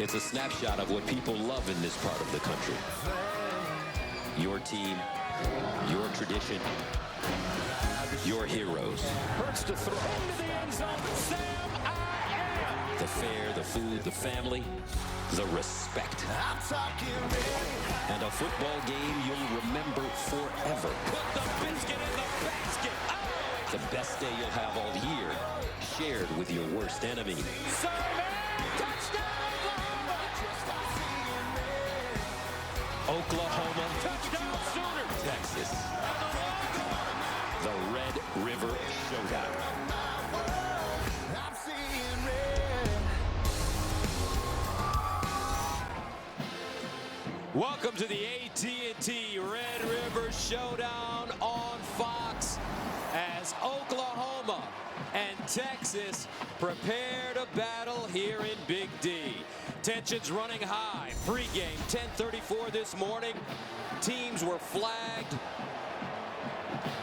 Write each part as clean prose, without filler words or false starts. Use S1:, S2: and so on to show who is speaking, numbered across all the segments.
S1: It's a snapshot of what people love in this part of the country. Your team, your tradition, your heroes.
S2: Hurts to throw into the end zone. Sam, I am.
S1: The fair, the food, the family, the respect. And a football game you'll remember forever.
S2: Put the biscuit in the basket. Oh!
S1: The best day you'll have all year, shared with your worst enemy. Oklahoma,
S2: Touchdown Sooners.
S1: Texas. The Red River Showdown.
S2: Welcome to the AT&T Red River Showdown on Fox as Oklahoma and Texas prepare to battle here in Big D. Tensions running high. Pre-game 10:34 this morning. Teams were flagged.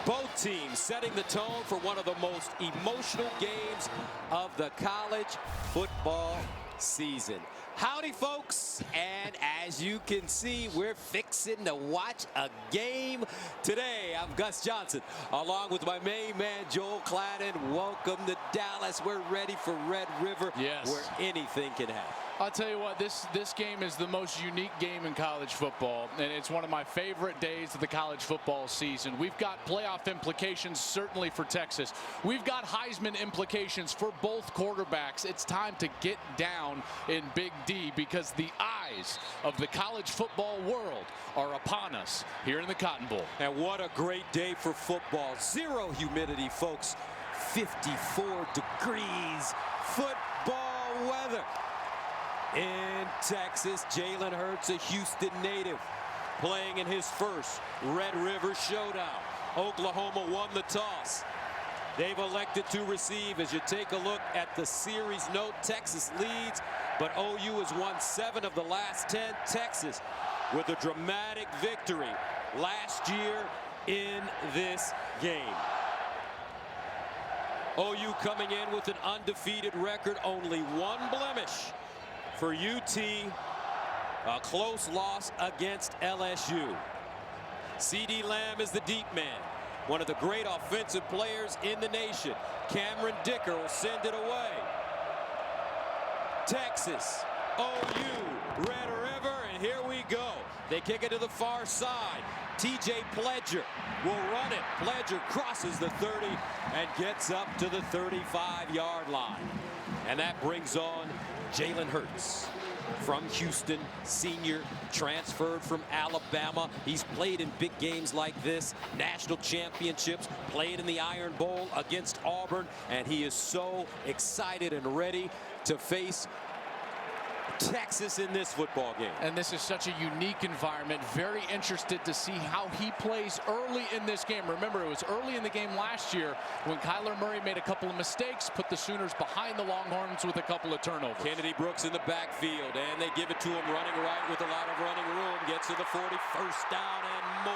S2: Both teams setting the tone for one of the most emotional games of the college football season. Howdy, folks, and as you can see, we're fixing to watch a game today. I'm Gus Johnson, along with my main man, Joel Cladden. Welcome to Dallas. We're ready for Red River,
S3: yes,
S2: where anything can happen.
S3: I'll tell you what, this game is the most unique game in college football, and it's one of my favorite days of the college football season. We've got playoff implications, certainly for Texas. We've got Heisman implications for both quarterbacks. It's time to get down in Big D because the eyes of the college football world are upon us here in the Cotton Bowl.
S2: And what a great day for football. Zero humidity, folks. 54 degrees. Football weather. In Texas, Jalen Hurts, a Houston native, playing in his first Red River Showdown. Oklahoma won the toss. They've elected to receive. As you take a look at the series note, Texas leads, but OU has won 7 of the last 10. Texas with a dramatic victory last year in this game. OU coming in with an undefeated record, only one blemish. For UT, a close loss against LSU. CeeDee Lamb is the deep man, one of the great offensive players in the nation. Cameron Dicker will send it away. Texas, OU, Red River, and here we go. They kick it to the far side. TJ Pledger will run it. Pledger crosses the 30 and gets up to the 35-yard line. And that brings on Jalen Hurts from Houston, senior, transferred from Alabama. He's played in big games like this, national championships, played in the Iron Bowl against Auburn, and he is so excited and ready to face Texas in this football game.
S3: And this is such a unique environment. Very interested to see how he plays early in this game. Remember, it was early in the game last year when Kyler Murray made a couple of mistakes, put the Sooners behind the Longhorns with a couple of turnovers.
S2: Kennedy Brooks in the backfield, and they give it to him running right with a lot of running room. Gets to the 40, first down and more.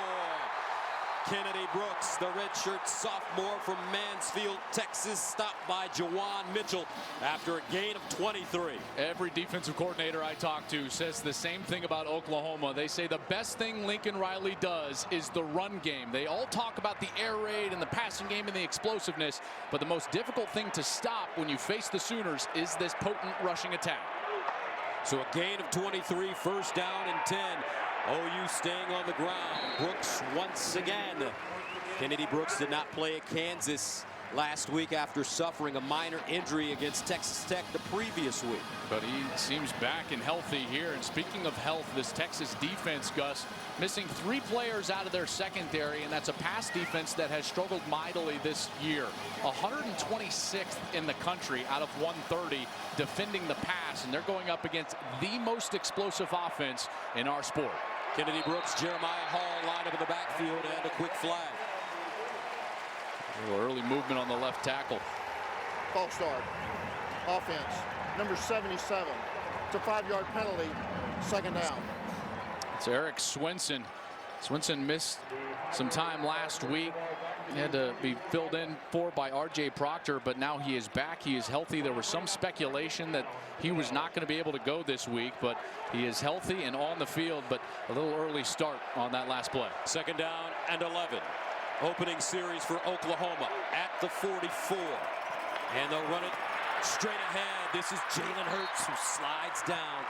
S2: Kennedy Brooks, the redshirt sophomore from Mansfield, Texas, stopped by Jawan Mitchell after a gain of 23.
S3: Every defensive coordinator I talk to says the same thing about Oklahoma. They say the best thing Lincoln Riley does is the run game. They all talk about the air raid and the passing game and the explosiveness, but the most difficult thing to stop when you face the Sooners is this potent rushing attack.
S2: So a gain of 23, first down and 10. OU staying on the ground. Brooks once again. Kennedy Brooks did not play at Kansas last week after suffering a minor injury against Texas Tech the previous week.
S3: But he seems back and healthy here. And speaking of health, this Texas defense, Gus, missing 3 players out of their secondary, and that's a pass defense that has struggled mightily this year. 126th in the country out of 130 defending the pass, and they're going up against the most explosive offense in our sport.
S2: Kennedy Brooks, Jeremiah Hall line up in the backfield, and a quick flag.
S3: A little early movement on the left tackle.
S4: False start. Offense. Number 77. It's a 5-yard penalty. Second down.
S3: It's Eric Swinson. Swinson missed some time last week. He had to be filled in for by R.J. Proctor, but now he is back. He is healthy. There was some speculation that he was not going to be able to go this week, but he is healthy and on the field, but a little early start on that last play.
S2: 2nd down and 11. Opening series for Oklahoma at the 44. And they'll run it straight ahead. This is Jalen Hurts who slides down.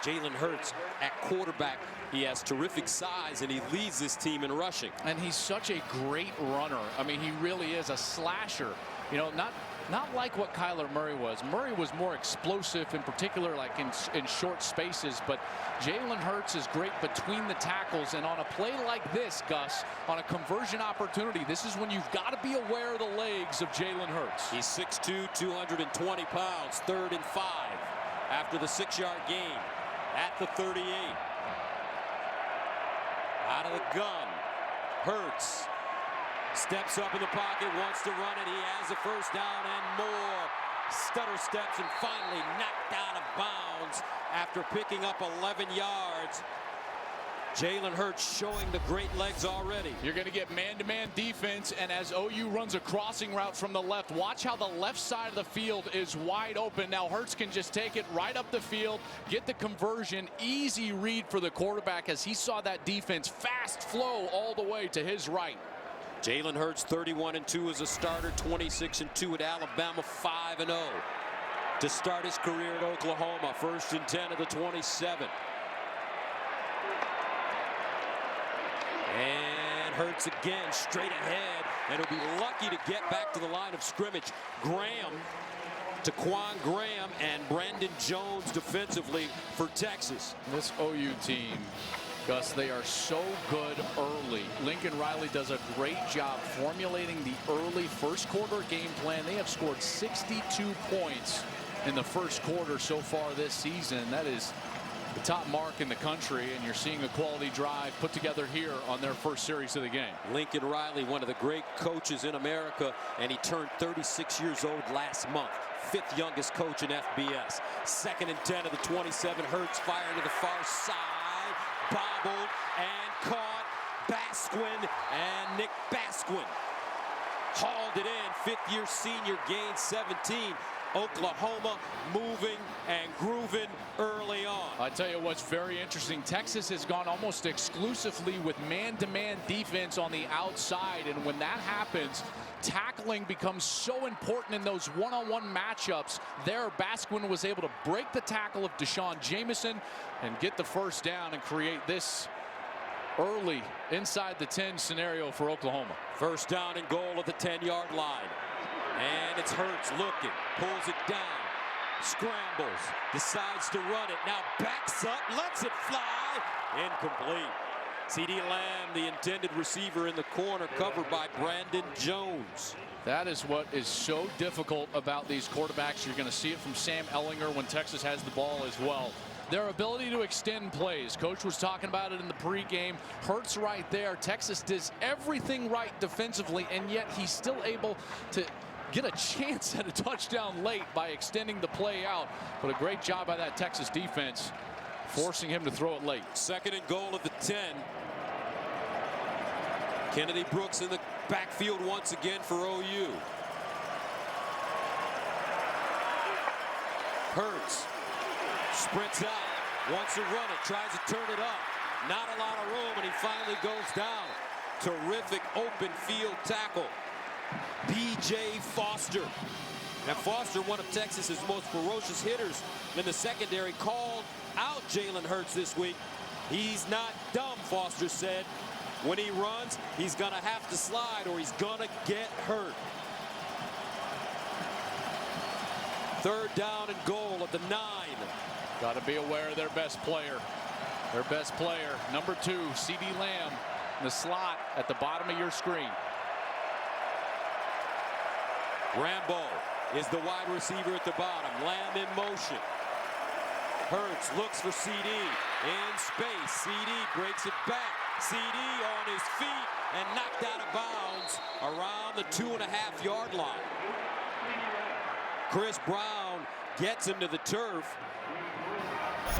S2: Jalen Hurts at quarterback. He has terrific size, and he leads this team in rushing.
S3: And he's such a great runner. I mean, he really is a slasher. You know, not like what Kyler Murray was. Murray was more explosive, in particular, like in short spaces. But Jalen Hurts is great between the tackles. And on a play like this, Gus, on a conversion opportunity, this is when you've got to be aware of the legs of Jalen Hurts.
S2: He's 6'2", 220 pounds, 3rd and 5 after the 6-yard gain at the 38. Out of the gun, Hurts steps up in the pocket, wants to run it. He has a 1st down and more. Stutter steps and finally knocked out of bounds after picking up 11 yards. Jalen Hurts showing the great legs already.
S3: You're going to get man-to-man defense, and as OU runs a crossing route from the left, watch how the left side of the field is wide open. Now Hurts can just take it right up the field, get the conversion. Easy read for the quarterback as he saw that defense fast flow all the way to his right.
S2: Jalen Hurts 31-2 as a starter, 26-2 at Alabama, 5-0 to start his career at Oklahoma. 1st and 10 of the 27. And Hurts again straight ahead, and he'll be lucky to get back to the line of scrimmage. Graham, Taquan Graham and Brandon Jones defensively for Texas.
S3: This OU team, Gus, they are so good early. Lincoln Riley does a great job formulating the early first quarter game plan. They have scored 62 points in the first quarter so far this season. That is the top mark in the country, and you're seeing a quality drive put together here on their first series of the game.
S2: Lincoln Riley, one of the great coaches in America, and he turned 36 years old last month. 5th youngest coach in FBS. 2nd and 10 of the 27. Hurts firing to the far side. Bobbled and caught. Basquin and Nick Basquin hauled it in. 5th-year senior gained 17. Oklahoma moving and grooving early on.
S3: I tell you what's very interesting. Texas has gone almost exclusively with man-to-man defense on the outside, and when that happens, tackling becomes so important in those one-on-one matchups. There, Basquin was able to break the tackle of Deshaun Jameson and get the 1st down and create this early inside the 10 scenario for Oklahoma.
S2: 1st down and goal at the 10-yard line. And it's Hurts looking, pulls it down, scrambles, decides to run it, now backs up, lets it fly, incomplete. CeeDee Lamb, the intended receiver in the corner, covered by Brandon Jones.
S3: That is what is so difficult about these quarterbacks. You're going to see it from Sam Ehlinger when Texas has the ball as well. Their ability to extend plays. Coach was talking about it in the pregame. Hurts right there. Texas does everything right defensively, and yet he's still able to get a chance at a touchdown late by extending the play out. But a great job by that Texas defense, forcing him to throw it late.
S2: 2nd and goal at the 10. Kennedy Brooks in the backfield once again for OU. Hurts sprints out, wants to run it, tries to turn it up. Not a lot of room, and he finally goes down. Terrific open field tackle. B.J. Foster. Now Foster, one of Texas's most ferocious hitters in the secondary, called out Jalen Hurts this week. He's not dumb, Foster said. When he runs, he's going to have to slide or he's going to get hurt. 3rd down and goal at the 9.
S3: Got to be aware of their best player. Their best player, number 2, CeeDee Lamb, in the slot at the bottom of your screen.
S2: Rambo is the wide receiver at the bottom. Lamb in motion. Hurts looks for CD in space. CD breaks it back. CD on his feet and knocked out of bounds around the 2.5-yard line. Chris Brown gets him to the turf,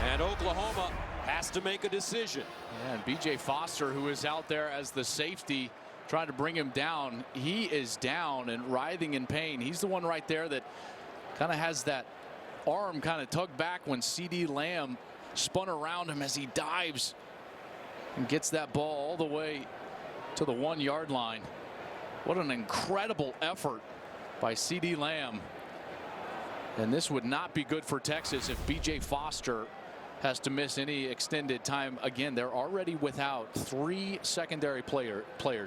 S2: and Oklahoma has to make a decision.
S3: Yeah, and B.J. Foster, who is out there as the safety, trying to bring him down. He is down and writhing in pain. He's the one right there that kind of has that arm kind of tugged back when CeeDee Lamb spun around him as he dives and gets that ball all the way to the 1-yard line. What an incredible effort by CeeDee Lamb. And this would not be good for Texas if B.J. Foster has to miss any extended time. Again, they're already without 3 secondary players.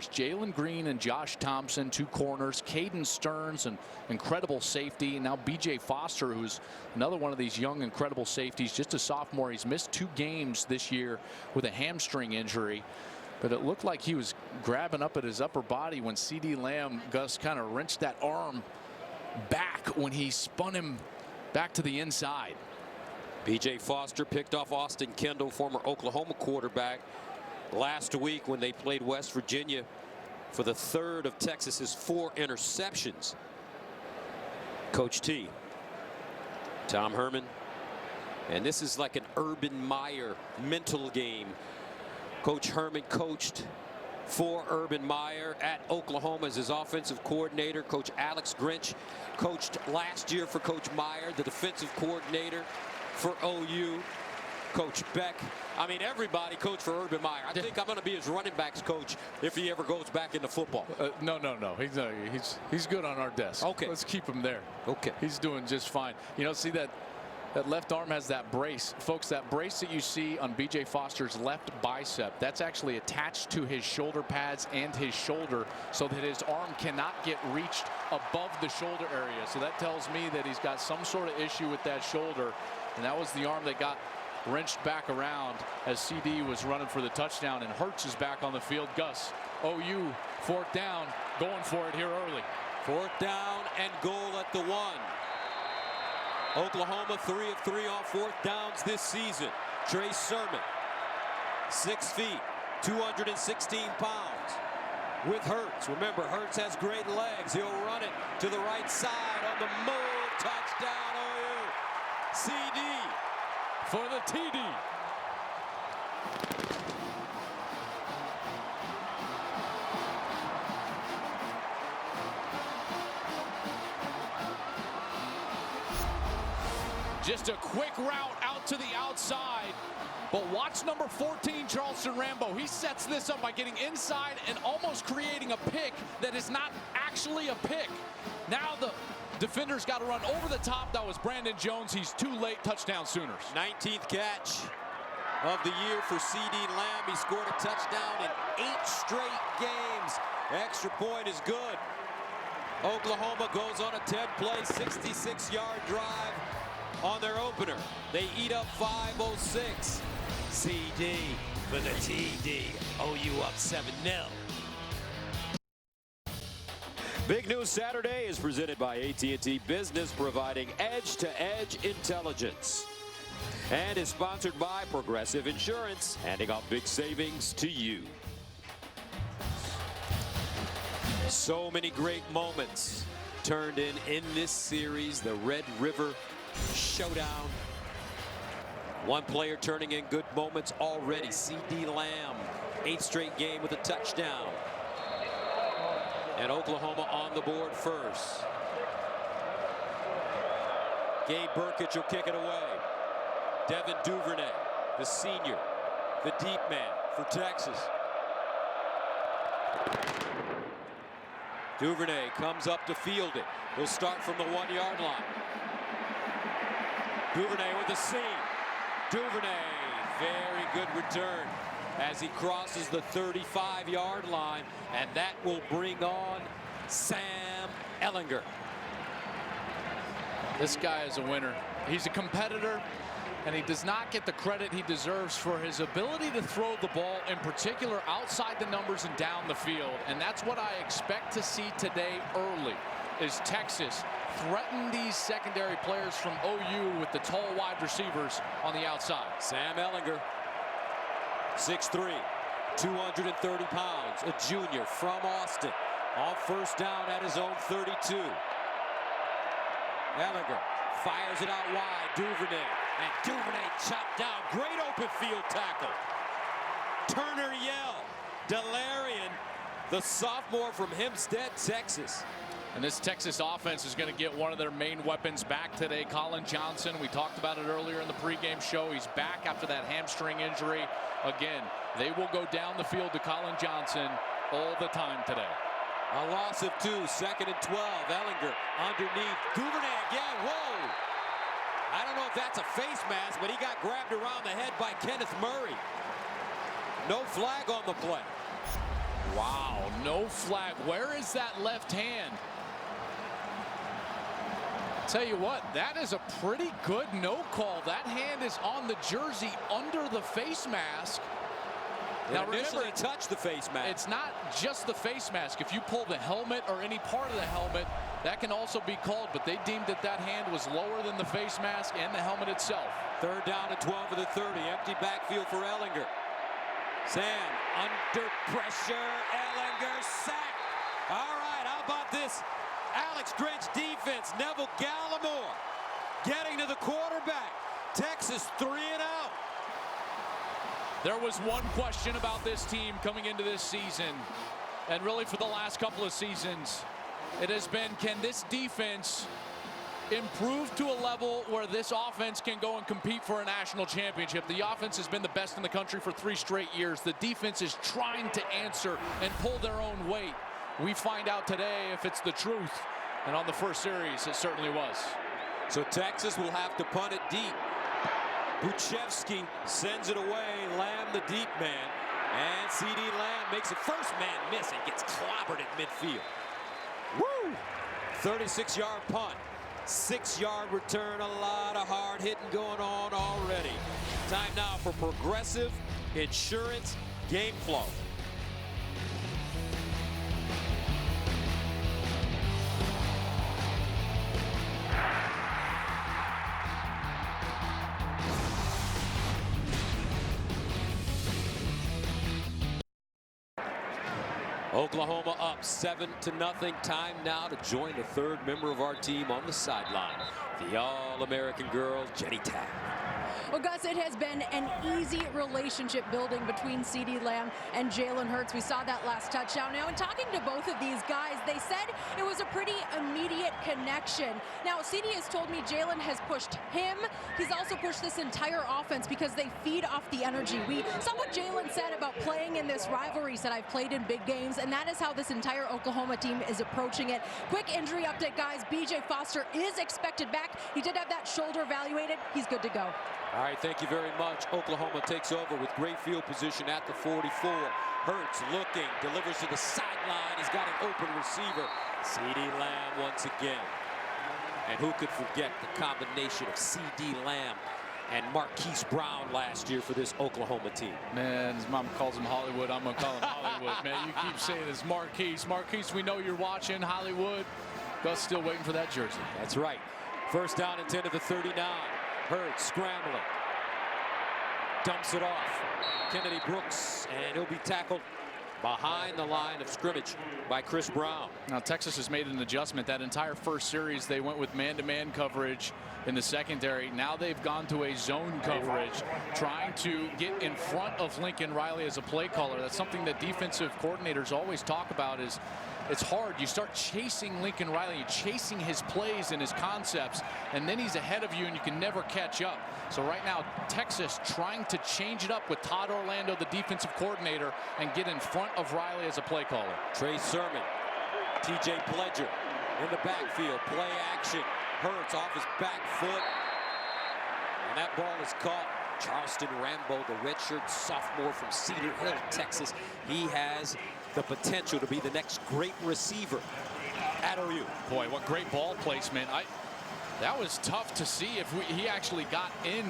S3: Jalen Green and Josh Thompson, 2 corners. Caden Stearns, an incredible safety. And now B.J. Foster, who's another one of these young, incredible safeties, just a sophomore. He's missed 2 games this year with a hamstring injury. But it looked like he was grabbing up at his upper body when CeeDee Lamb, Gus, kind of wrenched that arm back when he spun him back to the inside.
S2: B.J. Foster picked off Austin Kendall, former Oklahoma quarterback, last week when they played West Virginia for the 3rd of Texas's 4 interceptions. Coach T, Tom Herman, and this is like an Urban Meyer mental game. Coach Herman coached for Urban Meyer at Oklahoma as his offensive coordinator. Coach Alex Grinch coached last year for Coach Meyer, the defensive coordinator for OU. Coach Beck. I mean, everybody coached for Urban Meyer. I think I'm going to be his running backs coach if he ever goes back into football.
S3: No. He's good on our desk.
S2: Okay.
S3: Let's keep him there.
S2: Okay.
S3: He's doing just fine. You know, see that left arm has that brace. Folks, that brace that you see on B.J. Foster's left bicep, that's actually attached to his shoulder pads and his shoulder so that his arm cannot get reached above the shoulder area. So that tells me that he's got some sort of issue with that shoulder. And that was the arm that got wrenched back around as CD was running for the touchdown, and Hurts is back on the field. Gus, OU 4th down, going for it here early.
S2: 4th down and goal at the 1. Oklahoma 3 of 3 on 4th downs this season. Trey Sermon, 6 feet, 216 pounds. With Hurts. Remember, Hurts has great legs. He'll run it to the right side on the move. Touchdown OU. CD
S3: for the TD. Just a quick route out to the outside. But watch number 14, Charleston Rambo. He sets this up by getting inside and almost creating a pick that is not actually a pick. Now the defender's got to run over the top. That was Brandon Jones. He's too late. Touchdown Sooners.
S2: 19th catch of the year for CeeDee Lamb. He scored a touchdown in 8 straight games. Extra point is good. Oklahoma goes on a 10-play, 66-yard drive on their opener. They eat up 5:06. CD for the TD. OU up 7-0. Big News Saturday is presented by AT&T Business, providing edge-to-edge intelligence. And is sponsored by Progressive Insurance, handing off big savings to you. So many great moments turned in this series, the Red River Showdown. One player turning in good moments already. CeeDee Lamb, 8th straight game with a touchdown. And Oklahoma on the board first. Gabe Burkett will kick it away. Devin Duvernay, the senior, the deep man for Texas. Duvernay comes up to field it. He'll start from the 1-yard line. Duvernay with the seam. Duvernay, very good return as he crosses the 35-yard line, and that will bring on Sam Ehlinger.
S3: This guy is a winner. He's a competitor, and he does not get the credit he deserves for his ability to throw the ball, in particular outside the numbers and down the field. And that's what I expect to see today early, is Texas threaten these secondary players from OU with the tall wide receivers on the outside.
S2: Sam Ehlinger, 6'3", 230 pounds, a junior from Austin, on 1st down at his own 32. Ehlinger fires it out wide. Duvernay, and Duvernay chopped down. Great open field tackle. Turner Yell. Delarian the sophomore from Hempstead, Texas.
S3: And this Texas offense is going to get one of their main weapons back today, Colin Johnson. We talked about it earlier in the pregame show. He's back after that hamstring injury. Again, they will go down the field to Colin Johnson all the time today.
S2: A loss of 2, 2nd and 12. Ellinger underneath. Duvernay again. Whoa! I don't know if that's a face mask, but he got grabbed around the head by Kenneth Murray. No flag on the play.
S3: Wow, no flag. Where is that left hand? Tell you what, that is a pretty good no call. That hand is on the jersey under the face mask.
S2: Now remember, it touched the face mask.
S3: It's not just the face mask. If you pull the helmet or any part of the helmet, that can also be called, but they deemed that that hand was lower than the face mask and the helmet itself.
S2: 3rd down and 12 of the 30. Empty backfield for Ellinger. Sam under pressure. Ellinger sacked. All right, how about this Alex Grinch defense? Neville Gallimore getting to the quarterback. Texas 3 and out.
S3: There was one question about this team coming into this season, and really for the last couple of seasons. It has been, can this defense improve to a level where this offense can go and compete for a national championship? The offense has been the best in the country for 3 straight years. The defense is trying to answer and pull their own weight. We find out today if it's the truth. And on the first series, it certainly was.
S2: So Texas will have to punt it deep. Buchevsky sends it away. Lamb, the deep man. And C.D. Lamb makes a first man miss and gets clobbered at midfield. Woo! 36-yard punt. 6-yard return. A lot of hard hitting going on already. Time now for Progressive Insurance Game Flow. Oklahoma up 7-0. Time now to join the 3rd member of our team on the sideline, the All-American girl, Jenny Tabb.
S5: Well, Gus, it has been an easy relationship building between C.D. Lamb and Jalen Hurts. We saw that last touchdown. Now, in talking to both of these guys, they said it was a pretty immediate connection. Now, C.D. has told me Jalen has pushed him. He's also pushed this entire offense because they feed off the energy. We saw what Jalen said about playing in this rivalry. He said, I've played in big games, and that is how this entire Oklahoma team is approaching it. Quick injury update, guys. B.J. Foster is expected back. He did have that shoulder evaluated. He's good to go.
S2: All right, thank you very much. Oklahoma takes over with great field position at the 44. Hurts looking, delivers to the sideline. He's got an open receiver. C.D. Lamb once again. And who could forget the combination of C.D. Lamb and Marquise Brown last year for this Oklahoma team?
S3: Man, his mom calls him Hollywood. I'm going to call him Hollywood. Man, you keep saying it's Marquise. Marquise, we know you're watching. Hollywood. Gus still waiting for that jersey.
S2: That's right. 1st down and 10 to the 39. Hurts scrambling. Dumps it off. Kennedy Brooks, and he'll be tackled behind the line of scrimmage by Chris Brown.
S3: Now, Texas has made an adjustment. That entire first series, they went with man-to-man coverage in the secondary. Now they've gone to a zone coverage, trying to get in front of Lincoln Riley as a play caller. That's something that defensive coordinators always talk about. Is it's hard. You start chasing Lincoln Riley, you're chasing his plays and his concepts, and then he's ahead of you and you can never catch up. So right now, Texas trying to change it up with Todd Orlando, the defensive coordinator, and get in front of Riley as a play caller.
S2: Trey Sermon, T.J. Pledger in the backfield, play action. Hurts off his back foot, and that ball is caught. Charleston Rambo, the redshirt sophomore from Cedar Hill, Texas. He has the potential to be the next great receiver at OU.
S3: Boy, what great ball placement. That was tough to see if he actually got in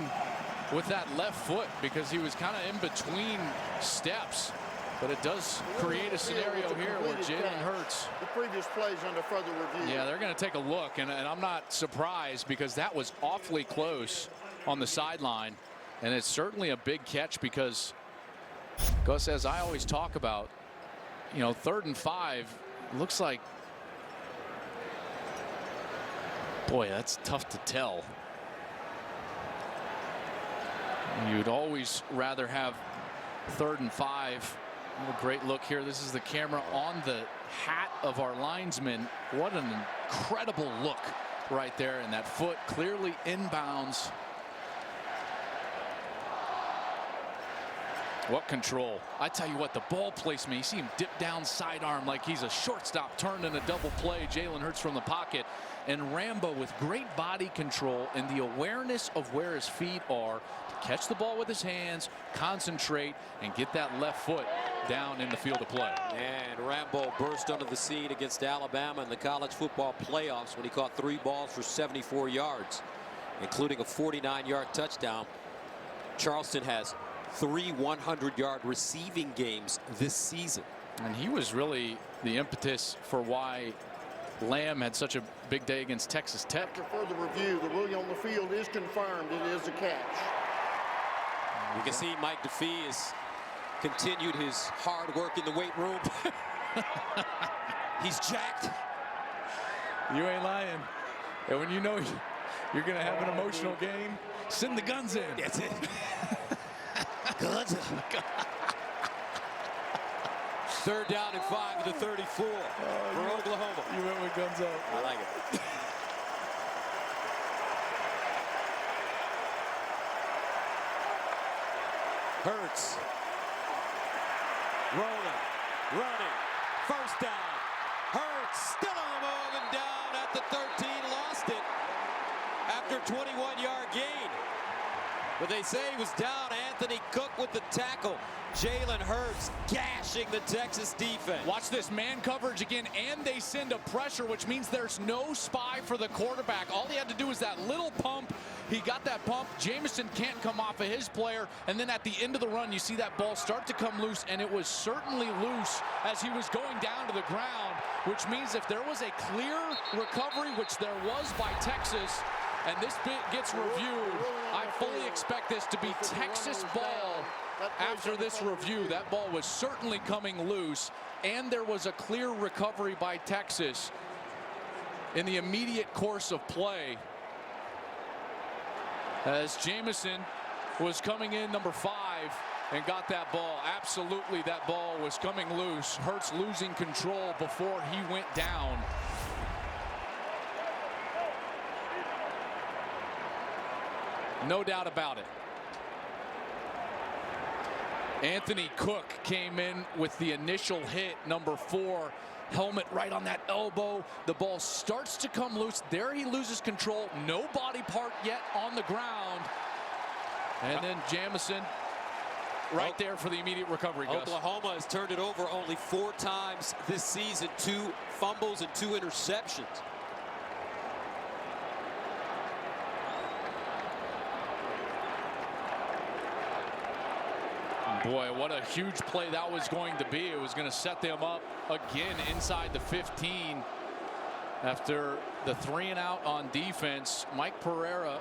S3: with that left foot, because he was kind of in between steps. But it does create a scenario here where Jalen Hurts.
S4: The previous plays under further review.
S3: Yeah, they're going to take a look, and I'm not surprised, because that was awfully close on the sideline. And it's certainly a big catch, because Gus, as I always talk about, you know, 3rd and 5 looks like, boy, that's tough to tell. You'd always rather have 3rd and 5 What a great look here. This is the camera on the hat of our linesman. What an incredible look right there. And that foot clearly inbounds. What control. I tell you what, the ball placement, you see him dip down sidearm like he's a shortstop turned in a double play. Jalen Hurts from the pocket. And Rambo with great body control and the awareness of where his feet are to catch the ball with his hands, concentrate, and get that left foot down in the field of play.
S2: And Rambo burst onto the scene against Alabama in the college football playoffs when he caught 3 balls for 74 yards, including a 49-yard touchdown. Charleston has 3 100-yard receiving games this season.
S3: And he was really the impetus for why Lamb had such a big day against Texas Tech.
S4: After further review, the ruling on the field is confirmed. It is a catch.
S2: You can see Mike DeFee has continued his hard work in the weight room. He's jacked.
S3: You ain't lying. And when you know you're going to have an emotional game, send the guns in.
S2: That's it. Guns. 3rd down and 5 at the 34 for Oklahoma.
S3: You went with guns up.
S2: I like it. Hurts. Rolling. Running. 1st down. Hurts still on the move and down at the 13. Lost it after a 21-yard gain. But they say he was down. Anthony Cook with the tackle. Jalen Hurts gashing the Texas defense.
S3: Watch this man coverage again, and they send a pressure, which means there's no spy for the quarterback. All he had to do was that little pump. He got that pump. Jamison can't come off of his player, and then at the end of the run, you see that ball start to come loose, and it was certainly loose as he was going down to the ground, which means if there was a clear recovery, which there was by Texas, and this bit gets reviewed, I fully expect this to be Texas ball. After this review, that ball was certainly coming loose, and there was a clear recovery by Texas in the immediate course of play as Jamison was coming in, number 5, and got that ball. Absolutely, that ball was coming loose. Hurts losing control before he went down. No doubt about it. Anthony Cook came in with the initial hit, number 4, helmet right on that elbow. The ball starts to come loose. There he loses control. No body part yet on the ground. And then Jamison right there for the immediate recovery, Gus.
S2: Oklahoma has turned it over only 4 times this season. 2 fumbles and 2 interceptions.
S3: Boy, what a huge play that was going to be. It was going to set them up again inside the 15 after the 3-and-out on defense. Mike Pereira,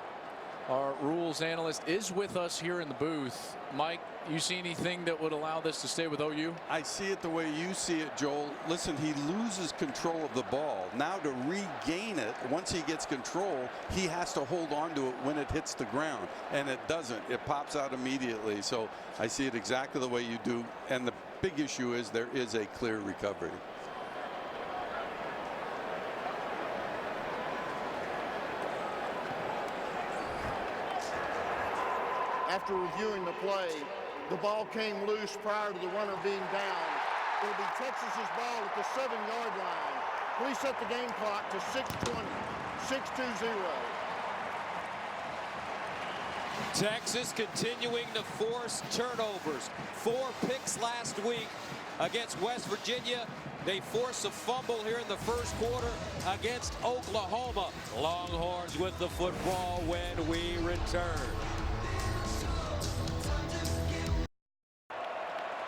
S3: our rules analyst, is with us here in the booth. Mike, you see anything that would allow this to stay with OU?
S6: I see it the way you see it, Joel. Listen, he loses control of the ball. Now to regain it, once he gets control, he has to hold on to it when it hits the ground. And it doesn't. It pops out immediately. So I see it exactly the way you do. And the big issue is there is a clear recovery.
S4: After reviewing the play, the ball came loose prior to the runner being down. It'll be Texas's ball at the 7-yard line. Please set the game clock to 6:20, 6:20.
S2: Texas continuing to force turnovers. 4 picks last week against West Virginia. They force a fumble here in the first quarter against Oklahoma. Longhorns with the football when we return.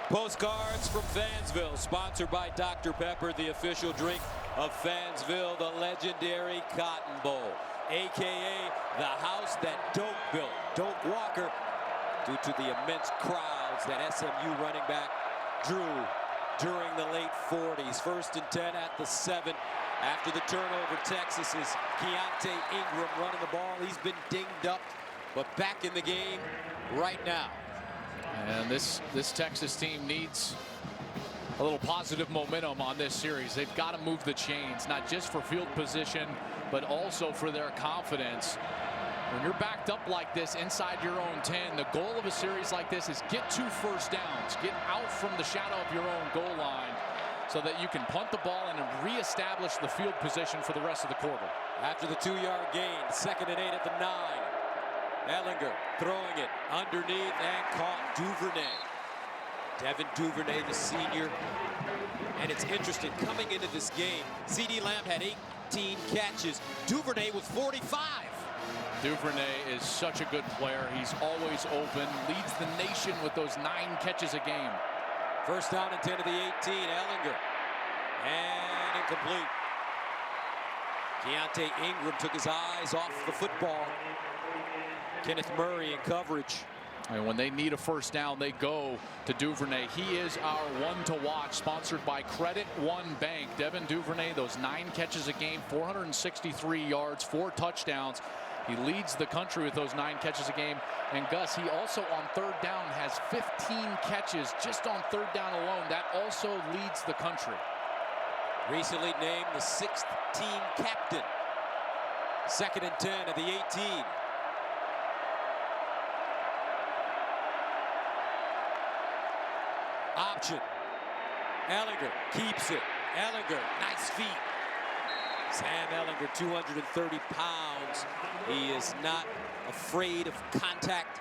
S2: Postcards from Fansville, sponsored by Dr. Pepper, the official drink of Fansville, the legendary Cotton Bowl, a.k.a. the house that Doak built. Doak Walker, due to the immense crowds that SMU running back drew during the late 40s. 1st and 10 at the 7. After the turnover, Texas is Keontae Ingram running the ball. He's been dinged up, but back in the game right now.
S3: And this Texas team needs a little positive momentum on this series. They've got to move the chains, not just for field position, but also for their confidence. When you're backed up like this inside your own 10, the goal of a series like this is get 2 first downs, get out from the shadow of your own goal line so that you can punt the ball and reestablish the field position for the rest of the quarter.
S2: After the 2-yard gain, 2nd and 8 at the 9. Ehlinger throwing it underneath and caught. Duvernay. Devin Duvernay, the senior. And it's interesting, coming into this game, CeeDee Lamb had 18 catches. Duvernay with 45.
S3: Duvernay is such a good player. He's always open, leads the nation with those 9 catches a game.
S2: First down and 10 to the 18. Ehlinger. And incomplete. Keontae Ingram took his eyes off the football. Kenneth Murray in coverage.
S3: And when they need a first down, they go to Duvernay. He is our one to watch, sponsored by Credit One Bank. Devin Duvernay, those 9 catches a game, 463 yards, 4 touchdowns. He leads the country with those 9 catches a game. And Gus, he also on 3rd down has 15 catches just on 3rd down alone. That also leads the country.
S2: Recently named the 6th team captain. 2nd and 10 at the 18. Option. Ehlinger keeps it. Ehlinger, nice feet. Sam Ehlinger, 230 pounds. He is not afraid of contact.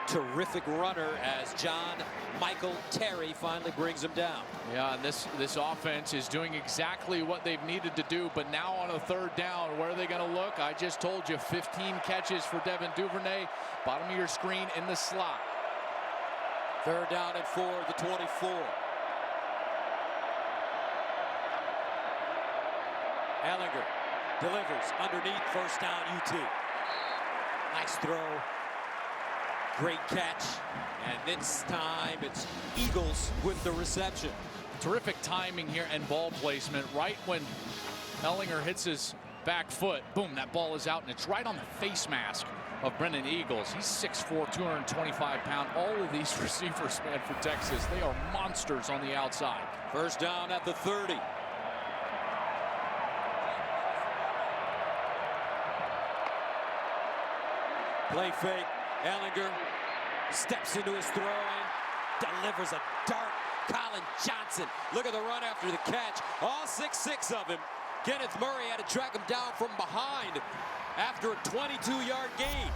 S2: Terrific runner as John Michael Terry finally brings him down.
S3: Yeah, and this offense is doing exactly what they've needed to do, but now on a 3rd down, where are they going to look? I just told you, 15 catches for Devin Duvernay. Bottom of your screen in the slot.
S2: 3rd down and 4 at the 24. Ehlinger delivers underneath, first down UT. Nice throw. Great catch. And this time it's Eagles with the reception.
S3: Terrific timing here and ball placement. Right when Ehlinger hits his back foot, boom, that ball is out, and it's right on the face mask of Brennan Eagles. He's 6'4", 225 pound. All of these receivers, man, for Texas, they are monsters on the outside.
S2: First down at the 30. Play fake. Ehlinger steps into his throw and delivers a dart. Colin Johnson. Look at the run after the catch. All 6'6" of him. Kenneth Murray had to track him down from behind after a 22-yard gain.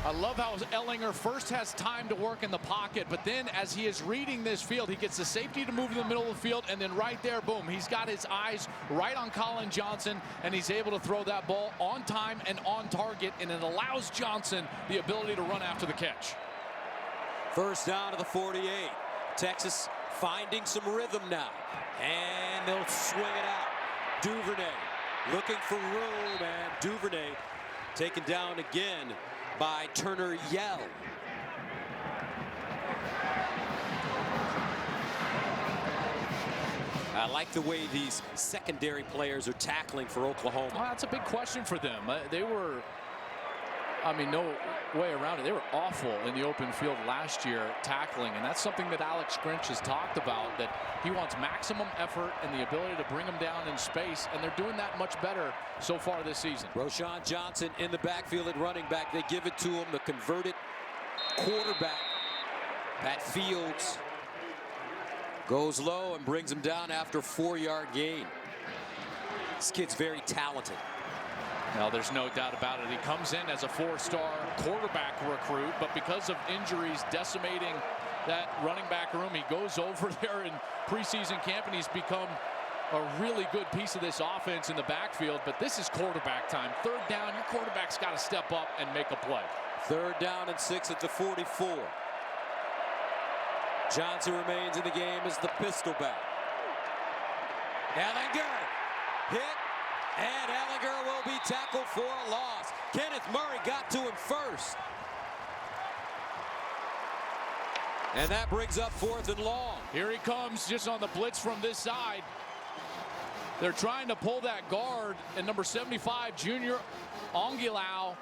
S3: I love how Ehlinger first has time to work in the pocket, but then as he is reading this field, he gets the safety to move in the middle of the field, and then right there, boom, he's got his eyes right on Colin Johnson, and he's able to throw that ball on time and on target, and it allows Johnson the ability to run after the catch.
S2: First down to the 48. Texas finding some rhythm now, and they'll swing it out. Duvernay looking for room, and Duvernay taken down again by Turner Yell. I like the way these secondary players are tackling for Oklahoma.
S3: Well, that's a big question for them. They were, I mean, no way around it. They were awful in the open field last year tackling, and that's something that Alex Grinch has talked about, that he wants maximum effort and the ability to bring them down in space, and they're doing that much better so far this season.
S2: Roschon Johnson in the backfield at running back. They give it to him, the converted quarterback. Pat Fields goes low and brings him down after a 4-yard gain. This kid's very talented.
S3: Now, there's no doubt about it. He comes in as a 4-star quarterback recruit, but because of injuries decimating that running back room, he goes over there in preseason camp, and he's become a really good piece of this offense in the backfield. But this is quarterback time. 3rd down, your quarterback's got to step up and make a play.
S2: 3rd down and 6 at the 44. Johnson remains in the game as the pistol back. Ehlinger hit. And Ehlinger will be tackled for a loss. Kenneth Murray got to him first. And that brings up 4th and long.
S3: Here he comes just on the blitz from this side. They're trying to pull that guard, and number 75, Junior Ongilau,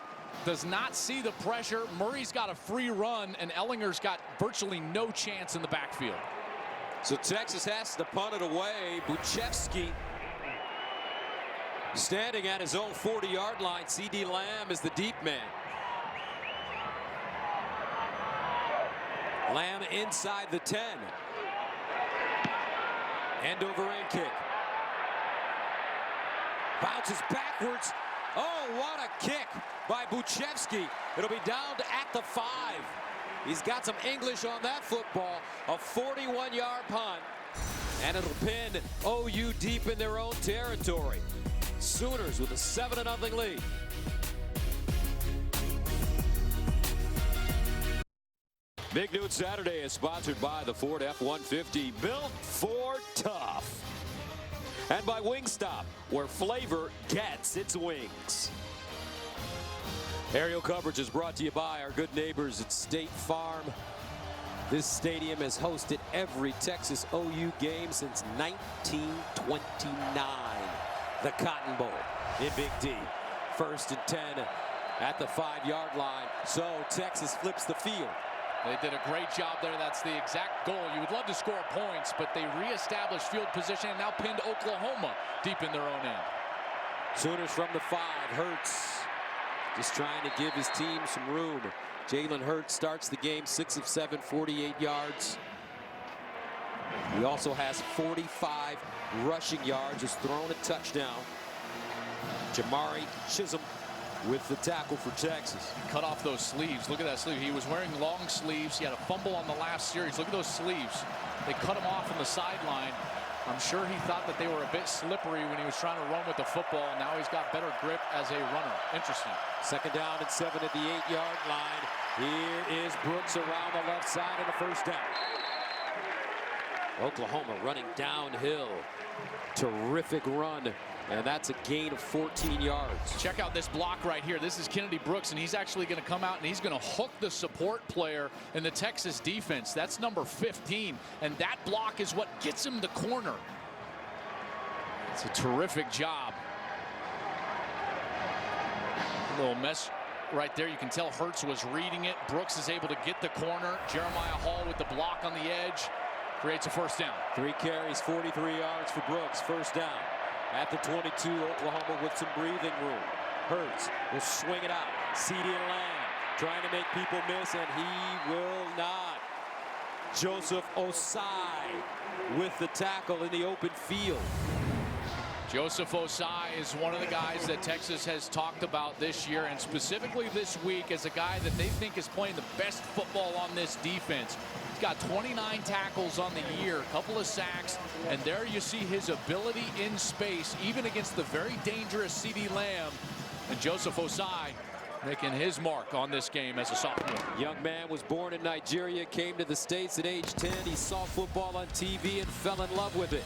S3: does not see the pressure. Murray's got a free run, and Ehlinger's got virtually no chance in the backfield.
S2: So Texas has to punt it away. Buchevsky standing at his own 40-yard line. C.D. Lamb is the deep man. Lamb inside the 10. End over end kick. Bounces backwards. Oh, what a kick by Buchevsky. It'll be down at the 5. He's got some English on that football. A 41-yard punt. And it'll pin OU deep in their own territory. Sooners with a 7-0 lead. Big Noon Saturday is sponsored by the Ford F-150, built for tough. And by Wingstop, where flavor gets its wings. Aerial coverage is brought to you by our good neighbors at State Farm. This stadium has hosted every Texas OU game since 1929. The Cotton Bowl in Big D. 1st and 10 at the 5-yard line. So Texas flips the field.
S3: They did a great job there. That's the exact goal. You would love to score points, but they reestablished field position and now pinned Oklahoma deep in their own end.
S2: Sooners from the 5. Hurts just trying to give his team some room. Jalen Hurts starts the game 6 of 7, 48 yards. He also has 45 rushing yards, has thrown a touchdown. Jamari Chisholm with the tackle for Texas.
S3: Cut off those sleeves. Look at that sleeve. He was wearing long sleeves. He had a fumble on the last series. Look at those sleeves. They cut him off on the sideline. I'm sure he thought that they were a bit slippery when he was trying to run with the football. Now he's got better grip as a runner. Interesting.
S2: 2nd down and 7 at the 8-yard line. Here is Brooks around the left side of the 1st down. Oklahoma running downhill. Terrific run. And that's a gain of 14 yards.
S3: Check out this block right here. This is Kennedy Brooks, and he's actually going to come out and he's going to hook the support player in the Texas defense. That's number 15, and that block is what gets him the corner. It's a terrific job. A little mess right there. You can tell Hurts was reading it. Brooks is able to get the corner. Jeremiah Hall with the block on the edge. Creates a 1st down.
S2: 3 carries, 43 yards for Brooks. 1st down. At the 22, Oklahoma with some breathing room. Hurts will swing it out. C.D. Lamb trying to make people miss, and he will not. Joseph Osai with the tackle in the open field.
S3: Joseph Osai is one of the guys that Texas has talked about this year, and specifically this week as a guy that they think is playing the best football on this defense. He's got 29 tackles on the year, a couple of sacks, and there you see his ability in space, even against the very dangerous C.D. Lamb. And Joseph Osai making his mark on this game as a sophomore.
S2: Young man was born in Nigeria, came to the States at age 10. He saw football on TV and fell in love with it.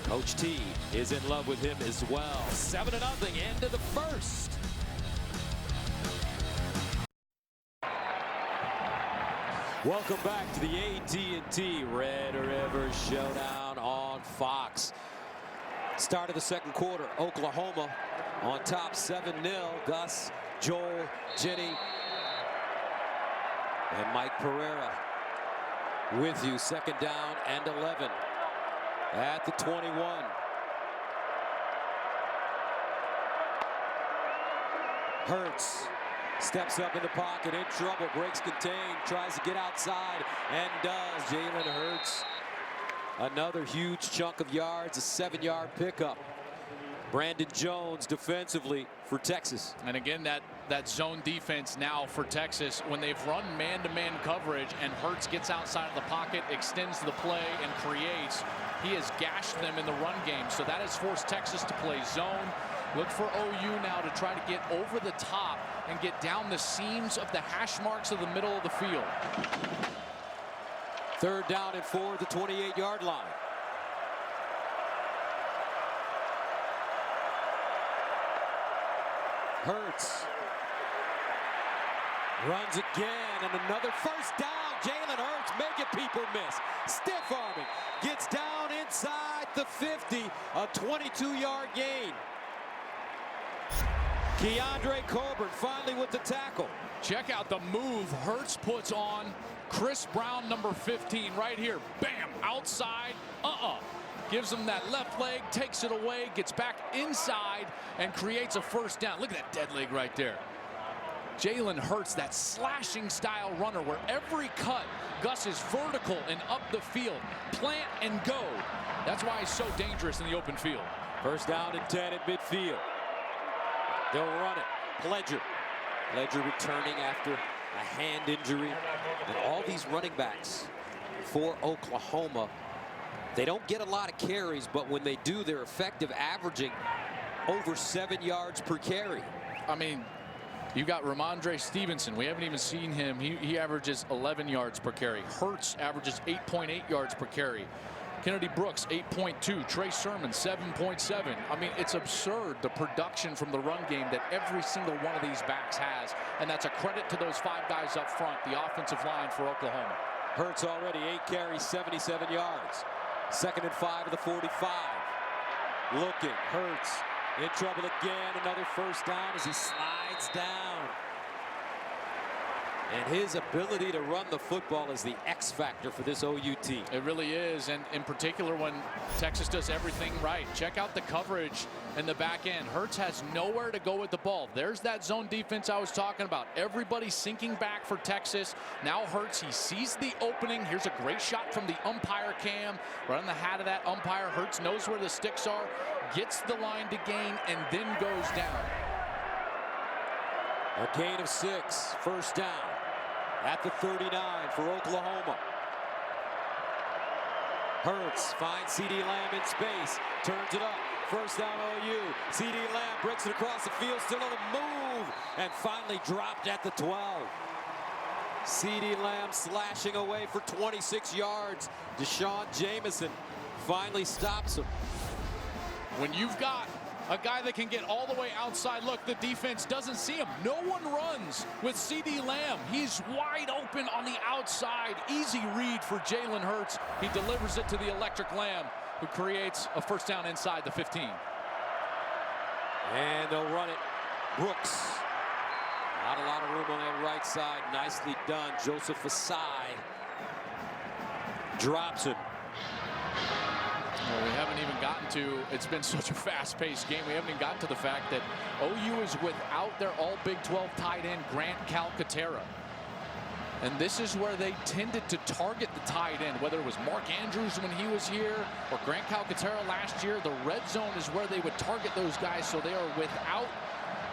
S2: Coach T is in love with him as well. 7-0, end of the 1st. Welcome back to the AT&T Red River Showdown on Fox. Start of the 2nd quarter, Oklahoma on top 7-0. Gus, Joel, Jenny, and Mike Pereira with you. 2nd down and 11 at the 21. Hurts steps up in the pocket, in trouble, breaks contain, tries to get outside, and does. Jalen Hurts, another huge chunk of yards, a 7-yard pickup. Brandon Jones defensively for Texas.
S3: And again, that zone defense now for Texas, when they've run man-to-man coverage and Hurts gets outside of the pocket, extends the play, and creates, he has gashed them in the run game. So that has forced Texas to play zone. Look for OU now to try to get over the top and get down the seams of the hash marks of the middle of the field.
S2: 3rd down and 4 at the 28-yard line. Hurts runs again, and another 1st down. Jalen Hurts making people miss. Stiff arming, gets down inside the 50, a 22-yard gain. Keandre Coburn finally with the tackle.
S3: Check out the move Hurts puts on Chris Brown, number 15, right here. Bam, outside. Gives him that left leg, takes it away, gets back inside, and creates a first down. Look at that dead leg right there. Jalen Hurts, that slashing style runner where every cut, Gus is vertical and up the field. Plant and go. That's why he's so dangerous in the open field.
S2: First down and 10 at midfield. They'll run it. Pledger returning after a hand injury. And all these running backs for Oklahoma, they don't get a lot of carries, but when they do, they're effective, averaging over 7 yards per carry.
S3: I mean, you got Ramondre Stevenson. We haven't even seen him. He averages 11 yards per carry. Hurts averages 8.8 yards per carry. Kennedy Brooks, 8.2. Trey Sermon, 7.7. I mean, it's absurd, the production from the run game that every single one of these backs has. And that's a credit to those 5 guys up front, the offensive line for Oklahoma.
S2: Hurts already 8 carries, 77 yards. 2nd and 5 of the 45. Looking, Hurts in trouble again. Another first down as he slides down. And his ability to run the football is the X factor for this OU team.
S3: It really is, and in particular when Texas does everything right. Check out the coverage in the back end. Hurts has nowhere to go with the ball. There's that zone defense I was talking about. Everybody sinking back for Texas. Now Hurts, he sees the opening. Here's a great shot from the umpire cam. Right on the hat of that umpire. Hurts knows where the sticks are, gets the line to gain, and then goes down.
S2: A gain of 6, first down at the 39 for Oklahoma. Hurts finds C.D. Lamb in space, turns it up, first down OU. C.D. Lamb breaks it across the field, still on the move, and finally dropped at the 12. C.D. Lamb slashing away for 26 yards. Deshaun Jameson finally stops him.
S3: When you've got a guy that can get all the way outside, look, the defense doesn't see him. No one runs with C.D. Lamb. He's wide open on the outside. Easy read for Jalen Hurts. He delivers it to the electric Lamb, who creates a first down inside the 15.
S2: And they'll run it. Brooks. Not a lot of room on that right side. Nicely done. Joseph Asai drops him.
S3: Well, we haven't even gotten to, it's been such a fast-paced game, we haven't even gotten to the fact that OU is without their all Big 12 tight end, Grant Calcaterra. And this is where they tended to target the tight end, whether it was Mark Andrews when he was here or Grant Calcaterra last year. The red zone is where they would target those guys, so they are without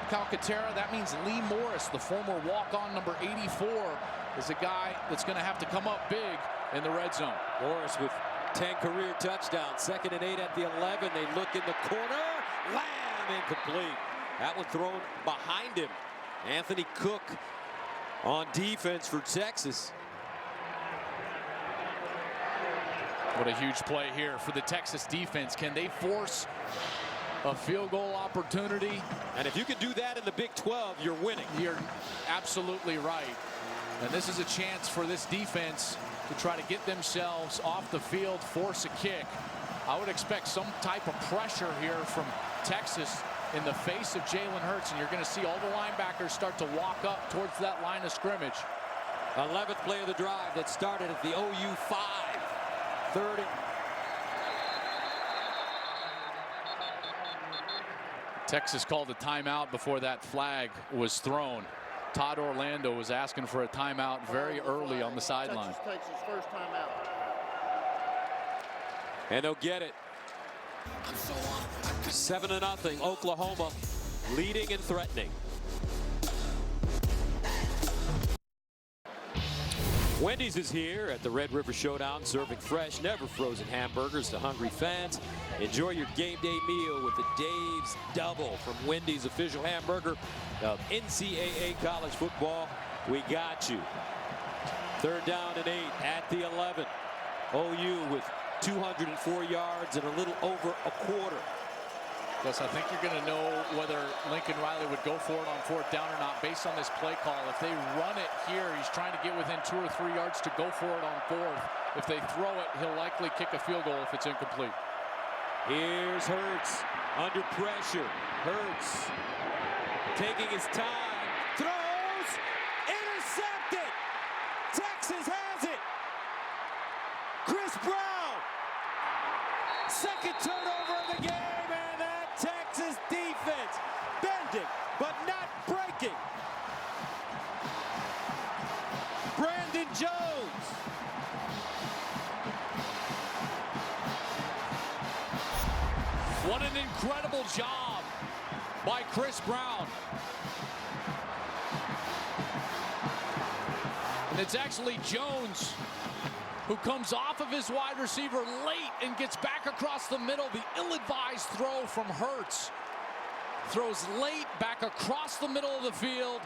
S3: Calcaterra. That means Lee Morris, the former walk-on number 84, is a guy that's going to have to come up big in the red zone.
S2: Morris with 10 career touchdowns. 2nd and 8 at the 11. They look in the corner. Lamb incomplete. That one thrown behind him. Anthony Cook on defense for Texas.
S3: What a huge play here for the Texas defense. Can they force a field goal opportunity?
S2: And if you can do that in the Big 12, you're winning.
S3: You're absolutely right. And this is a chance for this defense to try to get themselves off the field, force a kick. I would expect some type of pressure here from Texas in the face of Jalen Hurts, and you're going to see all the linebackers start to walk up towards that line of scrimmage.
S2: 11th play of the drive that started at the OU 5. 30.
S3: Texas called a timeout before that flag was thrown. Todd Orlando was asking for a timeout very early on the sideline.
S4: Texas takes his first timeout.
S2: And they'll get it. 7-0, Oklahoma leading and threatening. Wendy's is here at the Red River Showdown, serving fresh, never frozen hamburgers to hungry fans. Enjoy your game day meal with the Dave's Double from Wendy's, official hamburger of NCAA college football. We got you. 3rd down and 8 at the 11. OU with 204 yards and a little over a quarter.
S3: Yes, I think you're going to know whether Lincoln Riley would go for it on 4th down or not based on this play call. If they run it here, he's trying to get within 2 or 3 yards to go for it on 4th. If they throw it, he'll likely kick a field goal if it's incomplete.
S2: Here's Hurts under pressure. Hurts taking his time, throws, intercepted. Texas has it. Chris Brown, second turnover of the game, and that Texas defense bending but not breaking. Brandon Jones.
S3: What an incredible job by Chris Brown. And it's actually Jones who comes off of his wide receiver late and gets back across the middle. The ill-advised throw from Hurts. Throws late back across the middle of the field.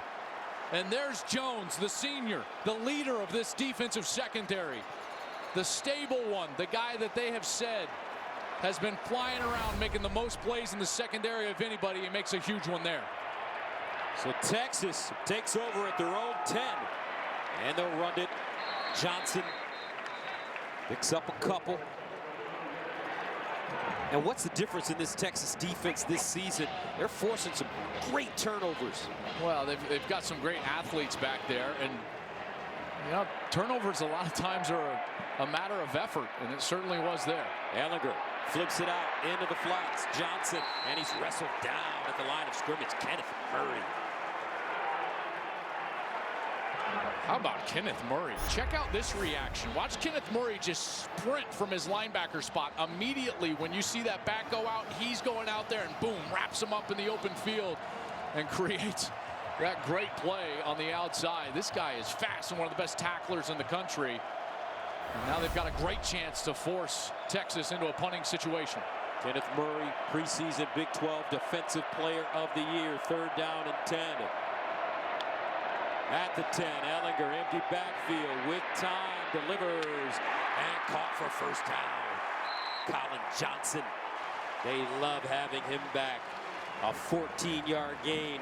S3: And there's Jones, the senior, the leader of this defensive secondary. The stable one, the guy that they have said has been flying around making the most plays in the secondary of anybody. He makes a huge one there.
S2: So Texas takes over at their own 10. And they'll run it. Johnson picks up a couple. And what's the difference in this Texas defense this season? They're forcing some great turnovers.
S3: Well, they've got some great athletes back there. And, you know, turnovers a lot of times are a matter of effort. And it certainly was there.
S2: Ehlinger flips it out into the flats. Johnson, and he's wrestled down at the line of scrimmage. Kenneth Murray.
S3: How about Kenneth Murray? Check out this reaction. Watch Kenneth Murray just sprint from his linebacker spot. Immediately when you see that back go out, he's going out there and boom, wraps him up in the open field and creates that great play on the outside. This guy is fast and one of the best tacklers in the country. And now they've got a great chance to force Texas into a punting situation.
S2: Kenneth Murray, preseason Big 12 Defensive Player of the Year. 3rd down and 10. At the 10, Ehlinger, empty backfield with time, delivers, and caught for first down. Colin Johnson, they love having him back. A 14-yard gain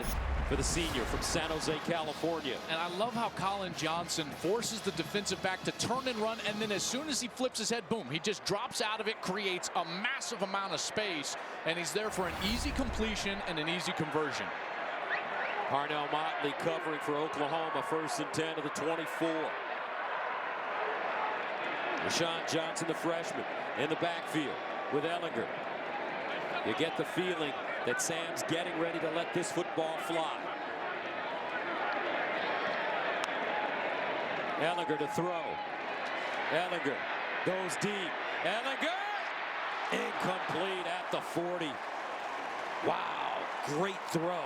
S2: for the senior from San Jose, California.
S3: And I love how Colin Johnson forces the defensive back to turn and run, and then as soon as he flips his head, boom, he just drops out of it, creates a massive amount of space, and he's there for an easy completion and an easy conversion.
S2: Parnell Motley covering for Oklahoma, 1st and 10 to the 24. Rashawn Johnson, the freshman, in the backfield with Ehlinger. You get the feeling that Sam's getting ready to let this football fly. Ehlinger to throw. Ehlinger goes deep. Ehlinger! Incomplete at the 40. Wow, great throw.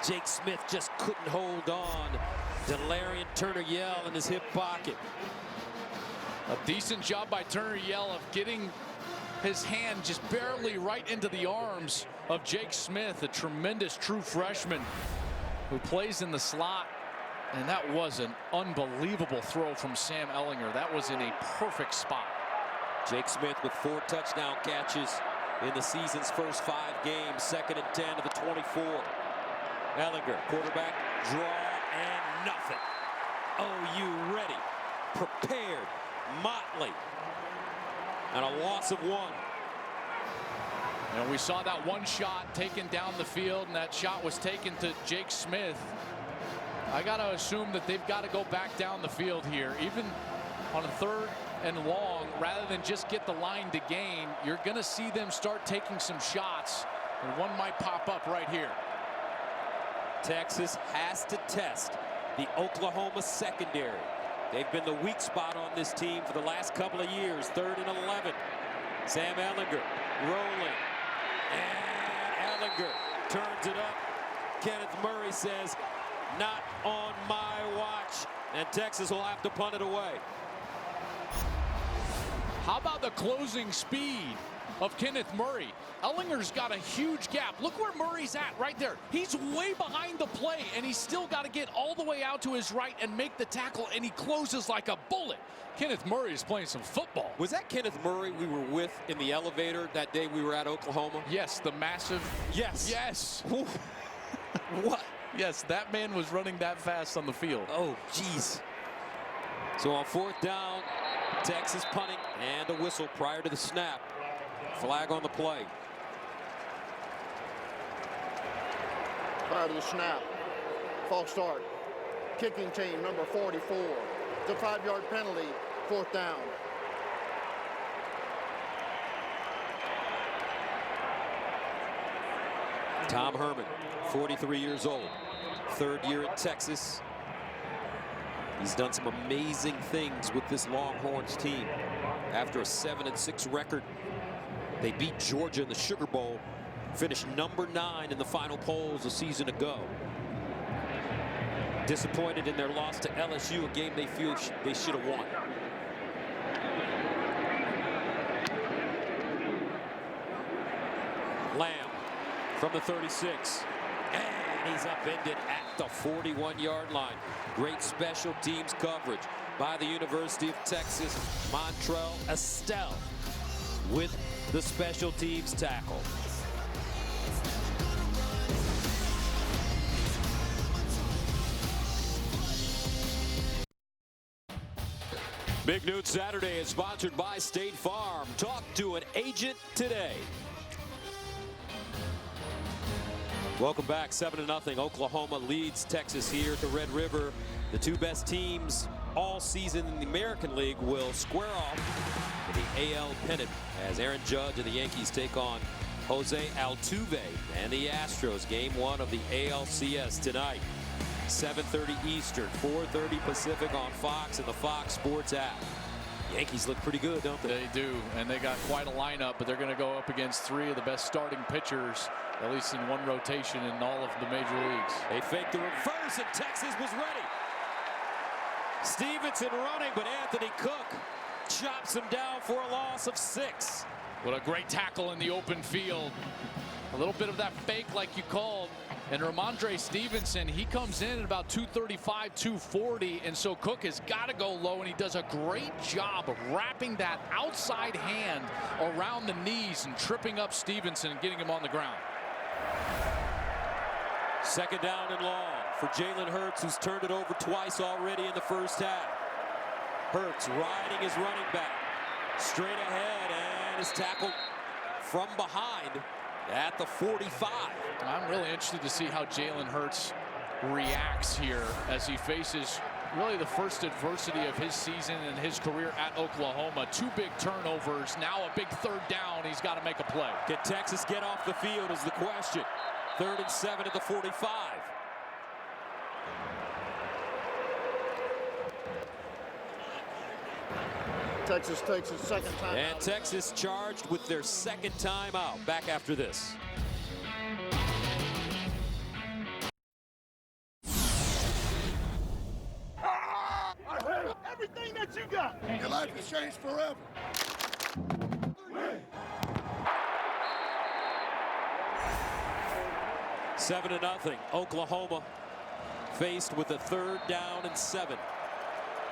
S2: Jake Smith just couldn't hold on. Delarian Turner-Yell in his hip pocket.
S3: A decent job by Turner-Yell of getting his hand just barely right into the arms of Jake Smith, a tremendous true freshman who plays in the slot. And that was an unbelievable throw from Sam Ehlinger. That was in a perfect spot.
S2: Jake Smith with 4 touchdown catches in the season's first 5 games. 2nd and 10 to the 24. Ehlinger, quarterback, draw, and nothing. OU ready, prepared, Motley, and a loss of 1.
S3: And we saw that one shot taken down the field, and that shot was taken to Jake Smith. I got to assume that they've got to go back down the field here, even on a 3rd and long, rather than just get the line to gain. You're going to see them start taking some shots, and one might pop up right here.
S2: Texas has to test the Oklahoma secondary. They've been the weak spot on this team for the last couple of years. 3rd and 11. Sam Ehlinger rolling. And Ehlinger turns it up. Kenneth Murray says, not on my watch. And Texas will have to punt it away.
S3: How about the closing speed of Kenneth Murray? Ehlinger's got a huge gap. Look where Murray's at right there. He's way behind the play, and he's still got to get all the way out to his right and make the tackle, and he closes like a bullet. Kenneth Murray is playing some football.
S2: Was that Kenneth Murray we were with in the elevator that day we were at Oklahoma?
S3: Yes, the massive.
S2: Yes.
S3: Yes.
S2: What?
S3: Yes, that man was running that fast on the field.
S2: Oh, geez. So on 4th down, Texas punting and a whistle prior to the snap. Flag on the play.
S4: prior to the snap. False start. Kicking team, number 44. It's a 5-yard penalty, 4th down.
S2: Tom Herman, 43 years old, 3rd year at Texas. He's done some amazing things with this Longhorns team. After a 7-6 record, they beat Georgia in the Sugar Bowl, finished number 9 in the final polls a season ago. Disappointed in their loss to LSU, a game they feel they should have won. Lamb from the 36. And he's upended at the 41-yard line. Great special teams coverage by the University of Texas. Montrell Estelle with the special teams tackle. Big Noon Saturday is sponsored by State Farm. Talk to an agent today. Welcome back. 7-0. Oklahoma leads Texas here at the Red River. The 2 best teams all season in the American League will square off for the AL pennant as Aaron Judge and the Yankees take on Jose Altuve and the Astros. Game 1 of the ALCS tonight. 7:30 Eastern, 4:30 Pacific on Fox and the Fox Sports app. Yankees look pretty good, don't they?
S3: They do, and they got quite a lineup, but they're going to go up against 3 of the best starting pitchers, at least in one rotation in all of the major leagues.
S2: They faked the reverse, and Texas was ready. Stevenson running, but Anthony Cook chops him down for a loss of 6.
S3: What a great tackle in the open field. A little bit of that fake like you called. And Ramondre Stevenson, he comes in at about 235, 240, and so Cook has got to go low, and he does a great job of wrapping that outside hand around the knees and tripping up Stevenson and getting him on the ground.
S2: 2nd down and long for Jalen Hurts, who's turned it over twice already in the first half. Hurts riding his running back straight ahead and is tackled from behind at the 45.
S3: I'm really interested to see how Jalen Hurts reacts here as he faces really the first adversity of his season and his career at Oklahoma. 2 big turnovers, now a big 3rd down. He's got to make a play.
S2: Can Texas get off the field is the question. 3rd and 7 at the 45.
S4: Texas takes its 2nd timeout.
S2: And Texas charged with their 2nd timeout. Back after this.
S4: Everything that you got. Your life has changed forever.
S2: 7-0. Oklahoma faced with a 3rd down and 7.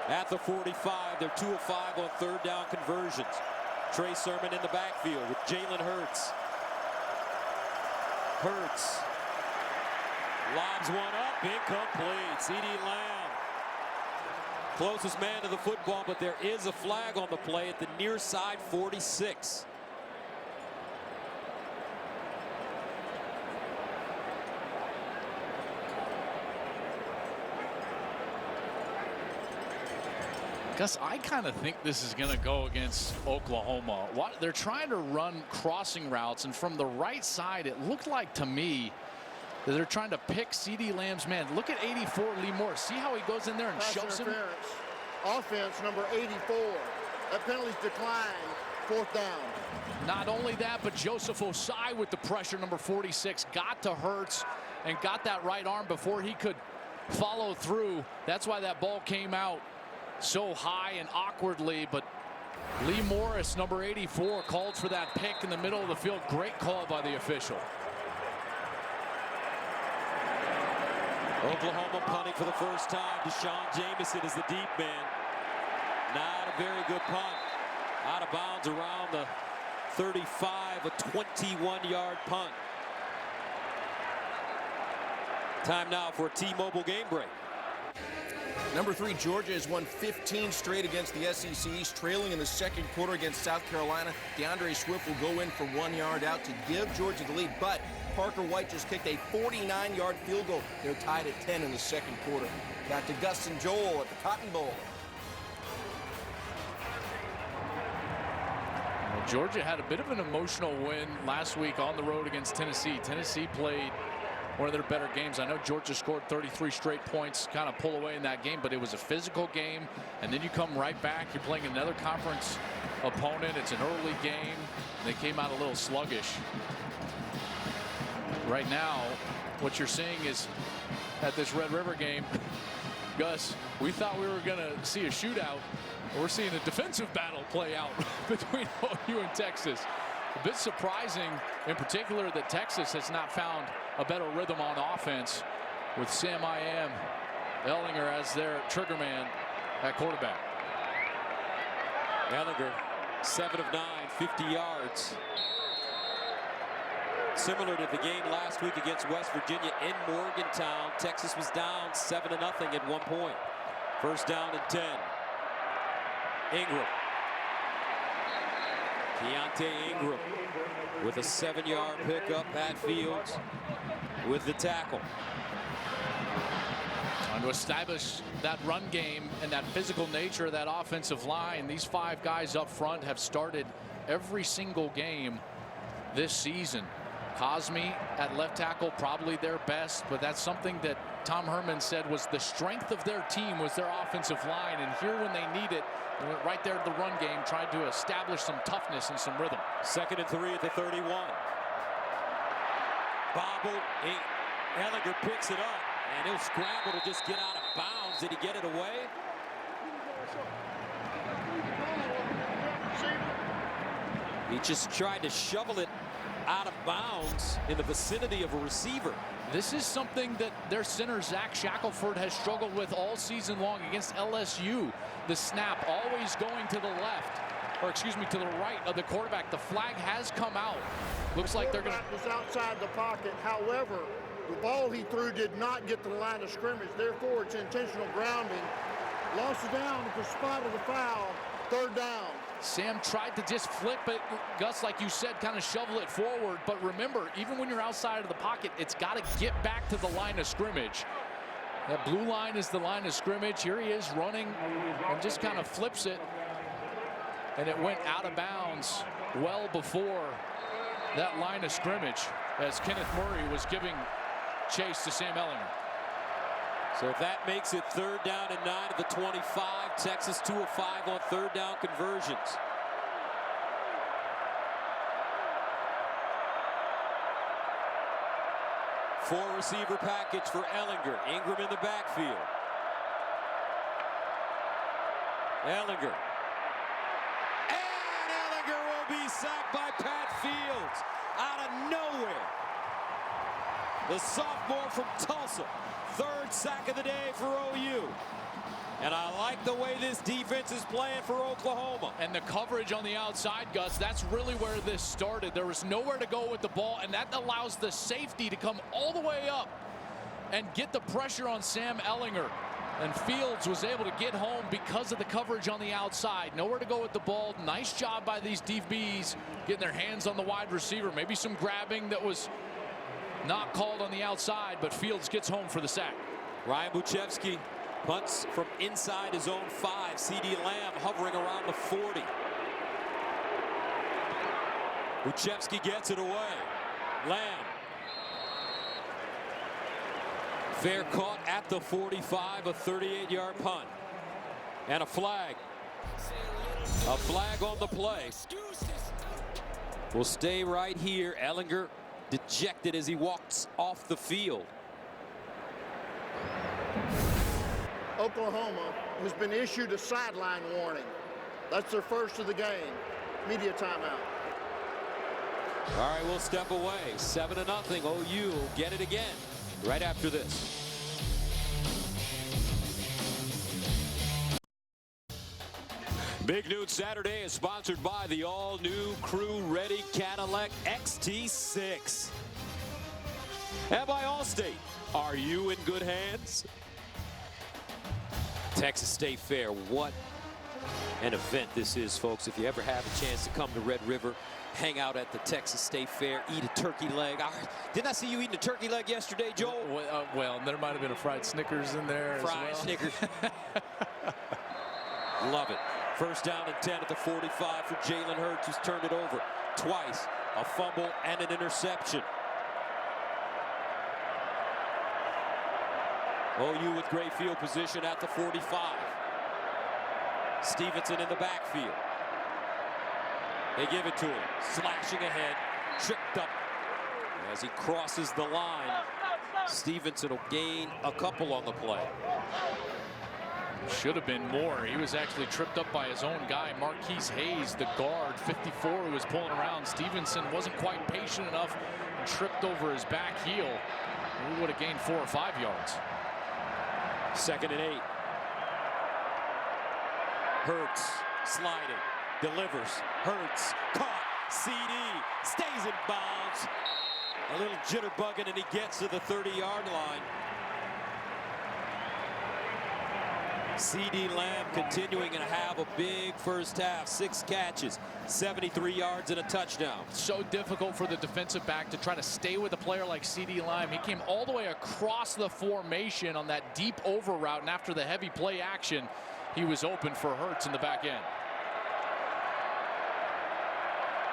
S2: At the 45, they're 2 of 5 on 3rd down conversions. Trey Sermon in the backfield with Jalen Hurts. Hurts lobs one up, incomplete. CeeDee Lamb, closest man to the football, but there is a flag on the play at the near side 46.
S3: Gus, I kind of think this is going to go against Oklahoma. They're trying to run crossing routes, and from the right side, it looked like to me that they're trying to pick CeeDee Lamb's man. Look at 84, Lee Moore. See how he goes in there and shoves him?
S4: Offense, number 84. That penalty's declined. 4th down.
S3: Not only that, but Joseph Osai with the pressure, number 46, got to Hurts and got that right arm before he could follow through. That's why that ball came out so high and awkwardly, but Lee Morris, number 84, called for that pick in the middle of the field. Great call by the official.
S2: Oklahoma punting for the first time. Deshaun Jamison is the deep man. Not a very good punt. Out of bounds around the 35, a 21-yard punt. Time now for a T-Mobile game break.
S7: Number 3, Georgia has won 15 straight against the SEC East, trailing in the 2nd quarter against South Carolina. DeAndre Swift will go in for 1 yard out to give Georgia the lead, but Parker White just kicked a 49-yard field goal. They're tied at 10 in the second quarter. Back to Gus and Joel at the Cotton Bowl.
S3: Well, Georgia had a bit of an emotional win last week on the road against Tennessee. Tennessee played one of their better games. I know Georgia scored 33 straight points, kind of pull away in that game, but it was a physical game. And then you come right back. You're playing another conference opponent. It's an early game. They came out a little sluggish. Right now, what you're seeing is at this Red River game, Gus, we thought we were going to see a shootout. We're seeing a defensive battle play out between OU and Texas. A bit surprising, in particular, that Texas has not found a better rhythm on offense with Sam Ellinger as their trigger man at quarterback.
S2: Ellinger, 7 of 9, 50 yards. Similar to the game last week against West Virginia in Morgantown, Texas was down 7-0 at one point. First down and 10. Ingram. Keontae Ingram with a 7-yard pickup. Pat Fields with the tackle.
S3: Trying to establish that run game and that physical nature of that offensive line. These 5 guys up front have started every single game this season. Cosme at left tackle, probably their best, but that's something that Tom Herman said was the strength of their team was their offensive line. And here when they need it, they went right there to the run game, tried to establish some toughness and some rhythm.
S2: 2nd and 3 at the 31. Bobbled. Ellinger picks it up, and he'll scramble to just get out of bounds. Did he get it away? He just tried to shovel it out of bounds in the vicinity of a receiver.
S3: This is something that their center, Zach Shackelford, has struggled with all season long against LSU. The snap always going to the left, or excuse me, to the right of the quarterback. The flag has come out. Looks like they're going to...
S4: was outside the pocket. However, the ball he threw did not get to the line of scrimmage. Therefore, it's intentional grounding. Lost it down at the spot of the foul. 3rd down.
S3: Sam tried to just flip it, Gus, like you said, kind of shovel it forward. But remember, even when you're outside of the pocket, it's got to get back to the line of scrimmage. That blue line is the line of scrimmage. Here he is running and just kind of flips it. And it went out of bounds well before that line of scrimmage as Kenneth Murray was giving chase to Sam Ellinger.
S2: So that makes it 3rd down and 9 at the 25. Texas 2 of 5 on 3rd down conversions. Four-receiver package for Ellinger. Ingram in the backfield. Ellinger. And Ellinger will be sacked by Pat Fields out of nowhere. The sophomore from Tulsa. 3rd sack of the day for OU. And I like the way this defense is playing for Oklahoma.
S3: And the coverage on the outside, Gus, that's really where this started. There was nowhere to go with the ball, and that allows the safety to come all the way up and get the pressure on Sam Ellinger. And Fields was able to get home because of the coverage on the outside. Nowhere to go with the ball. Nice job by these DBs getting their hands on the wide receiver. Maybe some grabbing that was not called on the outside, but Fields gets home for the sack.
S2: Ryan Buchevsky punts from inside his own 5. C.D. Lamb hovering around the 40. Buchevsky gets it away. Lamb. Fair caught at the 45, a 38-yard punt. And a flag. A flag on the play. Will stay right here. Ellinger dejected as he walks off the field.
S4: Oklahoma has been issued a sideline warning. That's their first of the game. Media timeout.
S2: All right, we'll step away. 7-0. OU will get it again right after this. Big Noon Saturday is sponsored by the all-new crew-ready Cadillac XT6. And by Allstate. Are you in good hands? Texas State Fair, what an event this is, folks. If you ever have a chance to come to Red River, hang out at the Texas State Fair, eat a turkey leg. Didn't I see you eating a turkey leg yesterday, Joel?
S3: Well, there might have been a fried Snickers in there
S2: Fried
S3: as well.
S2: Snickers. Love it. First down and 10 at the 45 for Jalen Hurts, who's turned it over twice. A fumble and an interception. OU with great field position at the 45. Stevenson in the backfield. They give it to him. Slashing ahead. Tripped up as he crosses the line. Stevenson will gain a couple on the play.
S3: Should have been more. He was actually tripped up by his own guy, Marquise Hayes, the guard, 54, who was pulling around. Stevenson wasn't quite patient enough and tripped over his back heel. He would have gained 4 or 5 yards.
S2: 2nd and 8. Hurts sliding, delivers. Hurts caught. CD stays in bounds. A little jitterbugging, and he gets to the 30-yard line. CD Lamb continuing to have a big first half. 6 catches, 73 yards and a touchdown.
S3: So difficult for the defensive back to try to stay with a player like CD Lamb. He came all the way across the formation on that deep over route, and after the heavy play action, he was open for Hurts in the back end.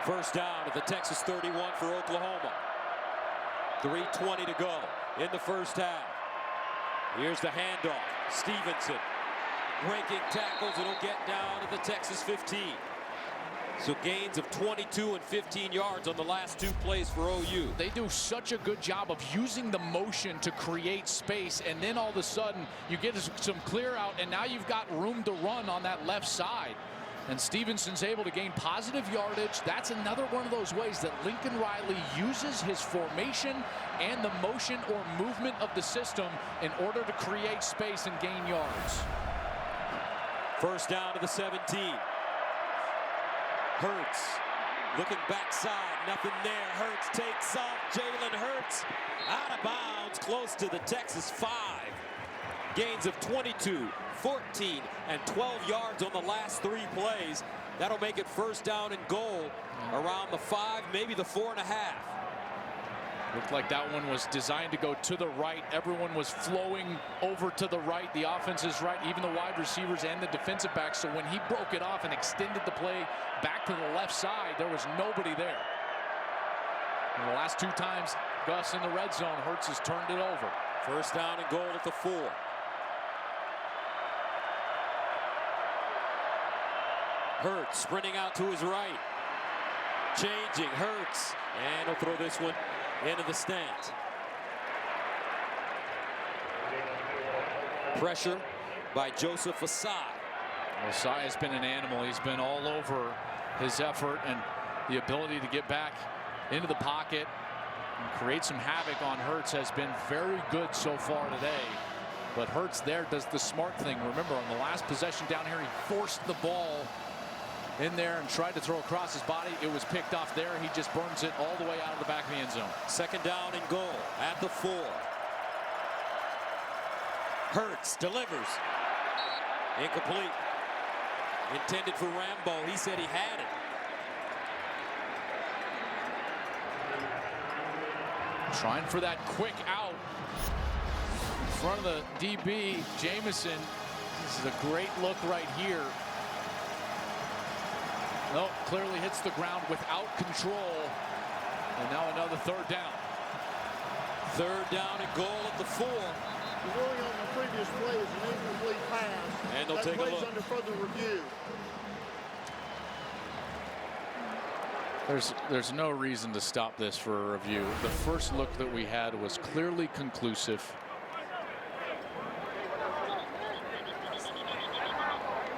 S2: First down at the Texas 31 for Oklahoma. 3:20 to go in the first half. Here's the handoff. Stevenson breaking tackles. It'll get down to the Texas 15. So gains of 22 and 15 yards on the last 2 plays for OU.
S3: They do such a good job of using the motion to create space, and then all of a sudden you get some clear out, and now you've got room to run on that left side. And Stevenson's able to gain positive yardage. That's another one of those ways that Lincoln Riley uses his formation and the motion or movement of the system in order to create space and gain yards.
S2: First down to the 17. Hurts looking backside, nothing there. Hurts takes off. Jalen Hurts out of bounds, close to the Texas 5. Gains of 22, 14, and 12 yards on the last 3 plays. That'll make it first down and goal around the 5, maybe the 4.5.
S3: Looked like that one was designed to go to the right. Everyone was flowing over to the right. The offense is right, even the wide receivers and the defensive backs. So when he broke it off and extended the play back to the left side, there was nobody there. And the last 2 times Gus in the red zone, Hurts has turned it over.
S2: First down and goal at the 4. Hurts sprinting out to his right. Changing, Hurts. And he'll throw this one into the stands. Pressure by Joseph Asai.
S3: Asai has been an animal. He's been all over his effort and the ability to get back into the pocket and create some havoc on Hurts has been very good so far today. But Hurts there does the smart thing. Remember, on the last possession down here, he forced the ball in there and tried to throw across his body. It was picked off there. He just burns it all the way out of the back of the end zone.
S2: Second down and goal at the 4. Hurts delivers. Incomplete. Intended for Rambo. He said he had it.
S3: Trying for that quick out in front of the DB, Jamison. This is a great look right here. No, clearly hits the ground without control. And now another 3rd down.
S2: 3rd down and goal at the 4.
S4: The ruling on the previous play is an incomplete pass.
S2: And they'll
S4: that
S2: take a
S4: play's
S2: look.
S4: under further review.
S3: There's no reason to stop this for a review. The first look that we had was clearly conclusive.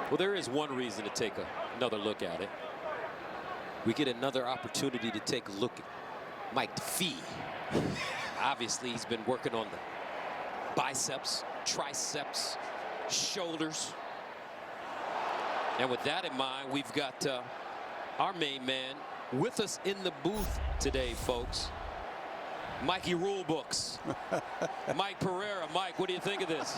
S2: Well, there is one reason to take another look at it. We get another opportunity to take a look at Mike DeFee. Obviously, he's been working on the biceps, triceps, shoulders. And with that in mind, we've got our main man with us in the booth today, folks. Mikey rule books. Mike Pereira. Mike, what do you think of this?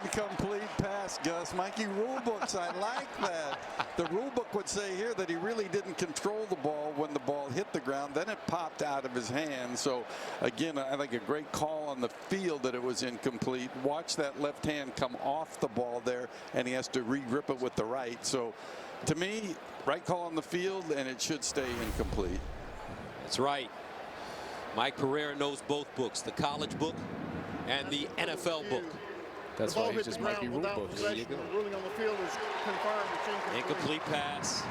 S6: Incomplete pass, Gus. Mikey rule books, I like that. The rule book would say here that he really didn't control the ball when the ball hit the ground. Then it popped out of his hand. So, again, I think a great call on the field that it was incomplete. Watch that left hand come off the ball there, and he has to re-grip it with the right. So, to me, right call on the field, and it should stay incomplete.
S2: That's right. Mike Pereira knows both books, the college book and the NFL book.
S3: That's why he's just Mikey rule books.
S4: There you go. The ruling on the field is confirmed. It's
S2: incomplete pass.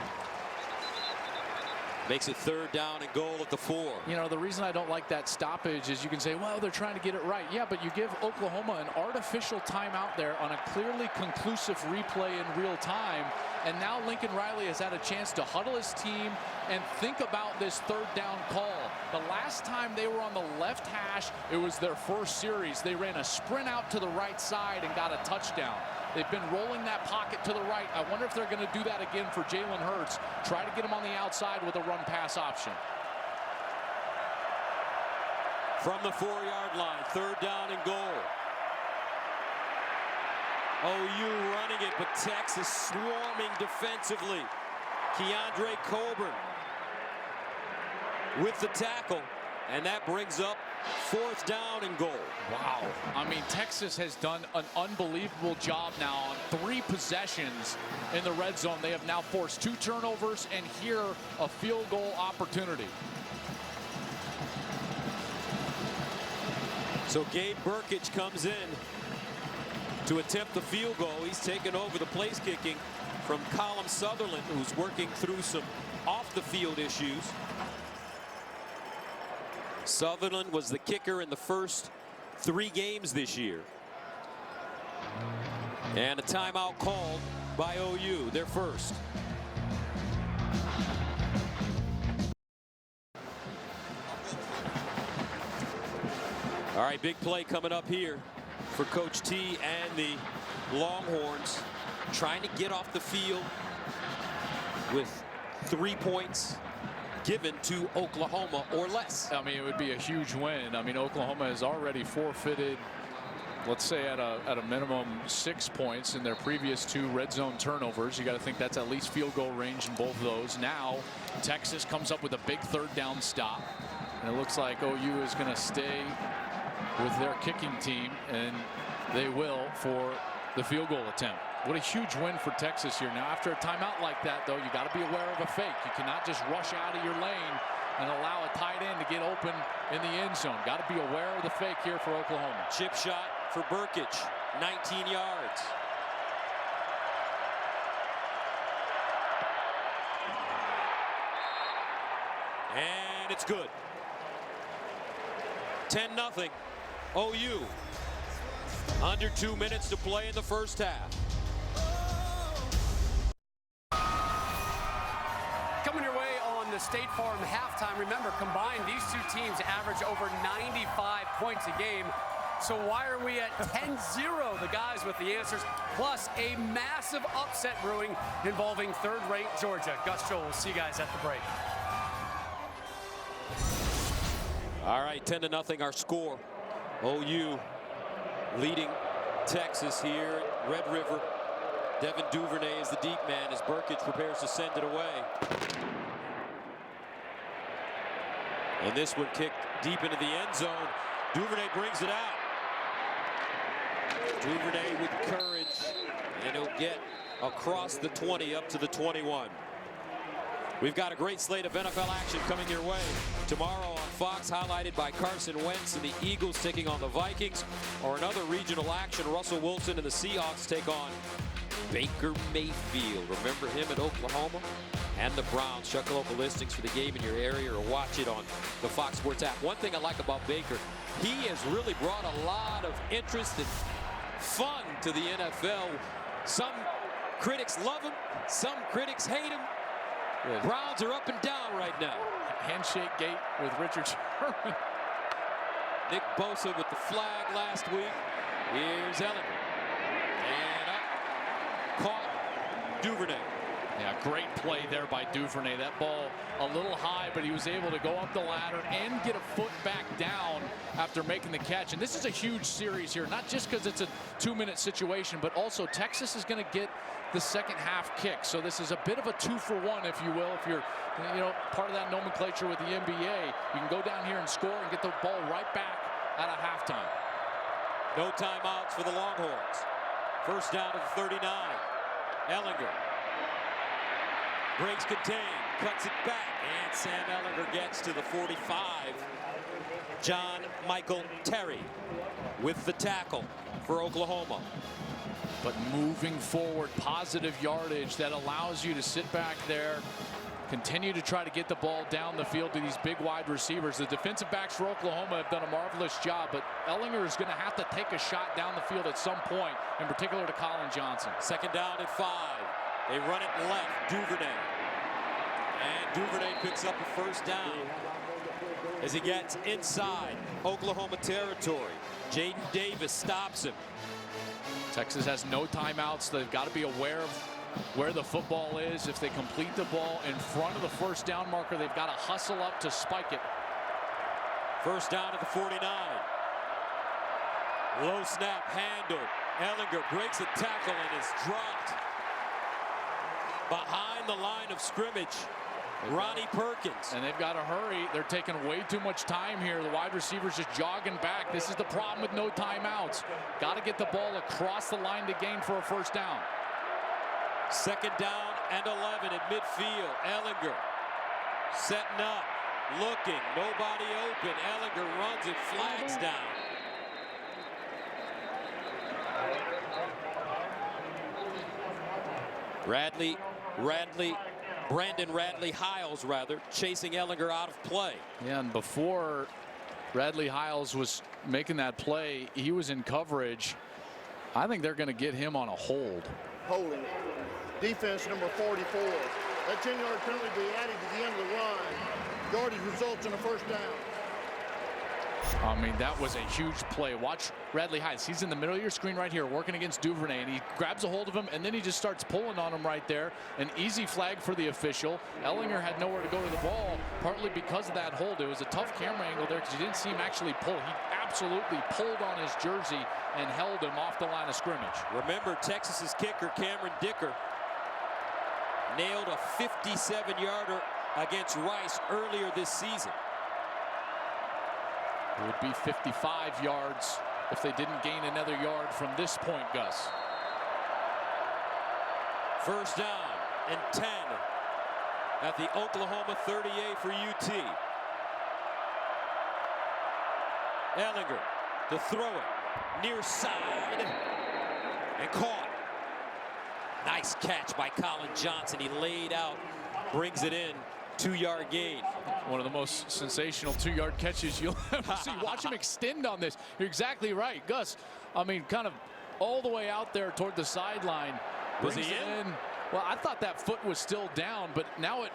S2: Makes it 3rd down and goal at the 4.
S3: You know, the reason I don't like that stoppage is you can say, well, they're trying to get it right. Yeah, but you give Oklahoma an artificial timeout there on a clearly conclusive replay in real time. And now Lincoln Riley has had a chance to huddle his team and think about this 3rd down call. The last time they were on the left hash, it was their first series. They ran a sprint out to the right side and got a touchdown. They've been rolling that pocket to the right. I wonder if they're going to do that again for Jalen Hurts. Try to get him on the outside with a run-pass option.
S2: From the 4-yard line, 3rd down and goal. OU running it, but Texas swarming defensively. Keandre Coburn with the tackle, and that brings up 4th down and goal.
S3: Wow. I mean, Texas has done an unbelievable job now on 3 possessions in the red zone. They have now forced 2 turnovers and here a field goal opportunity.
S2: So Gabe Burkich comes in to attempt the field goal. He's taken over the place kicking from Colin Sutherland, who's working through some off the field issues. Sutherland was the kicker in the first 3 games this year. And a timeout called by OU, their first. All right, big play coming up here for Coach T and the Longhorns, trying to get off the field with 3 points given to Oklahoma or less.
S3: I mean, it would be a huge win. I mean, Oklahoma has already forfeited, let's say at a minimum 6 points in their previous 2 red zone turnovers. You got to think that's at least field goal range in both of those. Now Texas comes up with a big 3rd down stop, and it looks like OU is going to stay with their kicking team, and they will for the field goal attempt. What a huge win for Texas here. Now, after a timeout like that, though, you got to be aware of a fake. You cannot just rush out of your lane and allow a tight end to get open in the end zone. Got to be aware of the fake here for Oklahoma.
S2: Chip shot for Burkich, 19 yards. And it's good. 10-0 OU. Under 2 minutes to play in the first half.
S8: Coming your way on the State Farm halftime. Remember, combined, these 2 teams average over 95 points a game. So why are we at 10-0? The guys with the answers, plus a massive upset brewing involving 3rd-ranked Georgia. Gus Joel, we'll see you guys at the break.
S2: All right, 10-0 our score. OU leading Texas here at Red River. Devin Duvernay is the deep man as Burkich prepares to send it away. And this one kicked deep into the end zone. Duvernay brings it out. Duvernay with courage, and he'll get across the 20 up to the 21. We've got a great slate of NFL action coming your way tomorrow on Fox, highlighted by Carson Wentz and the Eagles taking on the Vikings, or another regional action. Russell Wilson and the Seahawks take on Baker Mayfield. Remember him at Oklahoma? And the Browns. Check local listings for the game in your area or watch it on the Fox Sports app. One thing I like about Baker, he has really brought a lot of interest and fun to the NFL. Some critics love him, some critics hate him. Yeah. Browns are up and down right now.
S3: Handshake gate with Richard Sherman.
S2: Nick Bosa with the flag last week. Here's Ellen. And up. Caught Duvernay.
S3: Yeah, great play there by Duvernay. That ball a little high, but he was able to go up the ladder and get a foot back down after making the catch. And this is a huge series here, not just because it's a 2-minute situation, but also Texas is going to get the second half kick. So this is a bit of a 2-for-1, if you will. If you're, part of that nomenclature with the NBA, you can go down here and score and get the ball right back at a halftime.
S2: No timeouts for the Longhorns. First down to the 39. Ehlinger breaks contain, cuts it back, and Sam Ehlinger gets to the 45. John Michael Terry with the tackle for Oklahoma.
S3: But moving forward, positive yardage that allows you to sit back there, continue to try to get the ball down the field to these big wide receivers. The defensive backs for Oklahoma have done a marvelous job, but Ehlinger is going to have to take a shot down the field at some point, in particular to Colin Johnson.
S2: Second down at 5. They run it left, Duvernay. And Duvernay picks up a first down as he gets inside Oklahoma territory. Jaden Davis stops him.
S3: Texas has no timeouts. They've got to be aware of where the football is. If they complete the ball in front of the first down marker, they've got to hustle up to spike it.
S2: First down at the 49. Low snap handle. Ehlinger breaks a tackle and is dropped behind the line of scrimmage. Ronnie Perkins.
S3: And they've got to hurry. They're taking way too much time here. The wide receivers just jogging back. This is the problem with no timeouts. Got to get the ball across the line to gain for a first down.
S2: Second down and 11 at midfield. Ehlinger setting up, looking, nobody open. Ehlinger runs it, flags down. Brandon Radley Hiles, chasing Ehlinger out of play.
S3: Yeah, and before Radley Hiles was making that play, he was in coverage. I think they're going to get him on a hold.
S4: Holding. Defense number 44. That 10-yard penalty be added to the end of the run. Yardage results in a first down.
S3: I mean, that was a huge play. Watch Radley Hiles. He's in the middle of your screen right here working against Duvernay, and he grabs a hold of him, and then he just starts pulling on him right there. An easy flag for the official. Ehlinger had nowhere to go to the ball, partly because of that hold. It was a tough camera angle there because you didn't see him actually pull. He absolutely pulled on his jersey and held him off the line of scrimmage.
S2: Remember, Texas's kicker, Cameron Dicker, nailed a 57-yarder against Rice earlier this season.
S3: It would be 55 yards if they didn't gain another yard from this point, Gus.
S2: First down and 10 at the Oklahoma 38 for UT. Ehlinger to throw it near side and caught. Nice catch by Colin Johnson. He laid out, brings it in. 2-yard gain.
S3: One of the most sensational 2-yard catches you'll ever see. Watch him extend on this. You're exactly right, Gus. I mean, kind of all the way out there toward the sideline.
S2: Was he in?
S3: Well, I thought that foot was still down, but now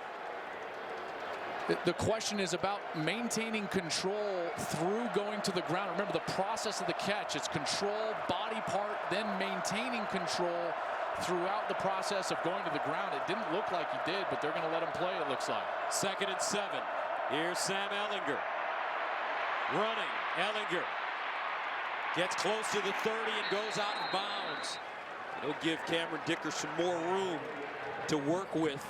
S3: the question is about maintaining control through going to the ground. Remember the process of the catch. It's control, body part, then maintaining control throughout the process of going to the ground. It didn't look like he did, but they're going to let him play, it looks like.
S2: Second and 7. Here's Sam Ehlinger. Running. Ehlinger gets close to the 30 and goes out of bounds. It'll give Cameron Dicker some more room to work with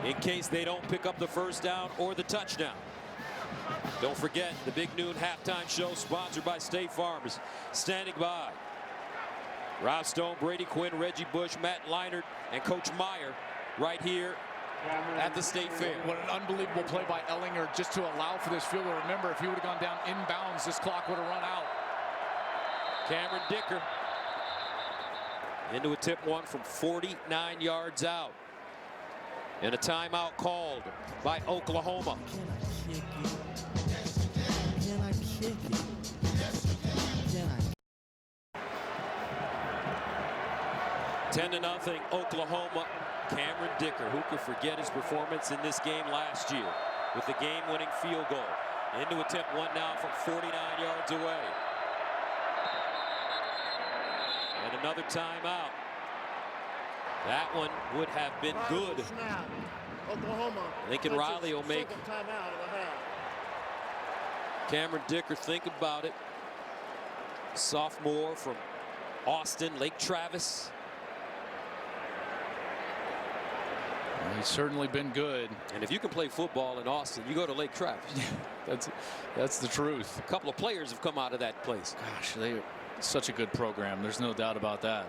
S2: in case they don't pick up the first down or the touchdown. Don't forget, the Big Noon Halftime Show, sponsored by State Farm, is standing by. Rob Stone, Brady Quinn, Reggie Bush, Matt Leinart, and Coach Meyer right here at the State Fair.
S3: What an unbelievable play by Ehlinger just to allow for this field goal. Remember, if he would have gone down inbounds, this clock would have run out.
S2: Cameron Dicker into a tip one from 49 yards out. And a timeout called by Oklahoma.
S9: Can I kick it?
S2: 10-0 Oklahoma. Cameron Dicker, who could forget his performance in this game last year with the game-winning field goal. Into attempt one now from 49 yards away. And another timeout. That one would have been good.
S4: Snap. Oklahoma.
S2: Lincoln Riley will make
S4: second timeout of the half.
S2: Cameron Dicker think about it. Sophomore from Austin, Lake Travis.
S3: He's certainly been good.
S2: And if you can play football in Austin, you go to Lake Travis.
S3: That's the truth.
S2: A couple of players have come out of that place.
S3: Gosh, they're such a good program. There's no doubt about that.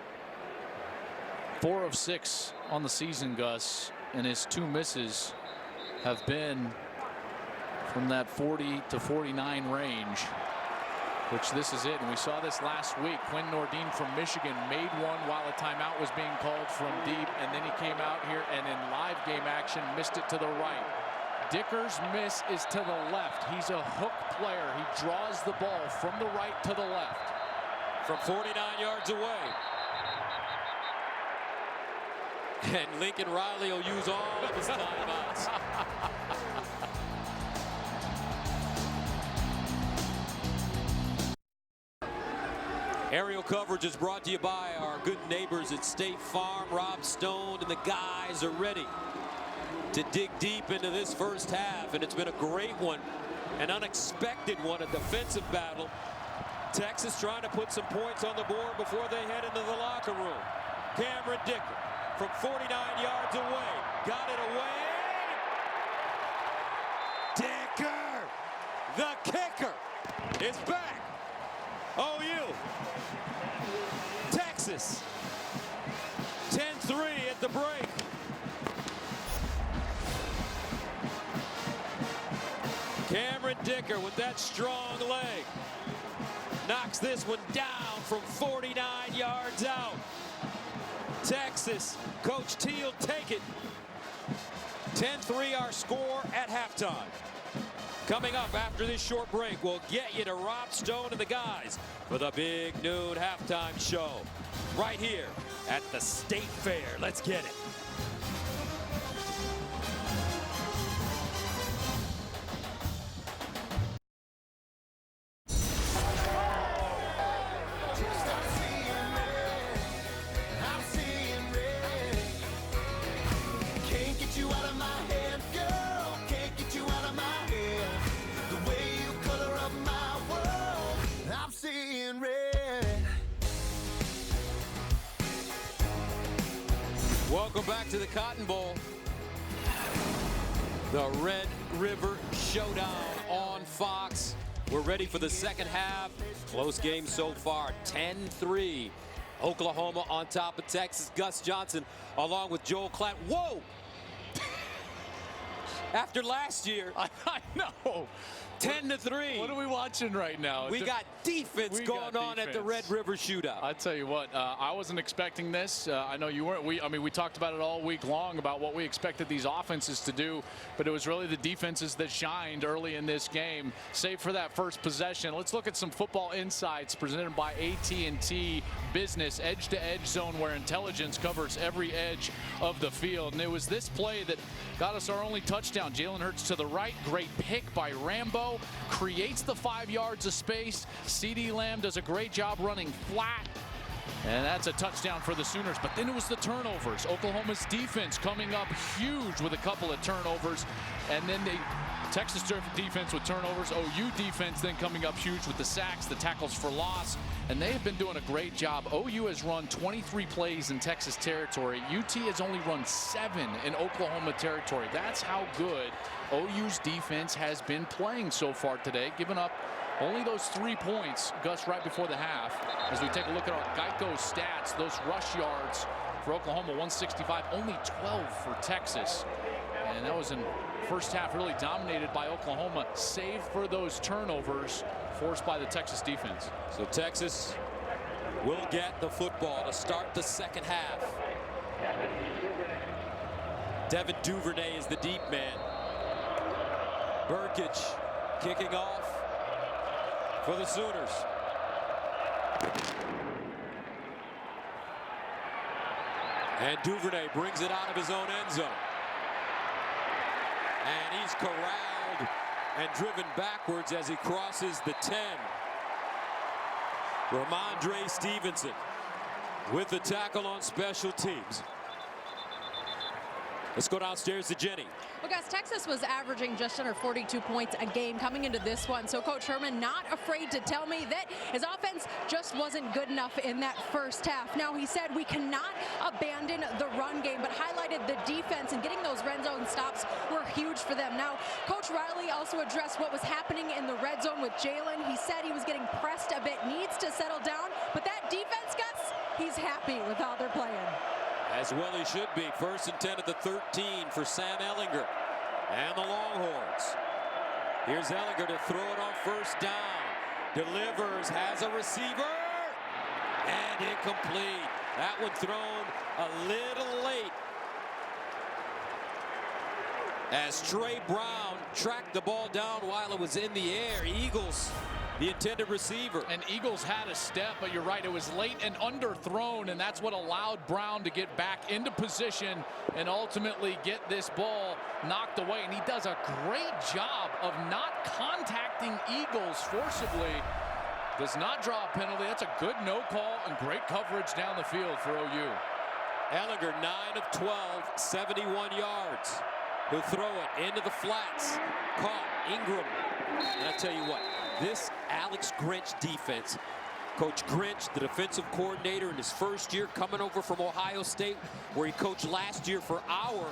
S3: 4 of 6 on the season, Gus, and his 2 misses have been from that 40 to 49 range, which this is it. And we saw this last week. Quinn Nordine from Michigan made one while a timeout was being called from deep, and then he came out here and in live game action missed it to the right. Dicker's miss is to the left. He's a hook player. He draws the ball from the right to the left.
S2: From 49 yards away. And Lincoln Riley will use all of his timeouts. Aerial coverage is brought to you by our good neighbors at State Farm. Rob Stone and the guys are ready to dig deep into this first half, and it's been a great one, an unexpected one, a defensive battle. Texas trying to put some points on the board before they head into the locker room. Cameron Dicker from 49 yards away, got it away. Dicker, the kicker, is back. OU, Texas, 10-3 at the break. Cameron Dicker with that strong leg knocks this one down from 49 yards out. Texas, Coach T will take it. 10-3 our score at halftime. Coming up after this short break, we'll get you to Rob Stone and the guys for the big noon halftime show right here at the State Fair. Let's get it. Welcome back to the Cotton Bowl. The Red River Showdown on Fox. We're ready for the second half. Close game so far, 10-3. Oklahoma on top of Texas. Gus Johnson along with Joel Klatt. Whoa! After last year.
S3: I know.
S2: 10-3.
S3: What are we watching right now?
S2: We got defense going on at the Red River Shootout.
S3: I tell you what, I wasn't expecting this. I know you weren't. We talked about it all week long about what we expected these offenses to do, but it was really the defenses that shined early in this game, save for that first possession. Let's look at some football insights presented by AT&T Business, edge-to-edge zone where intelligence covers every edge of the field. And it was this play that got us our only touchdown. Jalen Hurts to the right, great pick by Rambo. Creates the 5 yards of space. CeeDee Lamb does a great job running flat. And that's a touchdown for the Sooners. But then it was the turnovers. Oklahoma's defense coming up huge with a couple of turnovers. And then Texas defense with turnovers. OU defense then coming up huge with the sacks, the tackles for loss. And they have been doing a great job. OU has run 23 plays in Texas territory. UT has only run 7 in Oklahoma territory. That's how good OU's defense has been playing so far today, giving up only those 3 points, Gus, right before the half. As we take a look at our Geico stats, those rush yards for Oklahoma, 165, only 12 for Texas. And that was in first half really dominated by Oklahoma, save for those turnovers forced by the Texas defense.
S2: So Texas will get the football to start the second half. Devin Duvernay is the deep man. Burkich kicking off for the Sooners. And Duvernay brings it out of his own end zone. And he's corralled and driven backwards as he crosses the 10. Ramondre Stevenson with the tackle on special teams. Let's go downstairs to Jenny.
S5: Well, guys, Texas was averaging just under 42 points a game coming into this one. So Coach Herman not afraid to tell me that his offense just wasn't good enough in that first half. Now, he said we cannot abandon the run game, but highlighted the defense and getting those red zone stops were huge for them. Now, Coach Riley also addressed what was happening in the red zone with Jalen. He said he was getting pressed a bit, needs to settle down, but that defense, Gus, he's happy with how they're playing.
S2: As well he should be. 1st and 10 at the 13 for Sam Ehlinger and the Longhorns. Here's Ehlinger to throw it on 1st down. Delivers, has a receiver, and incomplete. That one thrown a little late. As Trey Brown tracked the ball down while it was in the air. Eagles, the intended receiver.
S3: And Eagles had a step, but you're right, it was late and underthrown, and that's what allowed Brown to get back into position and ultimately get this ball knocked away. And he does a great job of not contacting Eagles forcibly. Does not draw a penalty. That's a good no call and great coverage down the field for OU.
S2: Ehlinger, 9 of 12, 71 yards. He'll throw it into the flats. Caught. Ingram. And I tell you what, this Alex Grinch defense, Coach Grinch, the defensive coordinator in his first year coming over from Ohio State, where he coached last year for our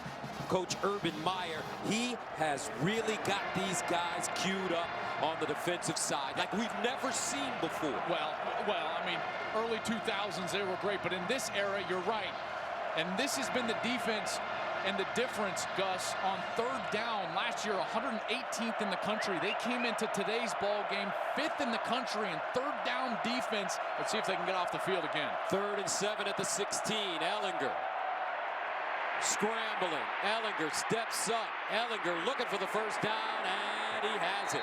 S2: Coach Urban Meyer, he has really got these guys queued up on the defensive side like we've never seen before.
S3: Well, I mean, early 2000s, they were great, but in this era, you're right. And this has been the defense and the difference, Gus, on 3rd down. Last year, 118th in the country. They came into today's ball game 5th in the country in 3rd down defense. Let's see if they can get off the field again.
S2: 3rd and 7 at the 16. Ehlinger scrambling. Ehlinger steps up. Ehlinger looking for the 1st down, and he has it.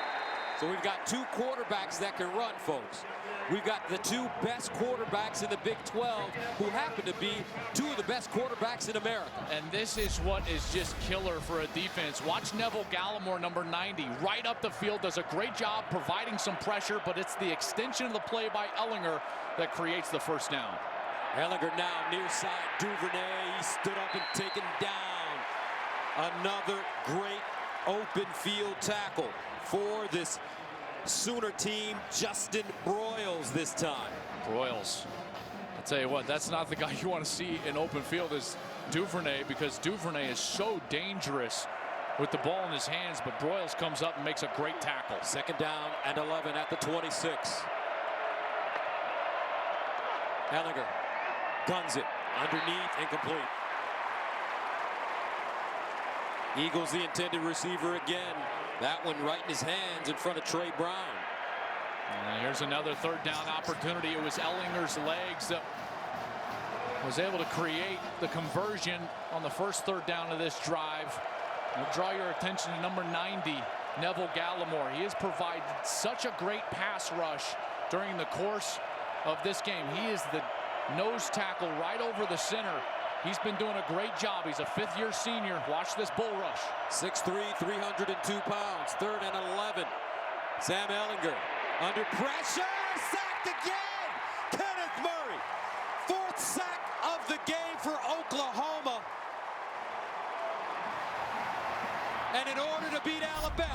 S2: So we've got 2 quarterbacks that can run, folks. We've got the 2 best quarterbacks in the Big 12 who happen to be 2 of the best quarterbacks in America.
S3: And this is what is just killer for a defense. Watch Neville Gallimore, number 90, right up the field, does a great job providing some pressure, but it's the extension of the play by Ehlinger that creates the 1st down.
S2: Ehlinger now near side. Duvernay, he stood up and taken down. Another great open field tackle for this Sooner team. Justin Broyles this time.
S3: Broyles, I tell you what, that's not the guy you want to see in open field is Duvernay, because Duvernay is so dangerous with the ball in his hands, but Broyles comes up and makes a great tackle.
S2: 2nd down and 11 at the 26. Ehlinger guns it underneath, incomplete. Eagles the intended receiver again. That one right in his hands in front of Trey Brown.
S3: And here's another 3rd down opportunity. It was Ehlinger's legs that was able to create the conversion on the first 3rd down of this drive. I'll draw your attention to number 90, Neville Gallimore. He has provided such a great pass rush during the course of this game. He is the nose tackle right over the center. He's been doing a great job. He's a 5th-year senior. Watch this bull rush.
S2: 6'3", 302 pounds. 3rd and 11. Sam Ehlinger under pressure. Sacked again. Kenneth Murray. 4th sack of the game for Oklahoma. And in order to beat Alabama,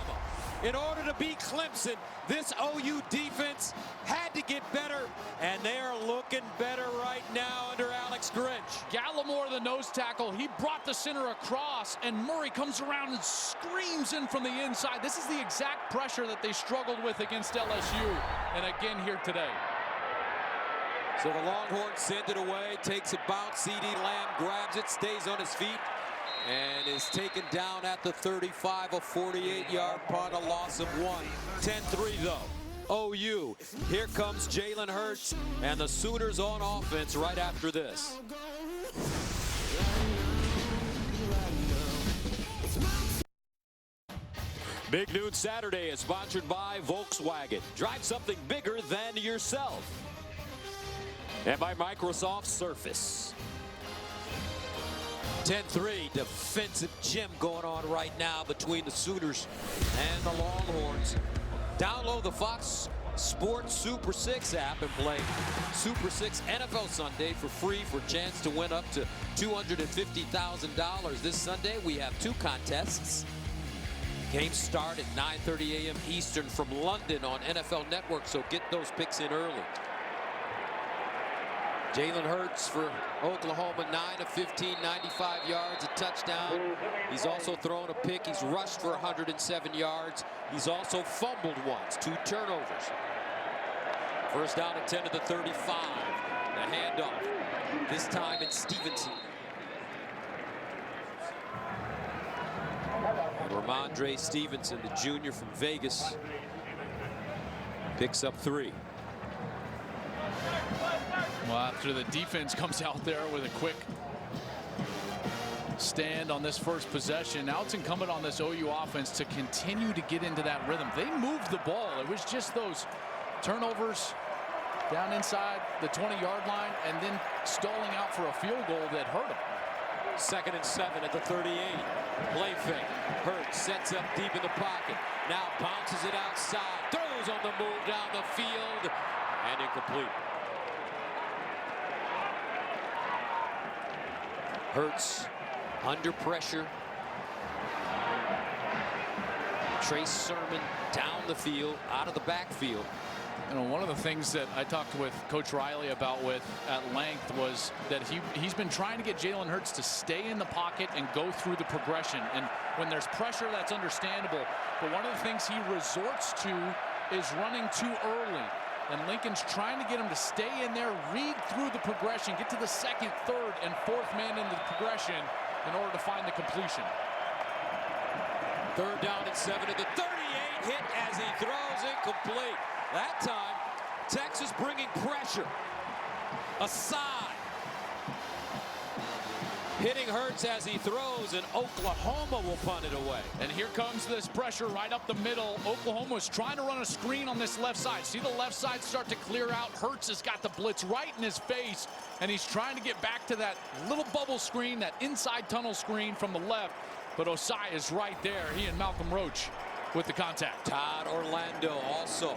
S2: in order to beat Clemson, this OU defense had to get better, and they are looking better right now under Alex Grinch.
S3: Gallimore, the nose tackle, he brought the center across, and Murray comes around and screams in from the inside. This is the exact pressure that they struggled with against LSU, and again here today.
S2: So the Longhorns send it away, takes a bounce. CD Lamb grabs it, stays on his feet, and is taken down at the 35, a 48-yard punt, a loss of 1. 10-3 though. OU. Here comes Jalen Hurts and the Sooners on offense right after this. Big Noon Saturday is sponsored by Volkswagen. Drive something bigger than yourself. And by Microsoft Surface. 10-3, defensive gym going on right now between the Sooners and the Longhorns. Download the Fox Sports Super 6 app and play Super 6 NFL Sunday for free for a chance to win up to $250,000. This Sunday we have 2 contests. Games start at 9:30 a.m. Eastern from London on NFL Network, so get those picks in early. Jalen Hurts for Oklahoma, 9 of 15, 95 yards, a touchdown. He's also thrown a pick. He's rushed for 107 yards. He's also fumbled once, 2 turnovers. First down and 10 to the 35. The handoff. This time it's Stevenson. And Ramondre Stevenson, the junior from Vegas, picks up 3.
S3: Well, after the defense comes out there with a quick stand on this first possession, now it's incumbent on this OU offense to continue to get into that rhythm. They moved the ball. It was just those turnovers down inside the 20-yard line and then stalling out for a field goal that hurt them.
S2: 2nd and 7 at the 38. Play fake. Hurts sets up deep in the pocket. Now bounces it outside. Throws on the move down the field. And incomplete. Hurts under pressure. Trace Sermon down the field, out of the backfield.
S3: You know, one of the things that I talked with Coach Riley about at length was that he's been trying to get Jalen Hurts to stay in the pocket and go through the progression. And when there's pressure, that's understandable. But one of the things he resorts to is running too early. And Lincoln's trying to get him to stay in there, read through the progression, get to the 2nd, 3rd, and 4th man in the progression in order to find the completion.
S2: 3rd down and 7 at the 38. Hit as he throws, incomplete. That time, Texas bringing pressure. Aside. Hitting Hurts as he throws, and Oklahoma will punt it away.
S3: And here comes this pressure right up the middle. Oklahoma is trying to run a screen on this left side. See the left side start to clear out. Hurts has got the blitz right in his face, and he's trying to get back to that little bubble screen, that inside tunnel screen from the left. But Osai is right there. He and Malcolm Roach with the contact.
S2: Todd Orlando also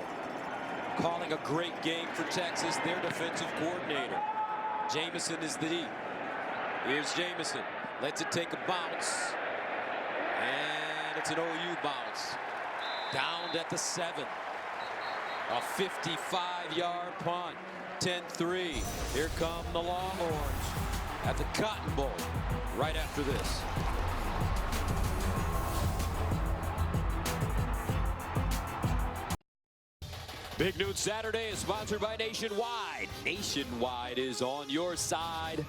S2: calling a great game for Texas, their defensive coordinator. Jamison is the deep. Here's Jamison. Lets it take a bounce. And it's an OU bounce. Downed at the 7. A 55-yard punt. 10-3. Here come the Longhorns at the Cotton Bowl right after this. Big Noon Saturday is sponsored by Nationwide. Nationwide is on your side.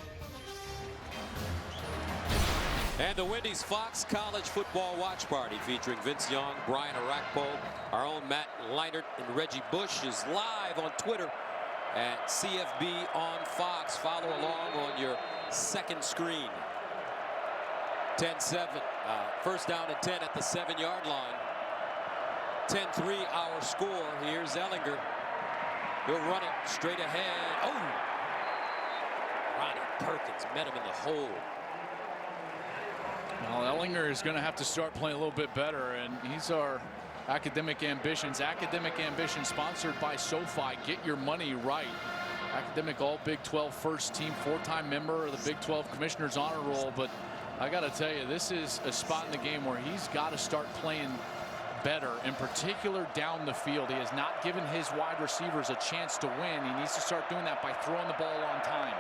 S2: And the Wendy's Fox College Football Watch Party featuring Vince Young, Brian Arakpo, our own Matt Leinart, and Reggie Bush is live on Twitter at CFB on Fox. Follow along on your 2nd screen. 10-7. First down and 10 at the 7-yard line. 10-3 our score. Here's Ellinger. He'll run it straight ahead. Oh! Ronnie Perkins met him in the hole.
S3: Well, Ellinger is going to have to start playing a little bit better, and he's our Academic Ambitions. Academic Ambitions sponsored by SoFi. Get your money right. Academic All Big 12 first team, 4-time member of the Big 12 Commissioner's Honor Roll. But I got to tell you, this is a spot in the game where he's got to start playing better, in particular down the field. He has not given his wide receivers a chance to win. He needs to start doing that by throwing the ball on time.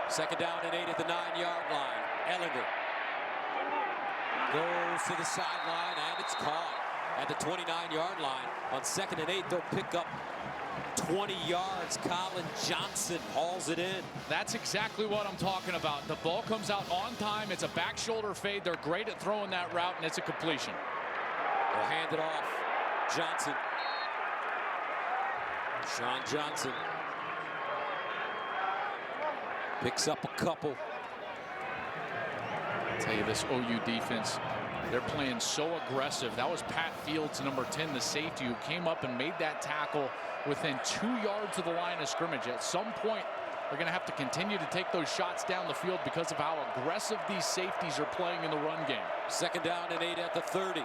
S2: 2nd down and 8 at the 9-yard line. Ellinger goes to the sideline, and it's caught at the 29-yard line. On 2nd and 8, they'll pick up 20 yards. Colin Johnson hauls it in.
S3: That's exactly what I'm talking about. The ball comes out on time. It's a back shoulder fade. They're great at throwing that route, and it's a completion.
S2: They'll hand it off. Johnson. Sean Johnson picks up a couple.
S3: I'll tell you, this OU defense, they're playing so aggressive. That was Pat Fields, number 10, the safety, who came up and made that tackle within 2 yards of the line of scrimmage. At some point, they're going to have to continue to take those shots down the field because of how aggressive these safeties are playing in the run game.
S2: 2nd down and 8 at the 30.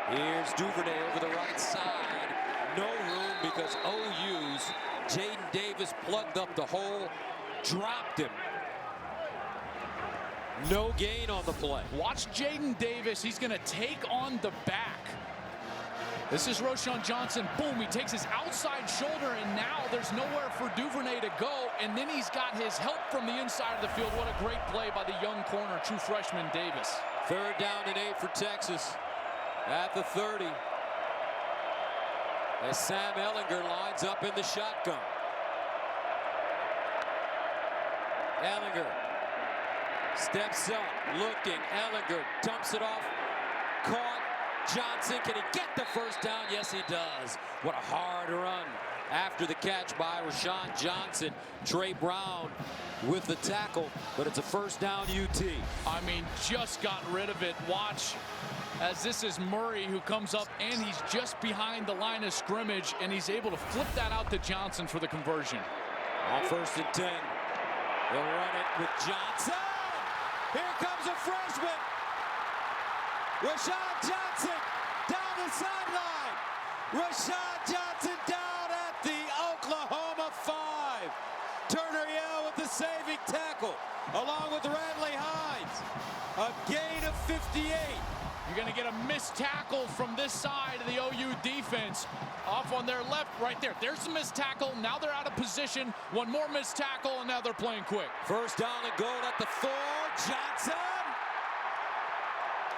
S2: Here's Duvernay over the right side. No room because OU's Jaden Davis plugged up the hole, dropped him. No gain on the play.
S3: Watch Jaden Davis. He's going to take on the back. This is Roschon Johnson. Boom, he takes his outside shoulder, and now there's nowhere for Duvernay to go. And then he's got his help from the inside of the field. What a great play by the young corner, true freshman Davis.
S2: 3rd down and 8 for Texas at the 30. As Sam Ehlinger lines up in the shotgun. Ehlinger steps up, looking. Ehlinger dumps it off. Caught. Johnson, can he get the first down? Yes, he does. What a hard run after the catch by Roschon Johnson. Trey Brown with the tackle, but it's a 1st down UT.
S3: I mean, just got rid of it. Watch as this is Murray who comes up, and he's just behind the line of scrimmage, and he's able to flip that out to Johnson for the conversion.
S2: On 1st and 10. They'll run it with Johnson. Here comes a freshman. Roschon Johnson down the sideline. Roschon Johnson down at the Oklahoma 5. Turner Yell with the saving tackle, along with Radley Hines. A gain of 58.
S3: You're going to get a missed tackle from this side of the OU defense. Off on their left, right there. There's the missed tackle. Now they're out of position. One more missed tackle, and now they're playing quick.
S2: 1st down and goal at the 4. Johnson.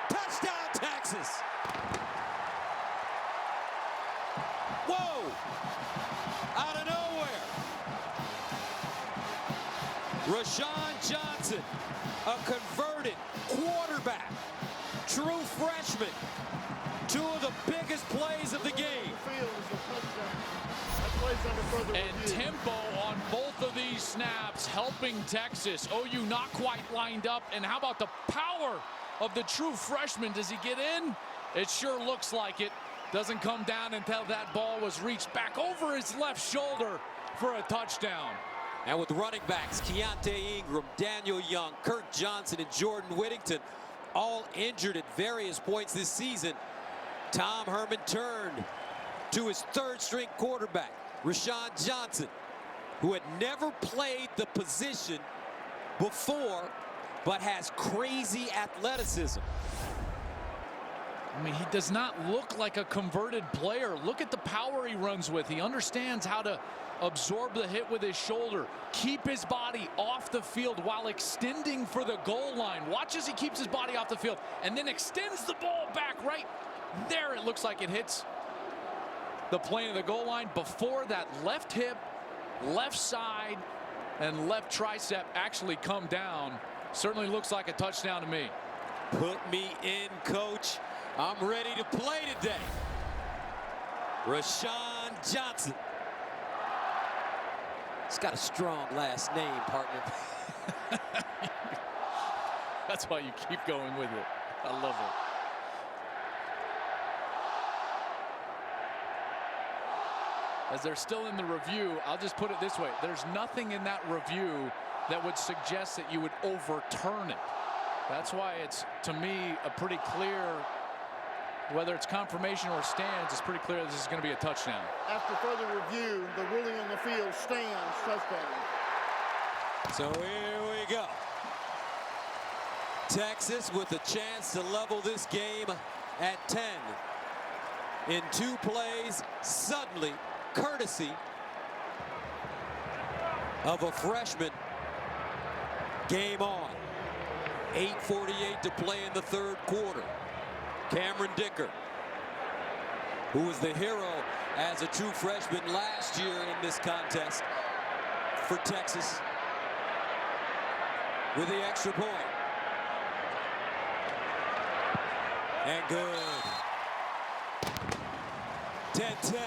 S2: Touchdown, Texas. Whoa. Out of nowhere. Roschon Johnson, a converted quarterback. True freshman. 2 of the biggest plays of the game.
S3: And tempo on both of these snaps helping Texas. OU not quite lined up. And how about the power of the true freshman? Does he get in? It sure looks like it. Doesn't come down until that ball was reached back over his left shoulder for a touchdown.
S2: And with running backs, Keontae Ingram, Daniel Young, Kirk Johnson, and Jordan Whittington all injured at various points this season, Tom Herman turned to his 3rd-string quarterback, Roschon Johnson, who had never played the position before, but has crazy athleticism.
S3: I mean, he does not look like a converted player. Look at the power he runs with. He understands how to absorb the hit with his shoulder, keep his body off the field while extending for the goal line. Watch as he keeps his body off the field and then extends the ball back right there. It looks like it hits the plane of the goal line before that left hip, left side, and left tricep actually come down. Certainly looks like a touchdown to me.
S2: Put me in, coach. I'm ready to play today. Roschon Johnson. He's got a strong last name, partner.
S3: That's why you keep going with it. I love it. As they're still in the review, I'll just put it this way. There's nothing in that review that would suggest that you would overturn it. That's why it's, to me, a pretty clear, whether it's confirmation or stands, it's pretty clear this is going to be a touchdown.
S4: After further review, the ruling on the field stands, touchdown.
S2: So here we go. Texas with a chance to level this game at 10. In 2 plays, suddenly, courtesy of a freshman. Game on. 8:48 to play in the 3rd quarter. Cameron Dicker, who was the hero as a true freshman last year in this contest for Texas, with the extra point. And good. 10-10.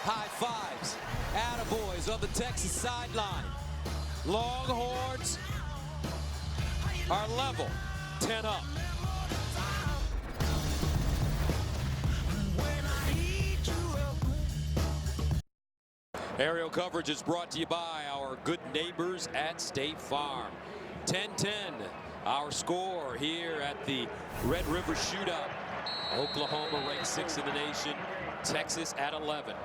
S2: High fives. Attaboys on the Texas sideline. Longhorns are level. 10 up. Aerial coverage is brought to you by our good neighbors at State Farm. 10-10, our score here at the Red River Shootout. Oklahoma ranked 6th in the nation, Texas at 11.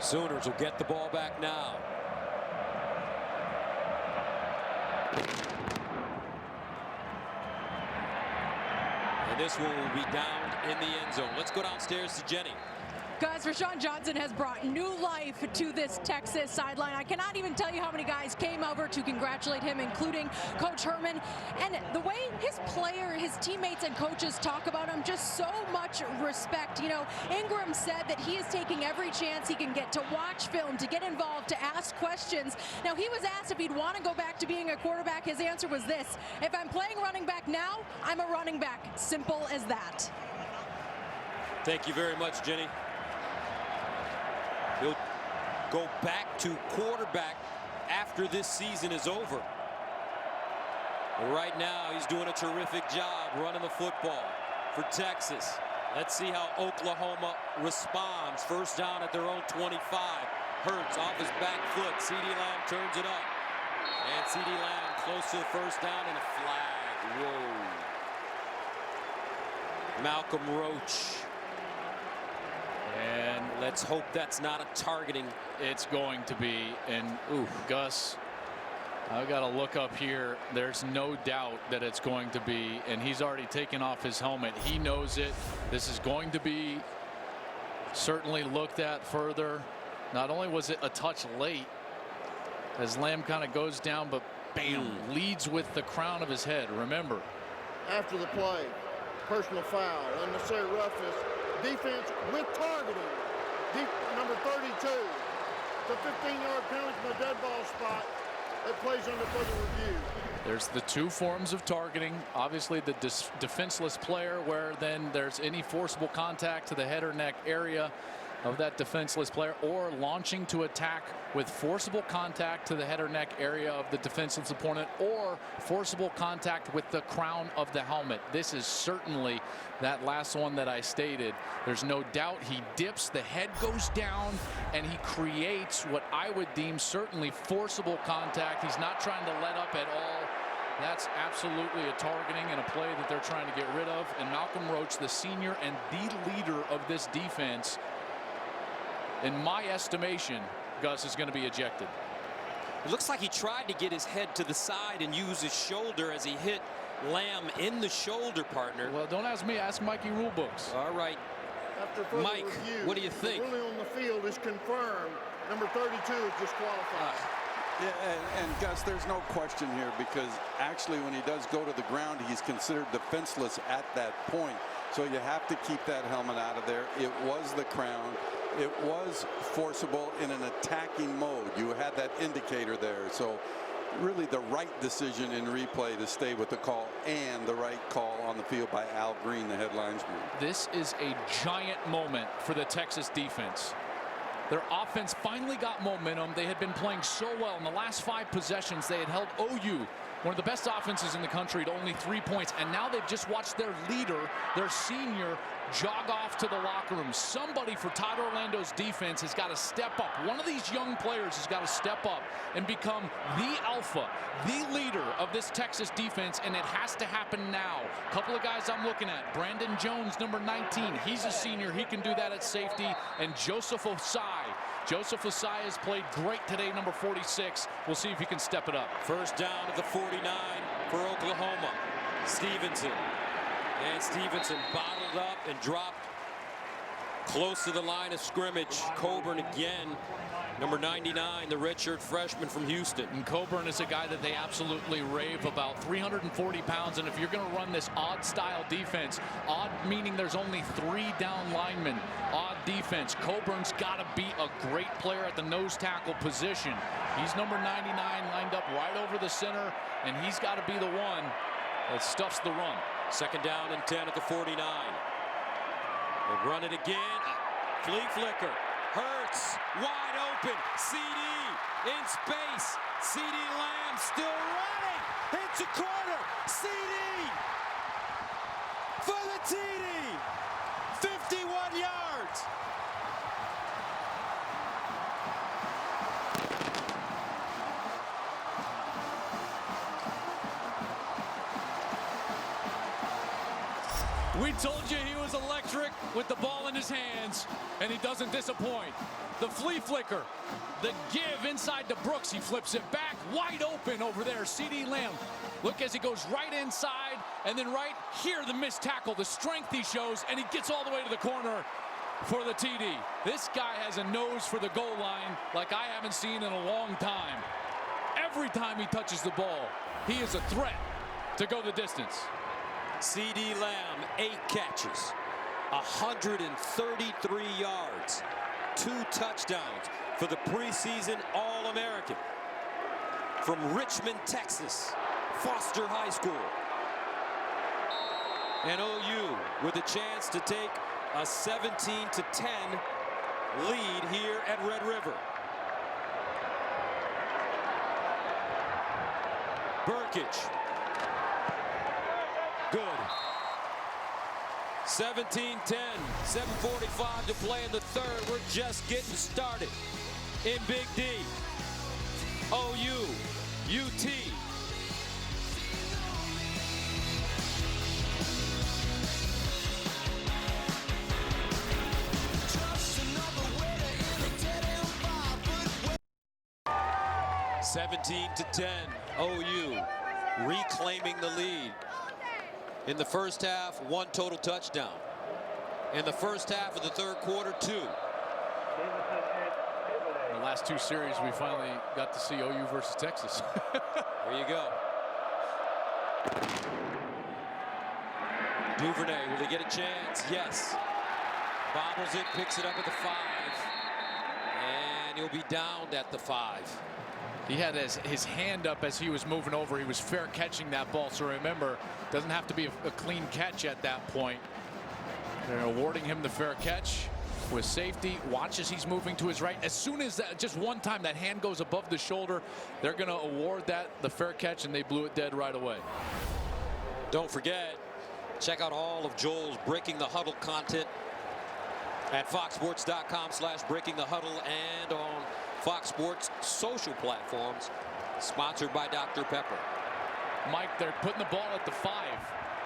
S2: Sooners will get the ball back now. And this one will be down in the end zone. Let's go downstairs to Jenny.
S5: Guys, Rashawn Johnson has brought new life to this Texas sideline. I cannot even tell you how many guys came over to congratulate him, including Coach Herman. And the way his teammates and coaches talk about him, just so much respect. You know, Ingram said that he is taking every chance he can get to watch film, to get involved, to ask questions. Now, he was asked if he'd want to go back to being a quarterback. His answer was this: if I'm playing running back now, I'm a running back. Simple as that.
S2: Thank you very much, Jenny. He'll go back to quarterback after this season is over. But right now, he's doing a terrific job running the football for Texas. Let's see how Oklahoma responds. First down at their own 25. Hurts off his back foot. CeeDee Lamb turns it up. And CeeDee Lamb close to the first down and a flag. Whoa. Malcolm Roach.
S3: And
S2: let's hope that's not a targeting.
S3: It's going to be. And ooh, Gus, I've got to look up here. There's no doubt that it's going to be. And he's already taken off his helmet. He knows it. This is going to be certainly looked at further. Not only was it a touch late as Lamb kind of goes down, but bam, leads with the crown of his head. Remember,
S4: after the play, personal foul, unnecessary roughness. Defense with targeting. Number 32. The 15-yard penalty from the dead ball spot. It plays under further review.
S3: There's the two forms of targeting. Obviously, the defenseless player, where then there's any forcible contact to the head or neck area of that defenseless player, or launching to attack with forcible contact to the head or neck area of the defenseless opponent, or forcible contact with the crown of the helmet. This is certainly that last one that I stated. There's no doubt he dips, the head goes down, and he creates what I would deem certainly forcible contact. He's not trying to let up at all. That's absolutely a targeting and a play that they're trying to get rid of. And Malcolm Roach, the senior and the leader of this defense, in my estimation, Gus, is going to be ejected.
S2: It looks like he tried to get his head to the side and use his shoulder as he hit Lamb in the shoulder, partner.
S3: Well, don't ask me, ask Mikey Rulebooks.
S2: All right.
S4: After further
S2: Mike,
S4: review,
S2: what do you think?
S4: The ruling on the field is confirmed. Number 32 is disqualified.
S6: Yeah, and Gus, there's no question here, because actually when he does go to the ground, he's considered defenseless at that point. So you have to keep that helmet out of there. It was the crown. It was forcible in an attacking mode. You had that indicator there. So really the right decision in replay to stay with the call, and the right call on the field by Al Green, the head linesman.
S3: This is a giant moment for the Texas defense. Their offense finally got momentum. They had been playing so well. In the last 5 possessions, they had held OU, one of the best offenses in the country, to only 3 points. And now they've just watched their leader, their senior, jog off to the locker room. Somebody for Todd Orlando's defense has got to step up. One of these young players has got to step up and become the alpha, the leader of this Texas defense, and it has to happen now. A couple of guys I'm looking at. Brandon Jones, number 19. He's a senior. He can do that at safety. And Joseph Osai. Joseph Osai has played great today, number 46. We'll see if he can step it up.
S2: First down at the 49 for Oklahoma. Stevenson. And Stevenson bottled up and dropped close to the line of scrimmage. Coburn again, number 99, the redshirt freshman from Houston.
S3: And Coburn is a guy that they absolutely rave about. 340 pounds, and if you're going to run this odd style defense, odd meaning there's only 3 down linemen, odd defense, Coburn's got to be a great player at the nose tackle position. He's number 99, lined up right over the center, and he's got to be the one that stuffs the run.
S2: Second down and 10 at the 49. They run it again. Flea flicker. Hurts. Wide open. CD in space. CD Lamb still running. Hits a corner. CD for the TD. 51 yards.
S3: We told you he was electric with the ball in his hands, and he doesn't disappoint. The flea flicker, the give inside to Brooks. He flips it back, wide open over there. CeeDee Lamb. Look as he goes right inside, and then right here, the missed tackle, the strength he shows, and he gets all the way to the corner for the TD. This guy has a nose for the goal line like I haven't seen in a long time. Every time he touches the ball, he is a threat to go the distance.
S2: CeeDee Lamb, 8 catches, 133 yards, 2 touchdowns for the preseason All-American from Richmond, Texas, Foster High School. And OU with a chance to take a 17-10 lead here at Red River. Burkage. Good. 17-10, 7:45 to play in the third. We're just getting started in Big D. OU, UT. – 17-10, OU reclaiming the lead. In the first half, 1 total touchdown. In the first half of the third quarter, 2.
S3: In the last 2 series, we finally got to see OU versus Texas.
S2: There you go. Duvernay, will he get a chance? Yes. Bobbles it, picks it up at the 5. And he'll be downed at the 5.
S3: He had his hand up as he was moving over. He was fair catching that ball. So remember, doesn't have to be a clean catch at that point. They're awarding him the fair catch with safety. Watch as he's moving to his right. As soon as just one time that hand goes above the shoulder, they're going to award that the fair catch, and they blew it dead right away.
S2: Don't forget, check out all of Joel's Breaking the Huddle content at foxsports.com/breakingthehuddle and on Fox Sports social platforms, sponsored by Dr. Pepper.
S3: Mike, they're putting the ball at the 5.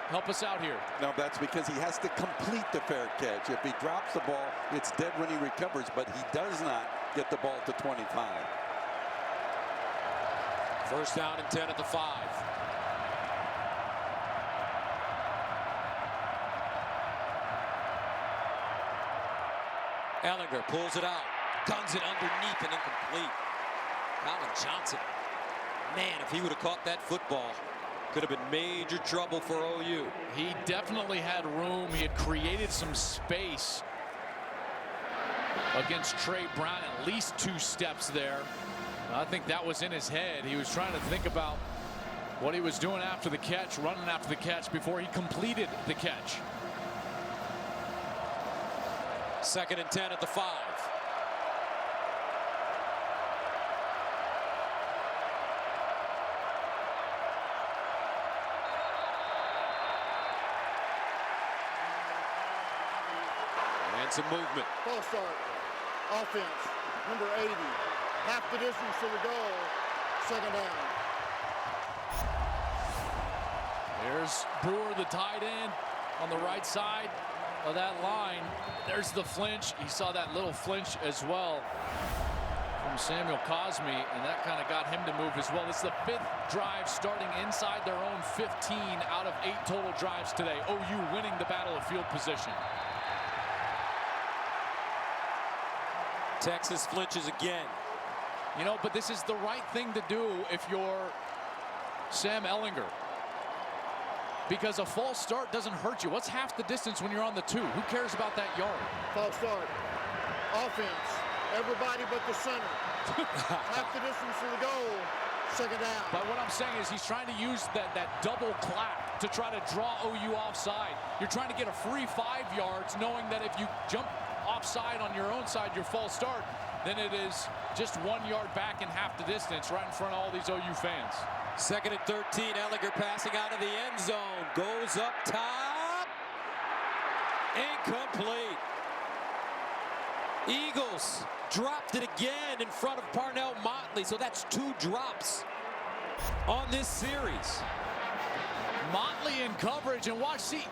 S3: Help us out here.
S6: No, that's because he has to complete the fair catch. If he drops the ball, it's dead when he recovers, but he does not get the ball to 25.
S2: First down and 10 at the 5. Ellinger pulls it out. Guns it underneath and incomplete. Colin Johnson. Man, if he would have caught that football, could have been major trouble for OU.
S3: He definitely had room. He had created some space against Trey Brown, at least 2 steps there. I think that was in his head. He was trying to think about what he was doing after the catch, running after the catch before he completed the catch.
S2: Second and 10 at the 5. And some movement.
S4: False start. Offense. Number 80. Half the distance to the goal. Second down.
S3: There's Brewer, the tight end, on the right side of that line. There's the flinch. He saw that little flinch as well from Samuel Cosme, and that kind of got him to move as well. This is the 5th drive starting inside their own 15 out of 8 total drives today. OU winning the battle of field position.
S2: Texas flinches again.
S3: You know, but this is the right thing to do if you're Sam Ellinger, because a false start doesn't hurt you. What's half the distance when you're on the 2? Who cares about that yard?
S4: False start. Offense. Everybody but the center. Half the distance to the goal. Second down.
S3: But what I'm saying is he's trying to use that double clap to try to draw OU offside. You're trying to get a free 5 yards, knowing that if you jump offside on your own side, your false start, then it is just 1 yard back in half the distance right in front of all these OU fans.
S2: Second and 13. Ellinger passing out of the end zone. Goes up top. Incomplete. Eagles dropped it again in front of Parnell Motley. So that's 2 drops on this series.
S3: Motley in coverage, and watch, see,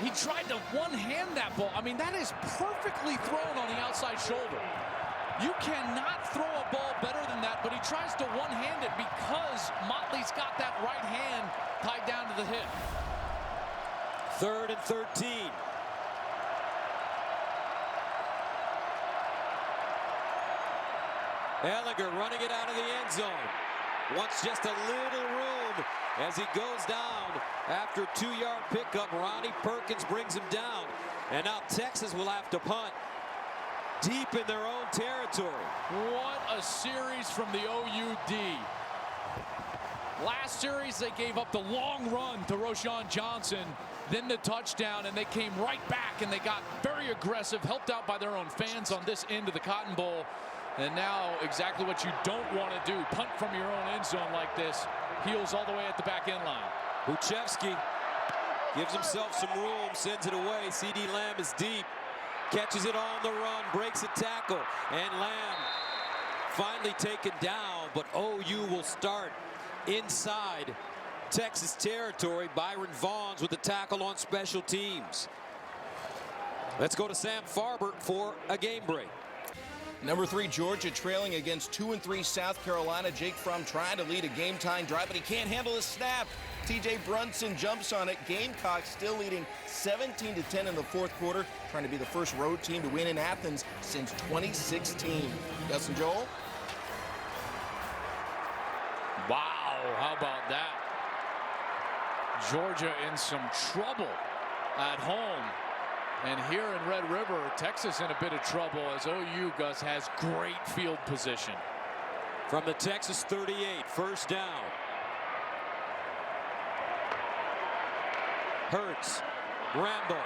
S3: He tried to one-hand that ball. I mean, that is perfectly thrown on the outside shoulder. You cannot throw a ball better than that, but he tries to one-hand it because Motley's got that right hand tied down to the hip.
S2: 3rd and 13. Ehlinger running it out of the end zone. Wants just a little room as he goes down after a 2-yard pickup. Ronnie Perkins brings him down. And now Texas will have to punt deep in their own territory.
S3: What a series from the OUD. Last series, they gave up the long run to Roschon Johnson, then the touchdown, and they came right back, and they got very aggressive, helped out by their own fans on this end of the Cotton Bowl. And now exactly what you don't want to do, punt from your own end zone like this, heels all the way at the back end line.
S2: Buchevsky gives himself some room, sends it away. CeeDee Lamb is deep, catches it on the run, breaks a tackle, and Lamb finally taken down, but OU will start inside Texas territory. Byron Vaughns with the tackle on special teams. Let's go to Sam Farber for a game break.
S7: Number 3, Georgia trailing against 2-3 South Carolina. Jake Fromm trying to lead a game-time drive, but he can't handle a snap. TJ Brunson jumps on it. Gamecocks still leading 17-10 in the 4th quarter, trying to be the first road team to win in Athens since 2016. Gus and Joel?
S3: Wow, how about that? Georgia in some trouble at home. And here in Red River, Texas in a bit of trouble as OU, Gus, has great field position.
S2: From the Texas 38, first down. Hurts, Rambo.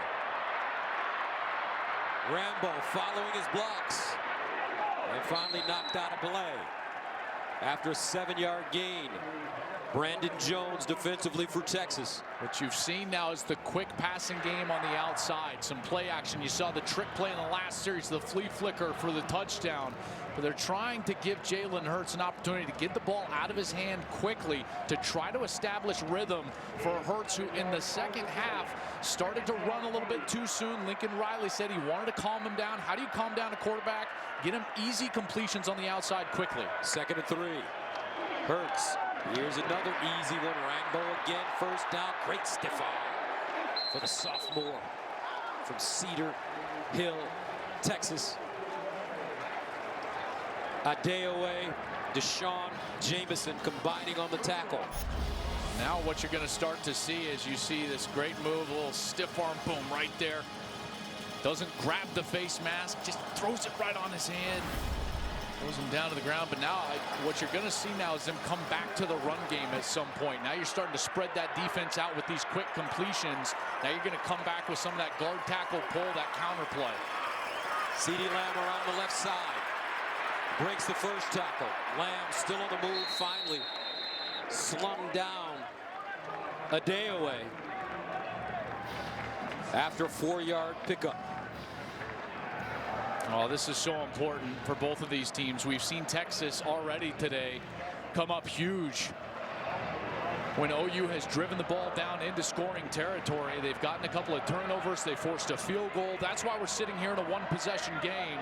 S2: Rambo following his blocks. And finally knocked out of play after a 7-yard gain. Brandon Jones defensively for Texas.
S3: What you've seen now is the quick passing game on the outside. Some play action. You saw the trick play in the last series, the flea flicker for the touchdown. But they're trying to give Jalen Hurts an opportunity to get the ball out of his hand quickly to try to establish rhythm for Hurts, who in the second half started to run a little bit too soon. Lincoln Riley said he wanted to calm him down. How do you calm down a quarterback? Get him easy completions on the outside quickly.
S2: 2nd and 3. Hurts. Here's another easy one. Rambo again. First down. Great stiff arm for the sophomore from Cedar Hill, Texas. Adeoye, Deshaun Jameson combining on the tackle.
S3: Now what you're going to start to see is you see this great move, a little stiff arm, boom, right there. Doesn't grab the face mask, just throws it right on his hand. Throws him down to the ground, but now what you're going to see now is them come back to the run game at some point. Now you're starting to spread that defense out with these quick completions. Now you're going to come back with some of that guard tackle pull, that counter play.
S2: CeeDee Lamb around the left side. Breaks the first tackle. Lamb still on the move, finally slung down. Adeoye after a 4-yard pickup.
S3: Oh, this is so important for both of these teams. We've seen Texas already today come up huge. When OU has driven the ball down into scoring territory, they've gotten a couple of turnovers. They forced a field goal. That's why we're sitting here in a one-possession game.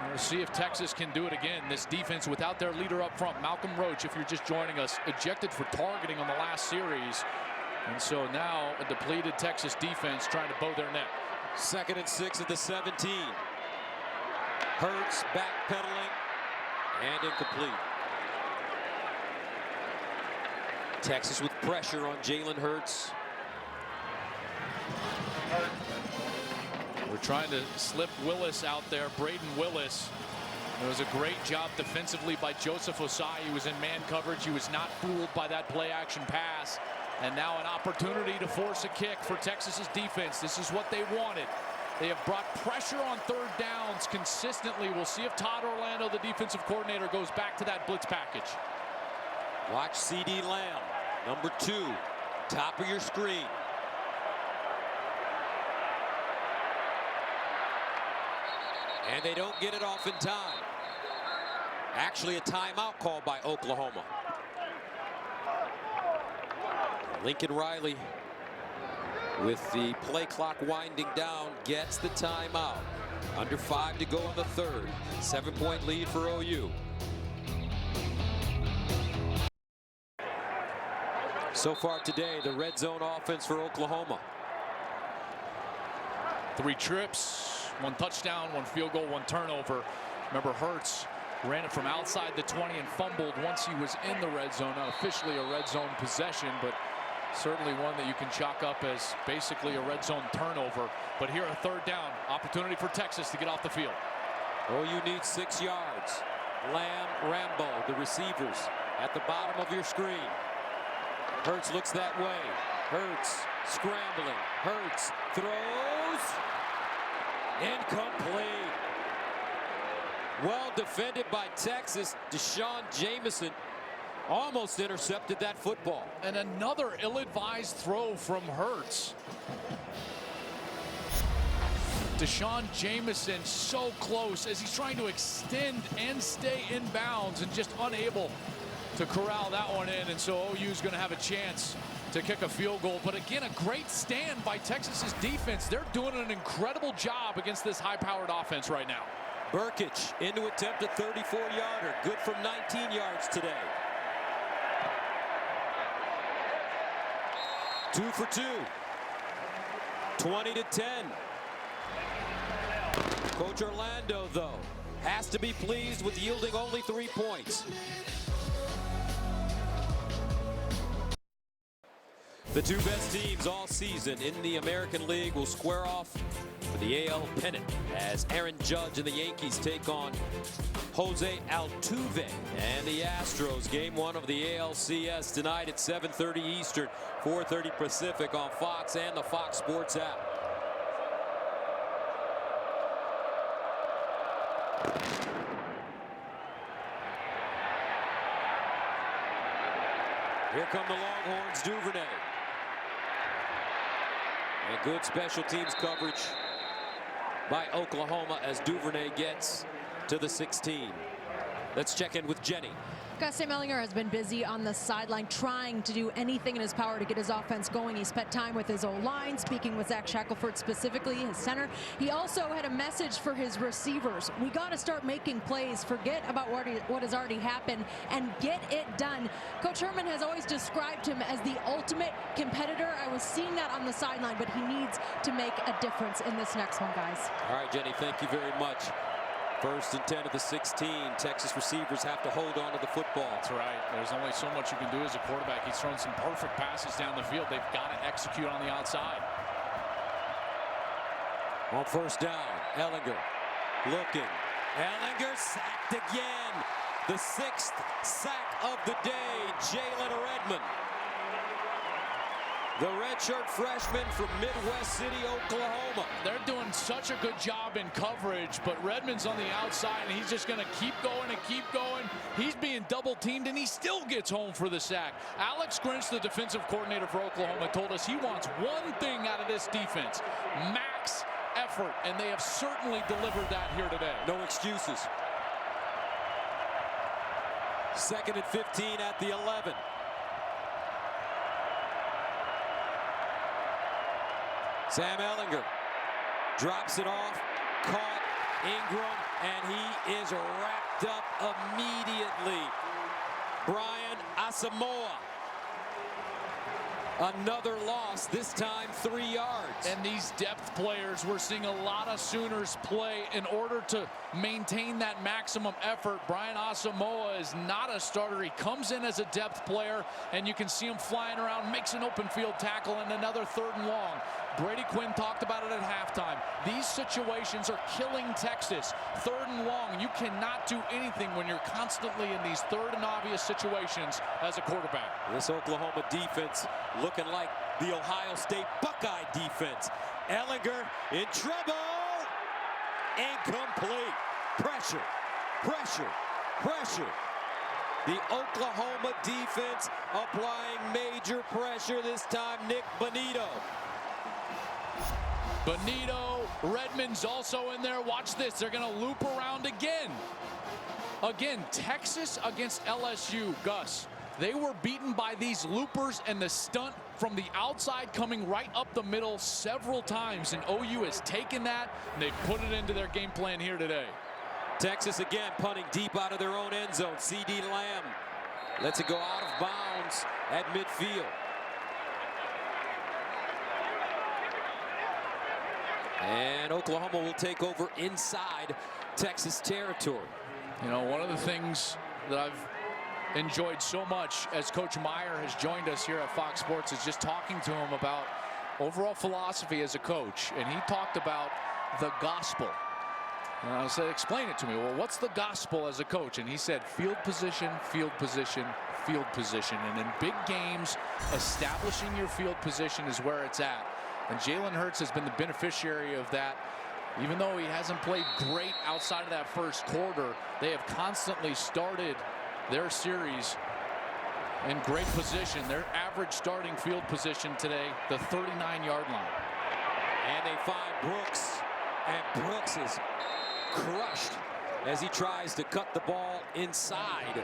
S3: We'll see if Texas can do it again. This defense without their leader up front, Malcolm Roach, if you're just joining us, ejected for targeting on the last series. And so now a depleted Texas defense trying to bow their neck.
S2: 2nd and 6 at the 17. Hurts backpedaling and incomplete. Texas with pressure on Jalen Hurts.
S3: We're trying to slip Willis out there, Braden Willis. It was a great job defensively by Joseph Osai. He was in man coverage. He was not fooled by that play action pass. And now an opportunity to force a kick for Texas's defense. This is what they wanted. They have brought pressure on 3rd downs consistently. We'll see if Todd Orlando, the defensive coordinator, goes back to that blitz package.
S2: Watch CeeDee Lamb, number 2, top of your screen. And they don't get it off in time. Actually, a timeout called by Oklahoma. Lincoln Riley with the play clock winding down, gets the timeout. Under 5 to go in the third. 7-point lead for OU. So far today, the red zone offense for Oklahoma.
S3: 3 trips, 1 touchdown, 1 field goal, 1 turnover. Remember, Hurts ran it from outside the 20 and fumbled once he was in the red zone. Not officially a red zone possession, but certainly one that you can chalk up as basically a red zone turnover. But here, a 3rd down opportunity for Texas to get off the field.
S2: OU needs 6 yards. Lamb, Rambo, the receivers at the bottom of your screen. Hurts looks that way. Hurts scrambling. Hurts throws. Incomplete. Well defended by Texas. Deshaun Jameson almost intercepted that football.
S3: And another ill-advised throw from Hurts. Deshaun Jameson so close as he's trying to extend and stay in bounds and just unable to corral that one in. And so OU's going to have a chance to kick a field goal. But again, a great stand by Texas's defense. They're doing an incredible job against this high-powered offense right now.
S2: Burkich into attempt a 34-yarder. Good from 19 yards today. 2 for 2. 20-10. Coach Orlando, though, has to be pleased with yielding only 3 points. The 2 best teams all season in the American League will square off for the AL pennant as Aaron Judge and the Yankees take on Jose Altuve and the Astros. Game 1 of the ALCS tonight at 7:30 Eastern, 4:30 Pacific on Fox and the Fox Sports app. Here come the Longhorns, Duvernay. And good special teams coverage by Oklahoma as Duvernay gets to the 16. Let's check in with Jenny.
S5: Gus Sam Ehlinger has been busy on the sideline trying to do anything in his power to get his offense going. He spent time with his O-line, speaking with Zach Shackelford specifically, his center. He also had a message for his receivers. We got to start making plays, forget about what has already happened, and get it done. Coach Herman has always described him as the ultimate competitor. I was seeing that on the sideline, but he needs to make a difference in this next one, guys.
S2: All right, Jenny, thank you very much. 1st and 10 at the 16. Texas receivers have to hold on to the football.
S3: That's right. There's only so much you can do as a quarterback. He's thrown some perfect passes down the field. They've got to execute on the outside.
S2: On 1st down, Ehlinger looking. Ehlinger sacked again. The 6th sack of the day, Jalen Redmond. The redshirt freshman from Midwest City, Oklahoma.
S3: They're doing such a good job in coverage, but Redmond's on the outside, and he's just going to keep going and keep going. He's being double teamed, and he still gets home for the sack. Alex Grinch, the defensive coordinator for Oklahoma, told us he wants one thing out of this defense: max effort, and they have certainly delivered that here today.
S2: No excuses. 2nd and 15 at the 11. Sam Ehlinger drops it off, caught Ingram, and he is wrapped up immediately. Brian Asamoah. Another loss, this time 3 yards.
S3: And these depth players, we're seeing a lot of Sooners play in order to maintain that maximum effort. Brian Asamoah is not a starter. He comes in as a depth player, and you can see him flying around, makes an open field tackle, and another 3rd and long. Brady Quinn talked about it at halftime. These situations are killing Texas. 3rd and long. You cannot do anything when you're constantly in these 3rd and obvious situations as a quarterback.
S2: This Oklahoma defense looking like the Ohio State Buckeye defense. Ehlinger in trouble. Incomplete. Pressure, pressure, pressure. The Oklahoma defense applying major pressure this time. Nick Bonito.
S3: Bonito, Redmond's also in there. Watch this. They're going to loop around again. Again, Texas against LSU, Gus. They were beaten by these loopers and the stunt from the outside coming right up the middle several times, and OU has taken that and they've put it into their game plan here today.
S2: Texas again punting deep out of their own end zone. C.D. Lamb lets it go out of bounds at midfield. And Oklahoma will take over inside Texas territory.
S3: You know, one of the things that I've enjoyed so much as Coach Meyer has joined us here at Fox Sports is just talking to him about overall philosophy as a coach. And he talked about the gospel. And I said, explain it to me. Well, what's the gospel as a coach? And he said, field position, field position, field position. And in big games, establishing your field position is where it's at. And Jalen Hurts has been the beneficiary of that. Even though he hasn't played great outside of that first quarter, they have constantly started their series in great position. Their average starting field position today, the 39-yard line.
S2: And they find Brooks. And Brooks is crushed as he tries to cut the ball inside.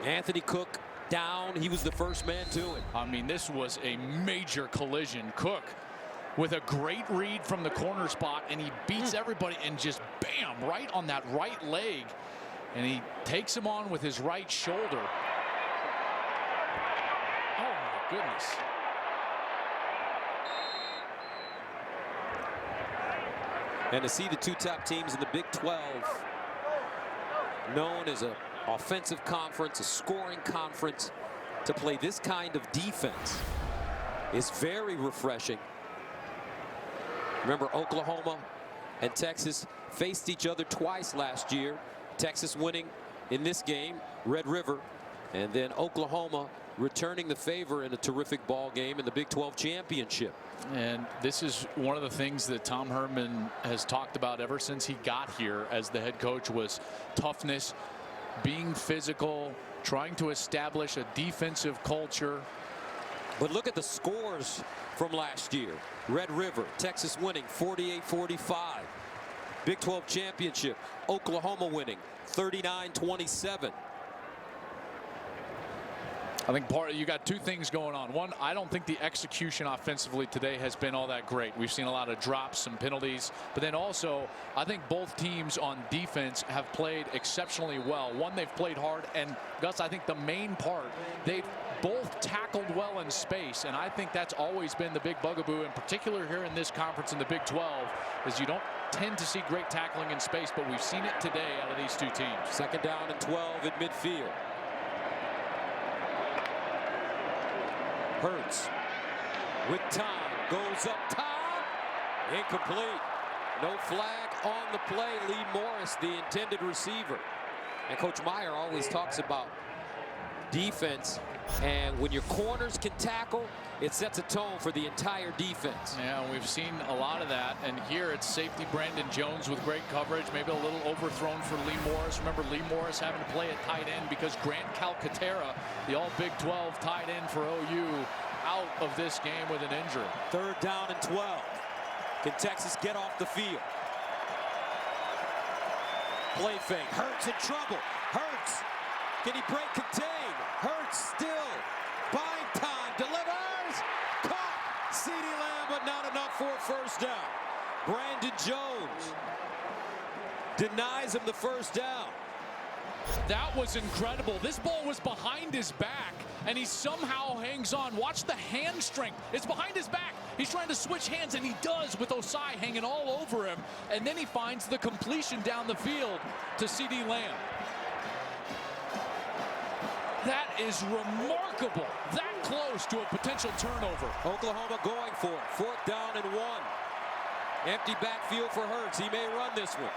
S2: Anthony Cook down. He was the first man to it.
S3: I mean, this was a major collision. Cook with a great read from the corner spot, and he beats everybody and just bam, right on that right leg. And he takes him on with his right shoulder. Oh my goodness.
S2: And to see the two top teams in the Big 12, known as an offensive conference, a scoring conference, to play this kind of defense is very refreshing. Remember, Oklahoma and Texas faced each other twice last year. Texas winning in this game, Red River, and then Oklahoma returning the favor in a terrific ball game in the Big 12 championship.
S3: And this is one of the things that Tom Herman has talked about ever since he got here as the head coach was toughness, being physical, trying to establish a defensive culture.
S2: But look at the scores from last year. Red River, Texas winning 48-45. Big 12 championship, Oklahoma winning 39-27.
S3: I think you got two things going on. One, I don't think the execution offensively today has been all that great. We've seen a lot of drops, some penalties, but then also I think both teams on defense have played exceptionally well. One, they've played hard, and Gus, I think the main part, they've both tackled well in space, and I think that's always been the big bugaboo, in particular here in this conference in the Big 12, is you don't tend to see great tackling in space, but we've seen it today out of these two teams.
S2: Second down and 12 at midfield. Hurts with time, goes up top, incomplete. No flag on the play. Lee Morris, the intended receiver. And Coach Meyer always talks about defense, and when your corners can tackle, it sets a tone for the entire defense.
S3: Yeah, we've seen a lot of that, and here it's safety Brandon Jones with great coverage, maybe a little overthrown for Lee Morris. Remember, Lee Morris having to play at tight end because Grant Calcaterra, the all Big 12 tight end for OU, out of this game with an injury.
S2: Third down and 12. Can Texas get off the field? Play fake. Hurts in trouble. Hurts. Can he break contain? Hurts still. Buying time. Delivers. Caught. C.D. Lamb, but not enough for a first down. Brandon Jones denies him the first down.
S3: That was incredible. This ball was behind his back, and he somehow hangs on. Watch the hand strength. It's behind his back. He's trying to switch hands, and he does with Osai hanging all over him. And then he finds the completion down the field to C.D. Lamb. That is remarkable. That close to a potential turnover.
S2: Oklahoma going for it. Fourth down and 1. Empty backfield for Hurts. He may run this one.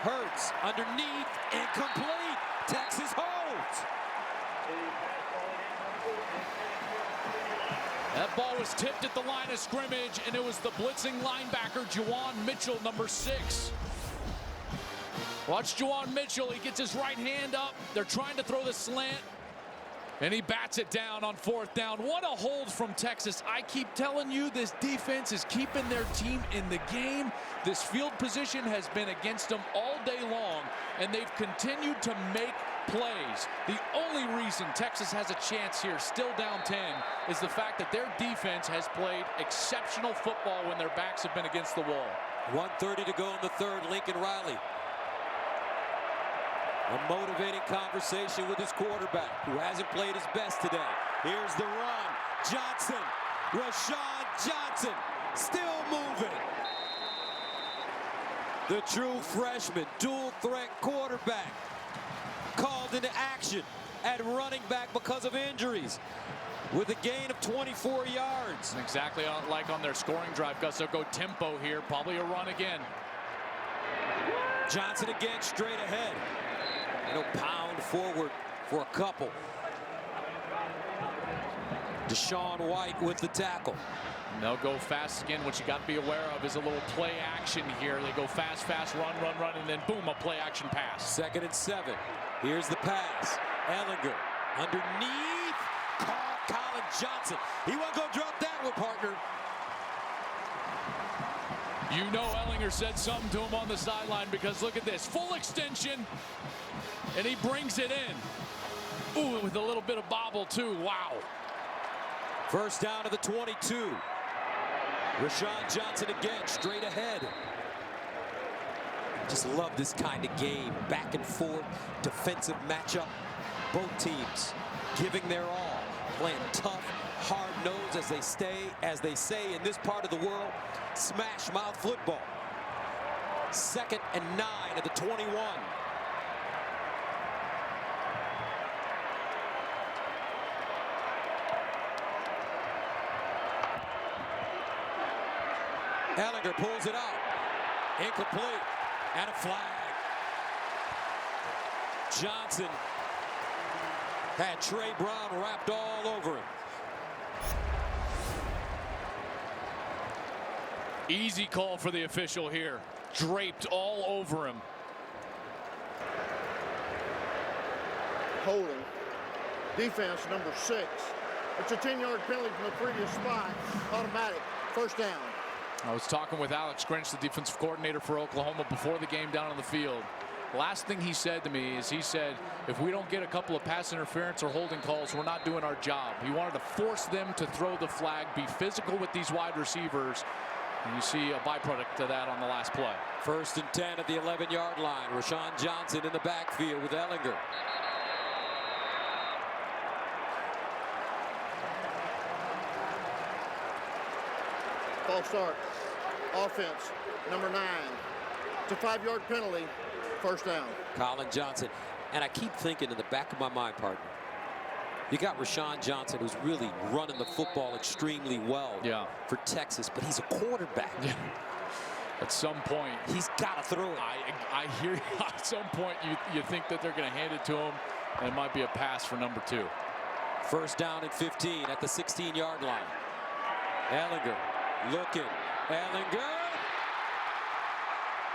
S2: Hurts underneath, incomplete. Texas holds.
S3: That ball was tipped at the line of scrimmage, and it was the blitzing linebacker, Juwan Mitchell, number 6. Watch Juwan Mitchell. He gets his right hand up. They're trying to throw the slant, and he bats it down on fourth down. What a hold from Texas. I keep telling you, this defense is keeping their team in the game. This field position has been against them all day long, and they've continued to make plays. The only reason Texas has a chance here, still down 10, is the fact that their defense has played exceptional football when their backs have been against the wall.
S2: 1:30 to go in the third. Lincoln Riley. A motivating conversation with his quarterback, who hasn't played his best today. Here's the run. Johnson. Rashawn Johnson still moving. The true freshman, dual threat quarterback, called into action at running back because of injuries, with a gain of 24 yards.
S3: Exactly like on their scoring drive, Gus. They'll go tempo here, probably a run again.
S2: Johnson again, straight ahead. And he'll pound forward for a couple. Deshaun White with the tackle.
S3: And they'll go fast again. What you got to be aware of is a little play action here. They go fast, run, and then boom, a play action pass.
S2: 2nd and 7. Here's the pass. Ehlinger underneath. Colin Johnson. He won't go drop that one, partner.
S3: You know Ehlinger said something to him on the sideline, because look at this. Full extension, and he brings it in. Ooh, with a little bit of bobble, too. Wow.
S2: First down to the 22. Rashawn Johnson again, straight ahead. Just love this kind of game. Back and forth, defensive matchup. Both teams giving their all, playing tough, hard-nosed, as they say in this part of the world, smash mouth football. 2nd and 9 at the 21. Ehlinger pulls it out. Incomplete. And a flag. Johnson had Trey Brown wrapped all over him.
S3: Easy call for the official here. Draped all over him.
S4: Holding. Defense number 6. It's a 10-yard penalty from the previous spot. Automatic. First down.
S3: I was talking with Alex Grinch, the defensive coordinator for Oklahoma, before the game down on the field. Last thing he said to me is, he said, if we don't get a couple of pass interference or holding calls, we're not doing our job. He wanted to force them to throw the flag, be physical with these wide receivers. And you see a byproduct of that on the last play.
S2: 1st and 10 at the 11-yard line. Rashawn Johnson in the backfield with Ehlinger.
S4: False start. Offense, number 9. It's a 5-yard penalty. First down.
S2: Colin Johnson. And I keep thinking in the back of my mind, partner, you got Rashawn Johnson, who's really running the football extremely well for Texas, but he's a quarterback.
S3: Yeah. At some point,
S2: he's got to throw it.
S3: I hear you. At some point, you think that they're going to hand it to him, and it might be a pass for number 2.
S2: First down and 15 at the 16-yard line. Ehlinger looking. Ehlinger.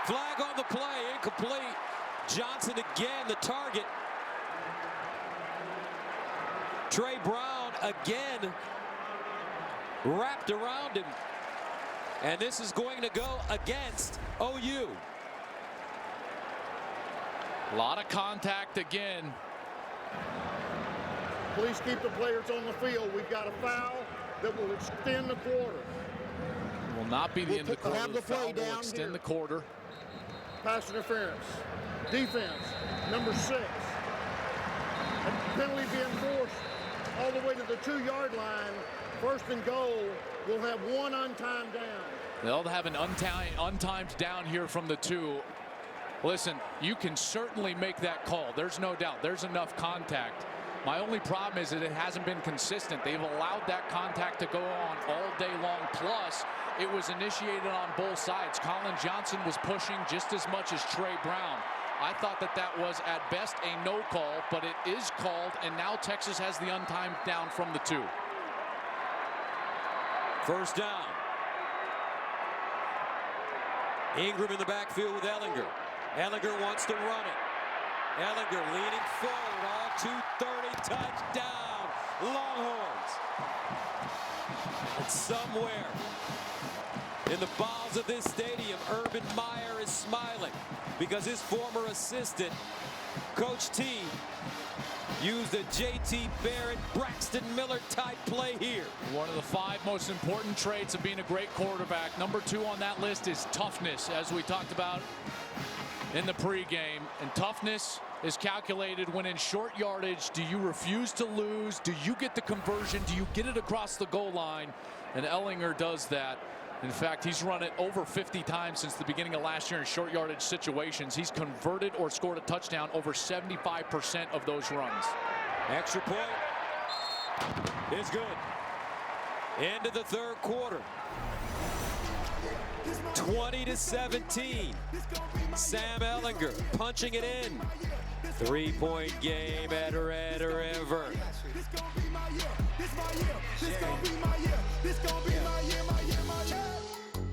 S2: Flag on the play, incomplete. Johnson again, the target. Trey Brown again wrapped around him. And this is going to go against OU.
S3: A lot of contact again.
S4: Please keep the players on the field. We've got a foul that will extend the quarter.
S3: Will not be the end of the quarter.
S4: Have the play down
S3: will extend
S4: here.
S3: the quarter.
S4: Pass interference. Defense, number 6. A penalty being forced all the way to the 2-yard line. 1st and goal. We'll have one untimed down.
S3: They'll have an untimed down here from the 2. Listen, you can certainly make that call. There's no doubt. There's enough contact. My only problem is that it hasn't been consistent. They've allowed that contact to go on all day long. Plus, it was initiated on both sides. Colin Johnson was pushing just as much as Trey Brown. I thought that was at best a no call, but it is called, and now Texas has the untimed down from the 2.
S2: First down. Ingram in the backfield with Ehlinger. Ehlinger wants to run it. Ehlinger leaning forward, all 230, touchdown, Longhorns. And somewhere in the bowels of this stadium, Urban Meyer is smiling because his former assistant Coach T used a J.T. Barrett, Braxton Miller type play here.
S3: One of the 5 most important traits of being a great quarterback. Number 2 on that list is toughness, as we talked about in the pregame. And toughness is calculated when in short yardage. Do you refuse to lose? Do you get the conversion? Do you get it across the goal line? And Ehlinger does that. In fact, he's run it over 50 times since the beginning of last year in short yardage situations. He's converted or scored a touchdown over 75% of those runs.
S2: Extra point is good. Into the third quarter. 20-17. Sam Ehlinger punching it in. 3-point game at Red River.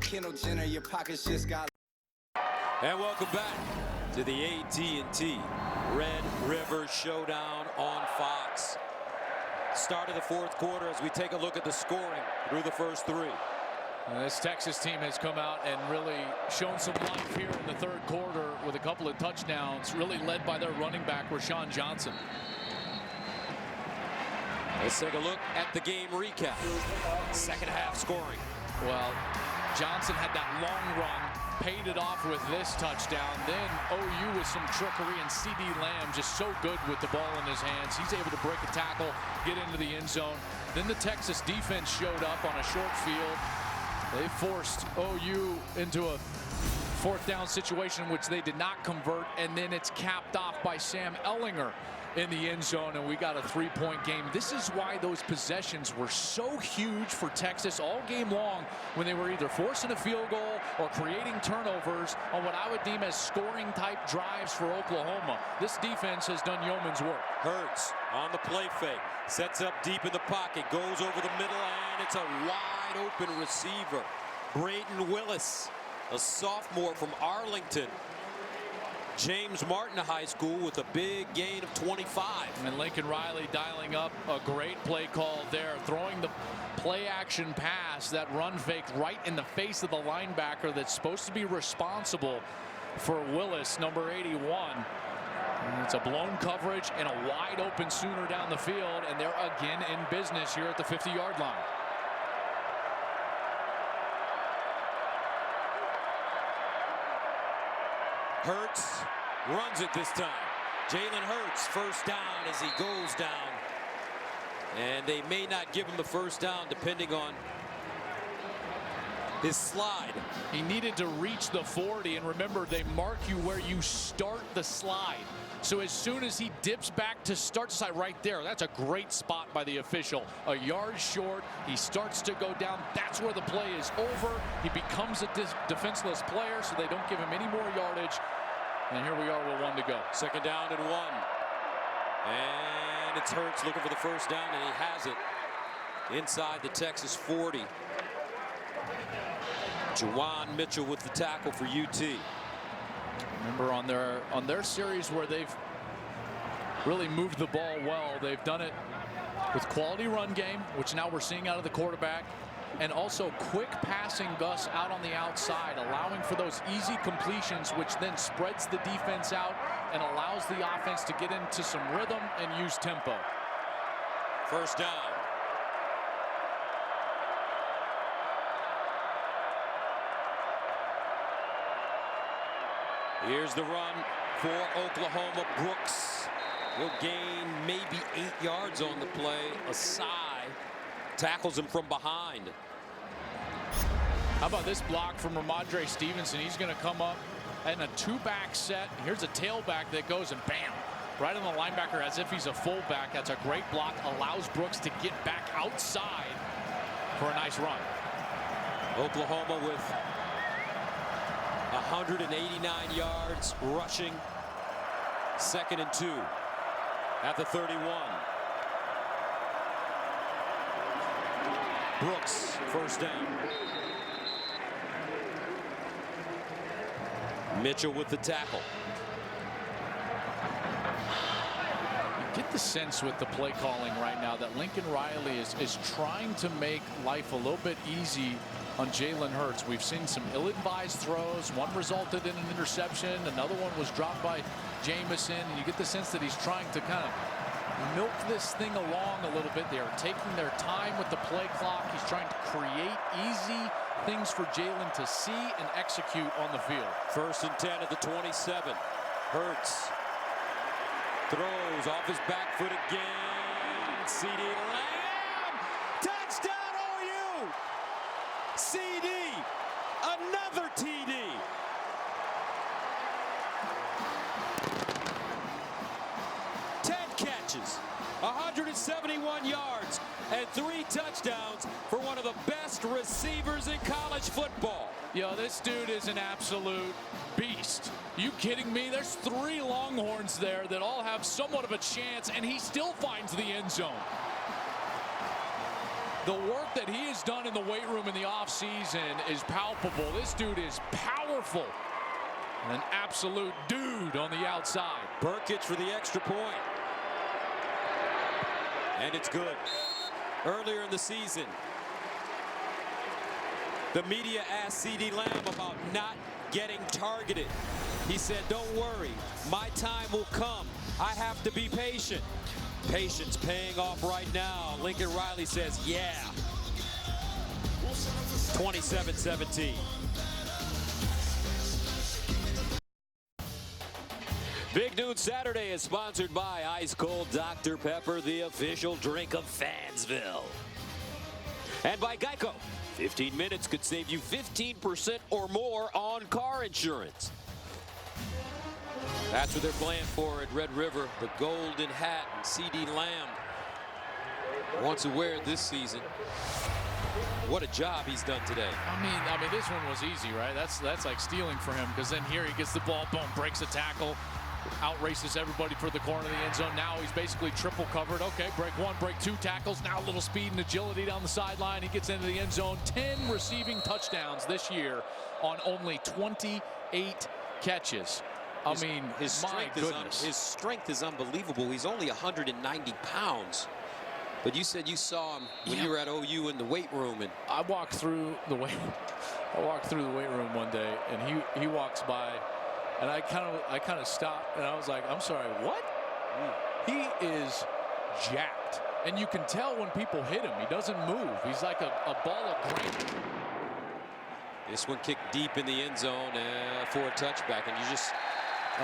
S10: Kendall Jenner, your pockets just got.
S2: And welcome back to the AT&T Red River Showdown on Fox. Start of the fourth quarter as we take a look at the scoring through the first 3.
S3: This Texas team has come out and really shown some life here in the third quarter with a couple of touchdowns, really led by their running back, Rashawn Johnson.
S2: Let's take a look at the game recap. Second half scoring.
S3: Well, Johnson had that long run, paid it off with this touchdown. Then OU with some trickery, and CD Lamb just so good with the ball in his hands. He's able to break a tackle, get into the end zone. Then the Texas defense showed up on a short field. They forced OU into a fourth down situation, which they did not convert, and then it's capped off by Sam Ehlinger in the end zone, and we got a 3-point game. This is why those possessions were so huge for Texas all game long, when they were either forcing a field goal or creating turnovers on what I would deem as scoring type drives for Oklahoma. This defense has done yeoman's work.
S2: Hurts on the play fake, sets up deep in the pocket, goes over the middle, and it's a wide open receiver. Brayton Willis, a sophomore from Arlington, James Martin High School, with a big gain of 25.
S3: And Lincoln Riley dialing up a great play call there, throwing the play action pass, that run fake right in the face of the linebacker that's supposed to be responsible for Willis, number 81. And it's a blown coverage and a wide open Sooner down the field, and they're again in business here at the 50-yard line.
S2: Hurts runs it this time. Jalen Hurts, first down as he goes down. And they may not give him the first down depending on his slide.
S3: He needed to reach the 40, and remember, they mark you where you start the slide. So as soon as he dips back to start the slide right there, that's a great spot by the official. A yard short, he starts to go down. That's where the play is over. He becomes a defenseless player, so they don't give him any more yardage. And here we are with 1 to go.
S2: Second down and 1. And it's Hurts looking for the first down, and he has it inside the Texas 40. Juwan Mitchell with the tackle for UT.
S3: Remember, on their series where they've really moved the ball well, they've done it with quality run game, which now we're seeing out of the quarterback, and also quick passing Gus out on the outside, allowing for those easy completions, which then spreads the defense out and allows the offense to get into some rhythm and use tempo.
S2: First down. Here's the run for Oklahoma. Brooks will gain maybe 8 yards on the play. Asai tackles him from behind.
S3: How about this block from Ramondre Stevenson? He's going to come up in a 2-back set. Here's a tailback that goes and bam, right on the linebacker as if he's a fullback. That's a great block. Allows Brooks to get back outside for a nice run.
S2: Oklahoma with 189 yards rushing. 2nd and 2 at the 31. Brooks, first down. Mitchell with the tackle.
S3: You get the sense with the play calling right now that Lincoln Riley is trying to make life a little bit easy on Jalen Hurts. We've seen some ill-advised throws. One resulted in an interception. Another one was dropped by Jamison. And you get the sense that he's trying to kind of milk this thing along a little bit. They are taking their time with the play clock. He's trying to create easy things for Jalen to see and execute on the field.
S2: 1st and 10 at the 27. Hurts throws off his back foot again. CD Lamb. Touchdown OU. CD. Another TD. Catches, 171 yards, and 3 touchdowns for one of the best receivers in college football.
S3: Yo, this dude is an absolute beast. You kidding me? There's 3 Longhorns there that all have somewhat of a chance, and he still finds the end zone. The work that he has done in the weight room in the offseason is palpable. This dude is powerful. An absolute dude on the outside.
S2: Burkett for the extra point. And it's good. Earlier in the season, the media asked CD Lamb about not getting targeted. He said, don't worry, my time will come. I have to be patient. Patience paying off right now. Lincoln Riley says, yeah. 27-17. Big Noon Saturday is sponsored by Ice Cold Dr. Pepper, the official drink of Fansville. And by Geico. 15 minutes could save you 15% or more on car insurance. That's what they're playing for at Red River. The golden hat, and CD Lamb wants to wear it this season. What a job he's done today.
S3: I mean, this one was easy, right? That's like stealing for him, because then here he gets the ball, boom, breaks a tackle, outraces everybody for the corner of the end zone. Now he's basically triple covered. Okay, break 1, break 2 tackles. Now a little speed and agility down the sideline. He gets into the end zone. 10 receiving touchdowns this year on only 28 catches.
S2: His strength is unbelievable. He's only 190 pounds. But you said you saw him when you were at OU in the weight room, and
S3: I walked through the weight room one day, and he walks by, and I kind of stopped, and I was like, I'm sorry, what? He is jacked, and you can tell when people hit him. He doesn't move. He's like a ball of granite.
S2: This one kicked deep in the end zone for a touchback, and you're just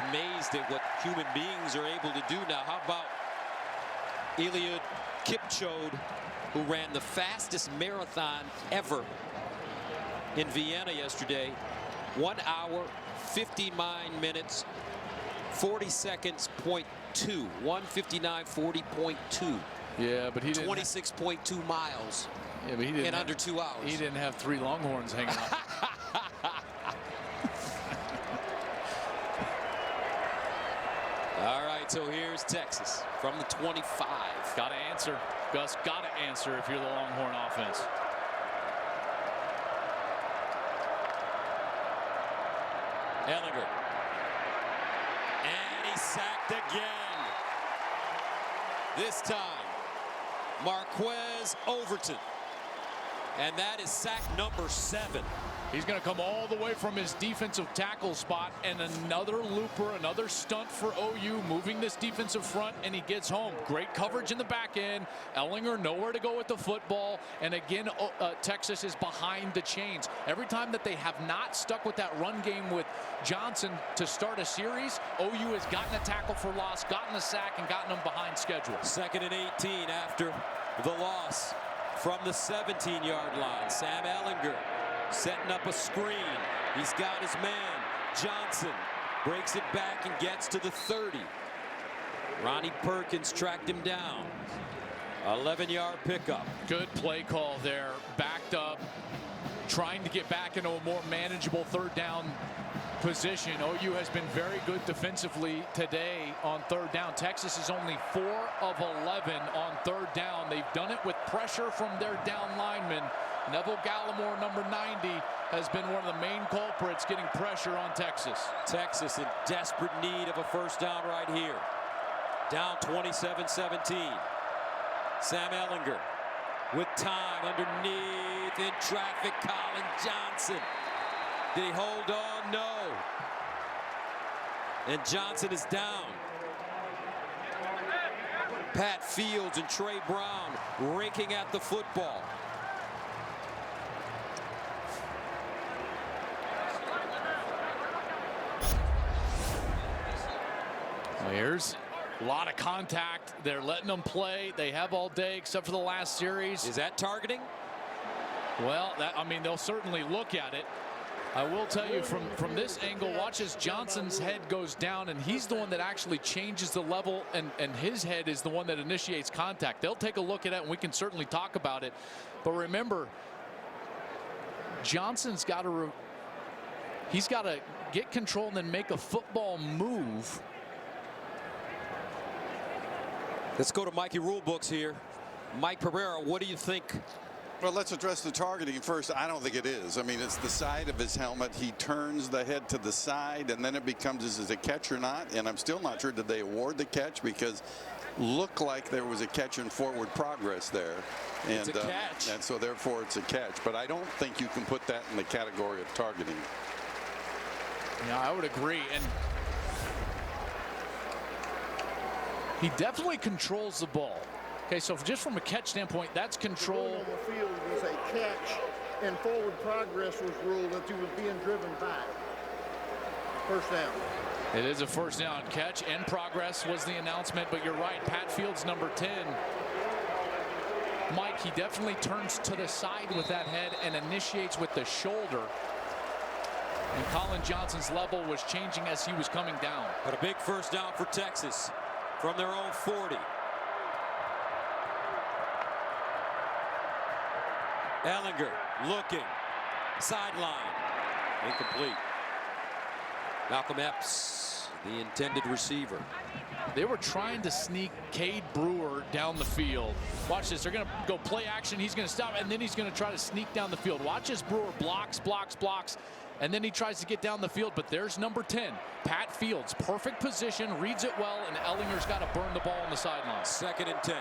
S2: amazed at what human beings are able to do now. How about Eliud Kipchoge, who ran the fastest marathon ever in Vienna yesterday? 1 hour, 59 minutes, 40 seconds, .2. 1:59:40.2.
S3: Yeah, but he didn't.
S2: 26.2 miles.
S3: Yeah, but he didn't
S2: in under 2 hours.
S3: He didn't have 3 Longhorns hanging out.
S2: All right, so here's Texas from the 25.
S3: Got to answer. Gus, got to answer if you're the Longhorn offense.
S2: Ellinger. And he's sacked again. This time, Marquez Overton. And that is sack number 7.
S3: He's going to come all the way from his defensive tackle spot, and another looper, another stunt for OU, moving this defensive front, and he gets home. Great coverage in the back end. Ellinger nowhere to go with the football, and again, Texas is behind the chains. Every time that they have not stuck with that run game with Johnson to start a series, OU has gotten a tackle for loss, gotten a sack, and gotten them behind schedule.
S2: 2nd and 18 after the loss from the 17-yard line. Sam Ellinger setting up a screen. He's got his man. Johnson breaks it back and gets to the 30. Ronnie Perkins tracked him down. 11-yard pickup.
S3: Good play call there. Backed up, trying to get back into a more manageable 3rd down position. OU has been very good defensively today on 3rd down. Texas is only 4 of 11 on 3rd down. They've done it with pressure from their down linemen. Neville Gallimore, number 90, has been one of the main culprits getting pressure on Texas.
S2: Texas in desperate need of a 1st down right here. Down 27-17. Sam Ellinger with time underneath in traffic. Colin Johnson. Did he hold on? No. And Johnson is down. Pat Fields and Trey Brown raking at the football.
S3: Here's a lot of contact. They're letting them play. They have all day except for the last series.
S2: Is that targeting?
S3: Well, I mean, they'll certainly look at it. I will tell you from this angle, watch as Johnson's head goes down, and he's the one that actually changes the level, and his head is the one that initiates contact. They'll take a look at it, and we can certainly talk about it. But remember, Johnson's got to get control and then make a football move.
S2: Let's go to Mikey Rulebooks here. Mike Pereira, what do you think?
S6: Well, let's address the targeting first. I don't think it is. I mean, it's the side of his helmet. He turns the head to the side, and then it becomes, is it a catch or not? And I'm still not sure, did they award the catch? Because looked like there was a catch in forward progress there. And,
S2: it's a catch.
S6: And so, therefore, it's a catch. But I don't think you can put that in the category of targeting.
S3: Yeah, I would agree. And he definitely controls the ball. Okay, so just from a catch standpoint, that's control.
S4: The on the field was a catch, and forward progress was ruled that he was being driven back. First down.
S3: It is a first down. Catch and progress was the announcement, but you're right. Pat Fields, number 10. Mike, he definitely turns to the side with that head and initiates with the shoulder. And Colin Johnson's level was changing as he was coming down.
S2: But a big first down for Texas from their own 40. Ehlinger looking, sideline, incomplete. Malcolm Epps, the intended receiver.
S3: They were trying to sneak Cade Brewer down the field. Watch this, they're gonna go play action, he's gonna stop, and then he's gonna try to sneak down the field. Watch as Brewer blocks, and then he tries to get down the field, but there's number 10, Pat Fields. Perfect position, reads it well, and Ehlinger's got to burn the ball on the sideline.
S2: 2nd and 10.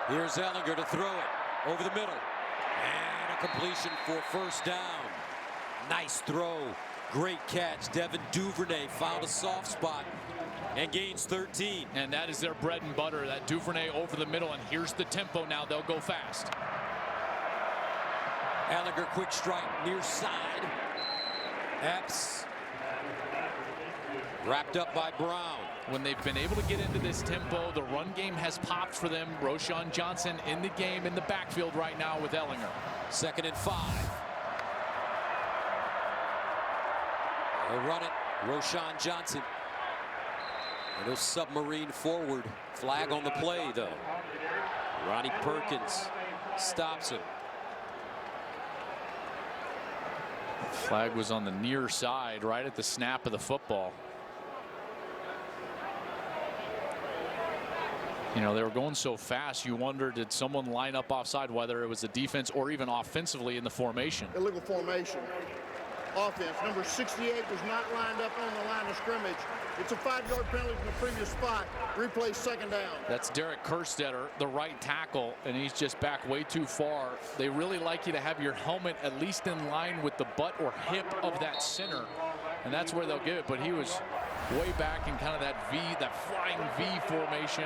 S2: Here's Ehlinger to throw it over the middle. And a completion for first down. Nice throw. Great catch. Devin Duvernay found a soft spot and gains 13.
S3: And that is their bread and butter, that Duvernay over the middle. And here's the tempo now. They'll go fast.
S2: Ehlinger, quick strike near side. Epps wrapped up by Brown.
S3: When they've been able to get into this tempo, the run game has popped for them. Roschon Johnson in the game in the backfield right now with Ehlinger.
S2: 2nd and 5. They'll run it. Roschon Johnson. And he'll submarine forward. Flag on the play, though. Ronnie Perkins stops him.
S3: Flag was on the near side, right at the snap of the football. You know, they were going so fast, you wonder, did someone line up offside, whether it was the defense or even offensively in the formation?
S4: Illegal formation. Offense. Number 68 was not lined up on the line of scrimmage. It's a 5-yard penalty from the previous spot. Replay 2nd down.
S3: That's Derek Kerstetter, the right tackle, and he's just back way too far. They really like you to have your helmet at least in line with the butt or hip of that center, and that's where they'll give it. But he was way back in kind of that V, that flying V formation.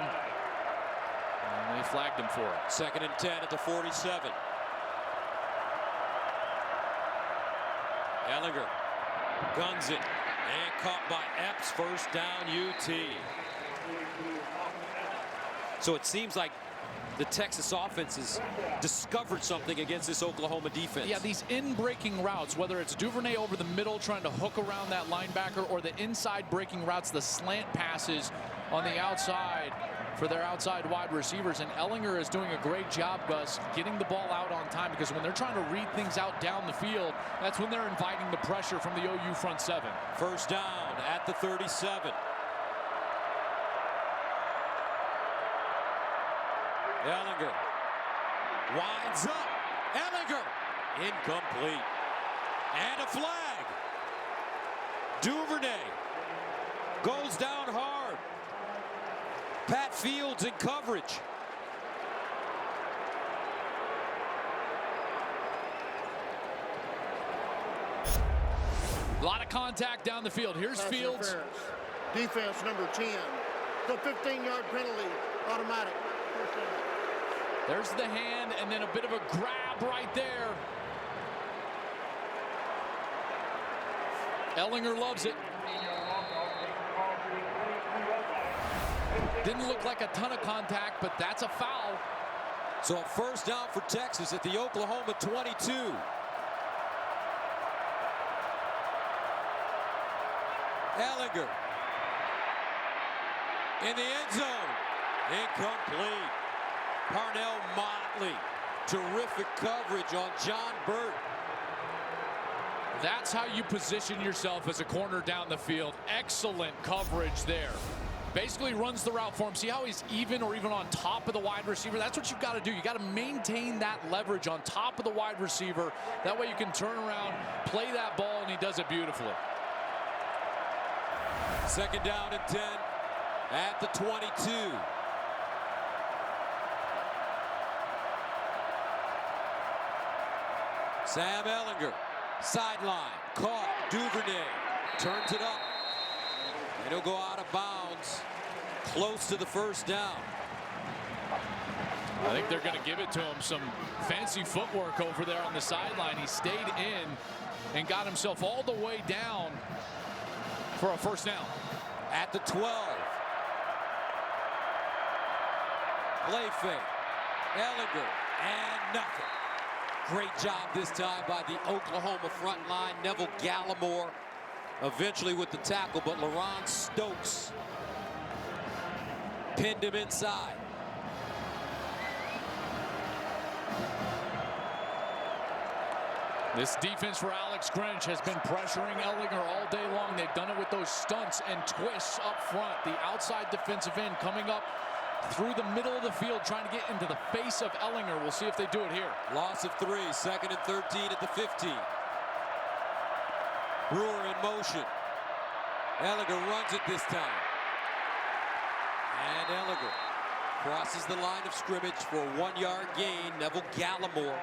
S3: And they flagged him for it.
S2: 2nd and 10 at the 47. Ehlinger guns it and caught by Epps. First down, UT. So it seems like the Texas offense has discovered something against this Oklahoma defense.
S3: Yeah, these in-breaking routes, whether it's Duvernay over the middle trying to hook around that linebacker, or the inside breaking routes, the slant passes on the outside for their outside wide receivers. And Ehlinger is doing a great job, Gus, getting the ball out on time, because when they're trying to read things out down the field, that's when they're inviting the pressure from the OU front 7.
S2: First down at the 37. Ehlinger winds up. Ehlinger incomplete. And a flag. Duvernay Goes down hard. Pat Fields in coverage.
S3: A lot of contact down the field. Here's
S4: Pass
S3: Fields.
S4: Defense number 10. The 15-yard penalty, automatic.
S3: There's the hand, and then a bit of a grab right there. Ehlinger loves it. Didn't look like a ton of contact, but that's a foul.
S2: So a first down for Texas at the Oklahoma 22. Ehlinger in the end zone. Incomplete. Parnell Motley. Terrific coverage on John Burt.
S3: That's how you position yourself as a corner down the field. Excellent coverage there. Basically runs the route for him. See how he's even or even on top of the wide receiver? That's what you've got to do. You got to maintain that leverage on top of the wide receiver. That way you can turn around, play that ball, and he does it beautifully.
S2: Second down and 10 at the 22. Sam Ehlinger, sideline, caught, Duvernay, turns it up, and he'll go out of bounds, close to the first down.
S3: I think they're going to give it to him. Some fancy footwork over there on the sideline. He stayed in and got himself all the way down for a first down.
S2: At the 12. Play fake. Ehlinger, and nothing. Great job this time by the Oklahoma front line. Neville Gallimore eventually with the tackle, but LaRon Stokes pinned him inside.
S3: This defense for Alex Grinch has been pressuring Ehlinger all day long. They've done it with those stunts and twists up front. The outside defensive end coming up through the middle of the field, trying to get into the face of Ehlinger. We'll see if they do it here.
S2: Loss of 3, second and 13 at the 15. Brewer in motion. Ehlinger runs it this time. And Ehlinger crosses the line of scrimmage for a 1-yard gain. Neville Gallimore.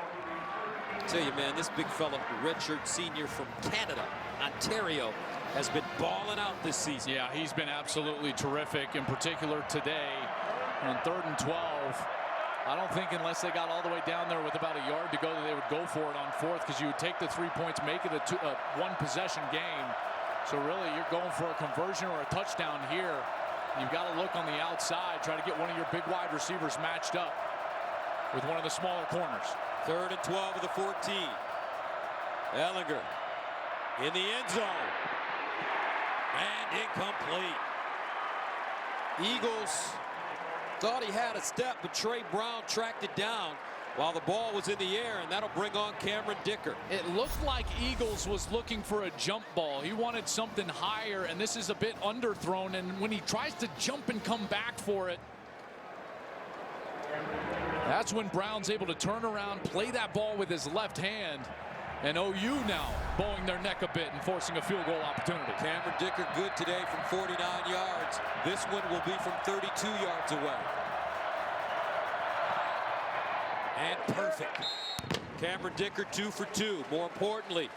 S2: I tell you, man, this big fella, redshirt senior from Canada, Ontario, has been balling out this season.
S3: Yeah, he's been absolutely terrific, in particular today on 3rd and 12. I don't think unless they got all the way down there with about a yard to go that they would go for it on 4th, because you would take the 3 points, make it a one-possession game. So really, you're going for a conversion or a touchdown here. You've got to look on the outside, try to get one of your big wide receivers matched up with one of the smaller corners.
S2: 3rd and 12 of the 14. Ehlinger in the end zone. And incomplete. Eagles thought he had a step, but Trey Brown tracked it down while the ball was in the air, and that'll bring on Cameron Dicker.
S3: It looked like Eagles was looking for a jump ball. He wanted something higher, and this is a bit underthrown, and when he tries to jump and come back for it, that's when Brown's able to turn around, play that ball with his left hand, and OU now bowing their neck a bit and forcing a field goal opportunity.
S2: Cameron Dicker good today from 49 yards. This one will be from 32 yards away. And perfect. Cameron Dicker 2 for 2. More importantly,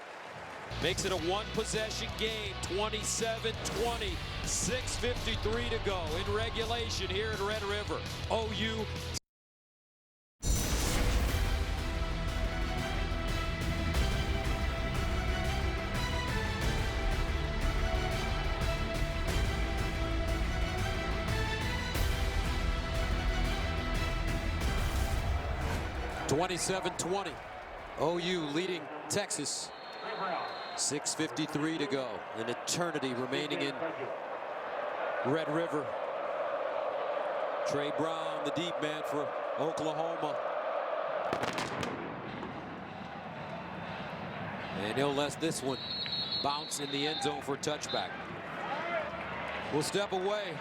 S2: makes it a one-possession game, 27-20, 6:53 to go in regulation here at Red River. OU. (27-20). OU leading Texas. 6:53 to go. An eternity remaining in Red River. Trey Brown, the deep man for Oklahoma. And he'll let this one bounce in the end zone for a touchback. We'll step away.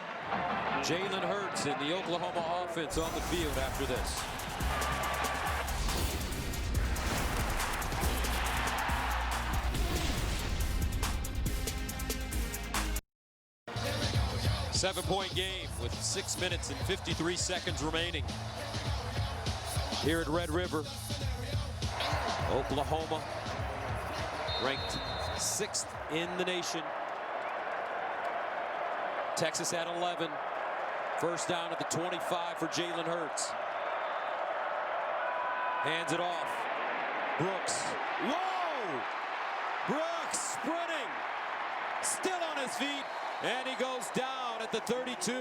S2: Jalen Hurts in the Oklahoma offense on the field after this. 7-point game with 6 minutes and 53 seconds remaining. Here at Red River, Oklahoma ranked 6th in the nation. Texas at 11. First down at the 25 for Jalen Hurts. Hands it off. Brooks. Whoa! Brooks sprinting. Still on his feet. And he goes down at the 32.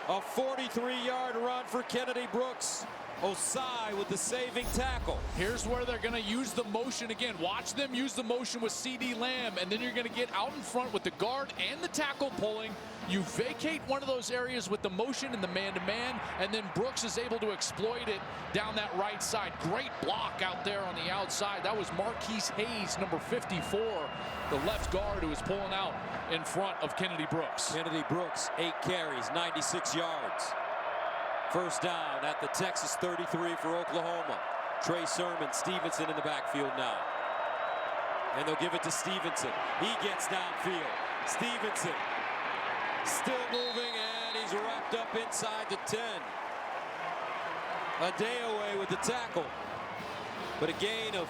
S2: A 43-yard run for Kennedy Brooks. Osai with the saving tackle.
S3: Here's where they're going to use the motion again. Watch them use the motion with CeeDee Lamb, and then you're going to get out in front with the guard and the tackle pulling. You vacate one of those areas with the motion and the man-to-man, and then Brooks is able to exploit it down that right side. Great block out there on the outside. That was Marquise Hayes, number 54, the left guard who was pulling out in front of Kennedy Brooks.
S2: Kennedy Brooks, 8 carries, 96 yards. First down at the Texas 33 for Oklahoma. Trey Sermon, Stevenson in the backfield now. And they'll give it to Stevenson. He gets downfield. Stevenson still moving, and he's wrapped up inside the 10. A day away with the tackle, but a gain of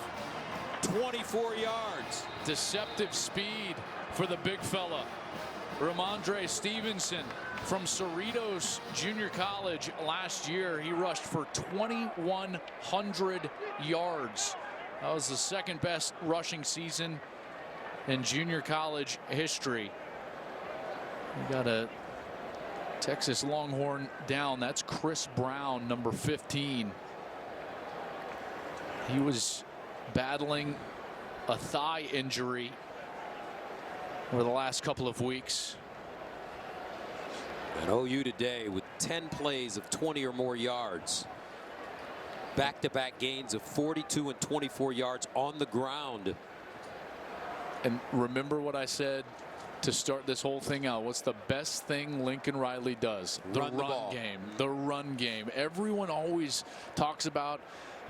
S2: 24 yards.
S3: Deceptive speed for the big fella. Ramondre Stevenson from Cerritos Junior College last year. He rushed for 2,100 yards. That was the second best rushing season in junior college history. We got a Texas Longhorn down. That's Chris Brown, number 15. He was battling a thigh injury over the last couple of weeks.
S2: And OU today with 10 plays of 20 or more yards. Back-to-back gains of 42 and 24 yards on the ground.
S3: And remember what I said to start this whole thing out. What's the best thing Lincoln Riley does? The run game. The run game. Everyone always talks about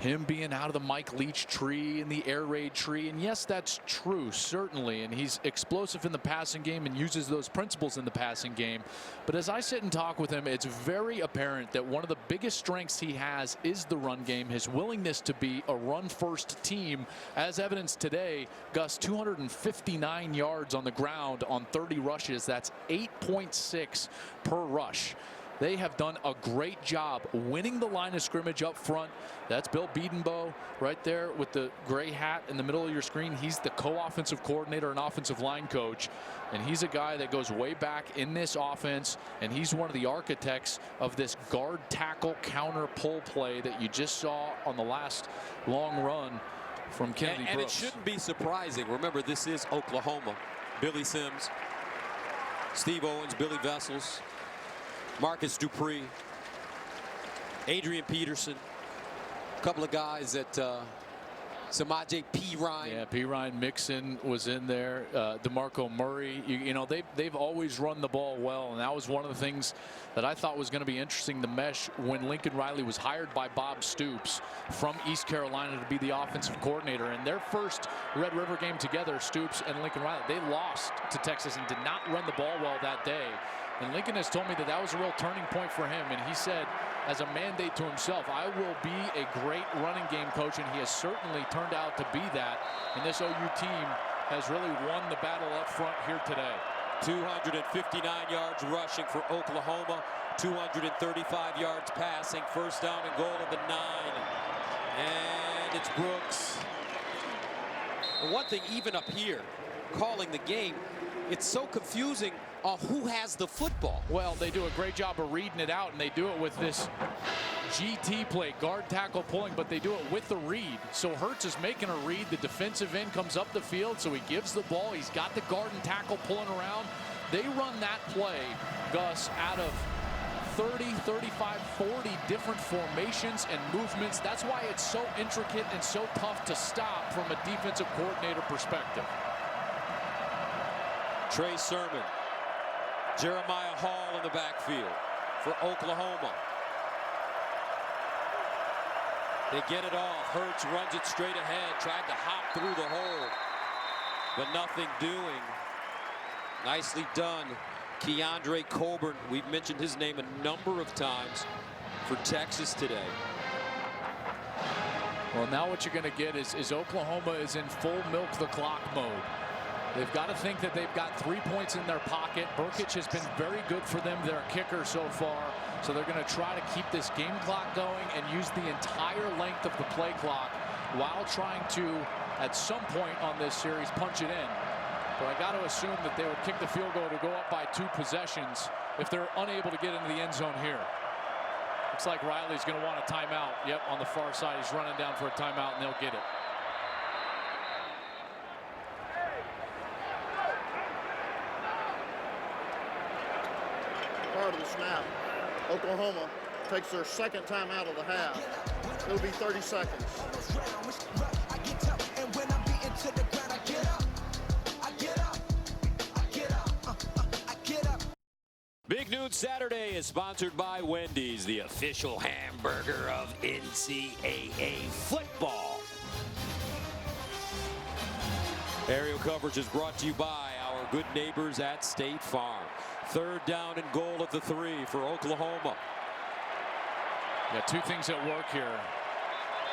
S3: him being out of the Mike Leach tree and the air raid tree, and yes, that's true, certainly, and he's explosive in the passing game and uses those principles in the passing game. But as I sit and talk with him, it's very apparent that one of the biggest strengths he has is the run game, his willingness to be a run-first team, as evidenced today. Gus, 259 yards on the ground on 30 rushes. That's 8.6 per rush. They have done a great job winning the line of scrimmage up front. That's Bill Bedenbaugh right there with the gray hat in the middle of your screen. He's the co-offensive coordinator and offensive line coach. And he's a guy that goes way back in this offense. And he's one of the architects of this guard tackle counter pull play that you just saw on the last long run from Kennedy
S2: and
S3: Brooks.
S2: It shouldn't be surprising. Remember, this is Oklahoma. Billy Sims, Steve Owens, Billy Vessels, Marcus Dupree, Adrian Peterson, a couple of guys that Samaje P. Ryan.
S3: Yeah, P. Ryan Mixon was in there. DeMarco Murray. You know, they've always run the ball well, and that was one of the things that I thought was going to be interesting to mesh when Lincoln Riley was hired by Bob Stoops from East Carolina to be the offensive coordinator. In their first Red River game together, Stoops and Lincoln Riley, they lost to Texas and did not run the ball well that day. And Lincoln has told me that that was a real turning point for him. And he said, as a mandate to himself, I will be a great running game coach. And he has certainly turned out to be that. And this OU team has really won the battle up front here today.
S2: 259 yards rushing for Oklahoma, 235 yards passing. First down and goal at the 9. And it's Brooks. And one thing, even up here, calling the game, it's so confusing on who has the football.
S3: Well, they do a great job of reading it out, and they do it with this GT play, guard tackle pulling, but they do it with the read. So Hurts is making a read. The defensive end comes up the field, so he gives the ball. He's got the guard and tackle pulling around. They run that play, Gus, out of 30, 35, 40 different formations and movements. That's why it's so intricate and so tough to stop from a defensive coordinator perspective.
S2: Trey Sermon, Jeremiah Hall in the backfield for Oklahoma. They get it off. Hurts runs it straight ahead, tried to hop through the hole, but nothing doing. Nicely done. Keandre Coburn, we've mentioned his name a number of times for Texas today.
S3: Well, now what you're going to get is Oklahoma is in full milk the clock mode. They've got to think that they've got 3 points in their pocket. Burkich has been very good for them, their kicker so far. So they're going to try to keep this game clock going and use the entire length of the play clock while trying to, at some point on this series, punch it in. But I got to assume that they would kick the field goal to go up by 2 possessions if they're unable to get into the end zone here. Looks like Riley's going to want a timeout. Yep, on the far side, he's running down for a timeout, and they'll get it.
S4: Prior to the snap, Oklahoma takes their second timeout of the half. It'll be 30 seconds.
S2: Big Noon Saturday is sponsored by Wendy's, the official hamburger of NCAA football. Aerial coverage is brought to you by our good neighbors at State Farm. 3rd down and goal at the 3 for Oklahoma.
S3: Yeah, 2 things at work here.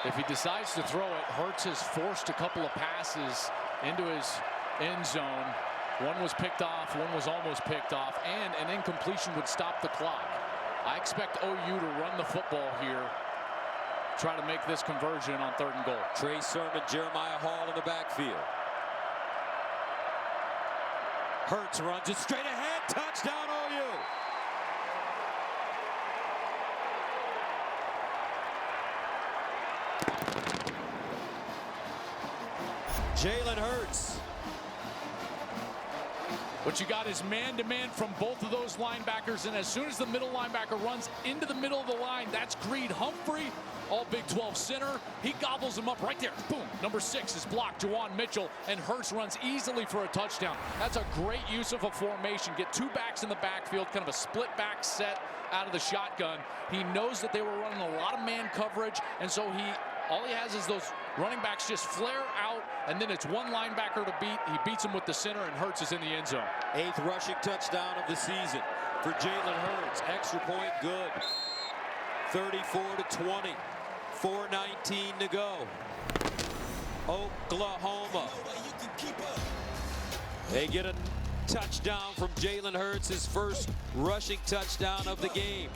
S3: If he decides to throw it, Hurts has forced a couple of passes into his end zone. One was picked off, one was almost picked off, and an incompletion would stop the clock. I expect OU to run the football here, try to make this conversion on 3rd and goal.
S2: Trey Sermon, Jeremiah Hall in the backfield. Hurts runs it straight ahead, touchdown OU. Jalen Hurts.
S3: What you got is man-to-man from both of those linebackers, and as soon as the middle linebacker runs into the middle of the line, that's Creed Humphrey, all Big 12 center. He gobbles him up right there. Boom. Number 6 is blocked, Juwan Mitchell, and Hurts runs easily for a touchdown. That's a great use of a formation. Get 2 backs in the backfield, kind of a split back set out of the shotgun. He knows that they were running a lot of man coverage, and so all he has is those running backs just flare out, and then it's one linebacker to beat. He beats him with the center, and Hurts is in the end zone.
S2: 8th rushing touchdown of the season for Jalen Hurts. Extra point good. 34-20. 4:19 to go. Oklahoma. They get a touchdown from Jalen Hurts, his first rushing touchdown of the game.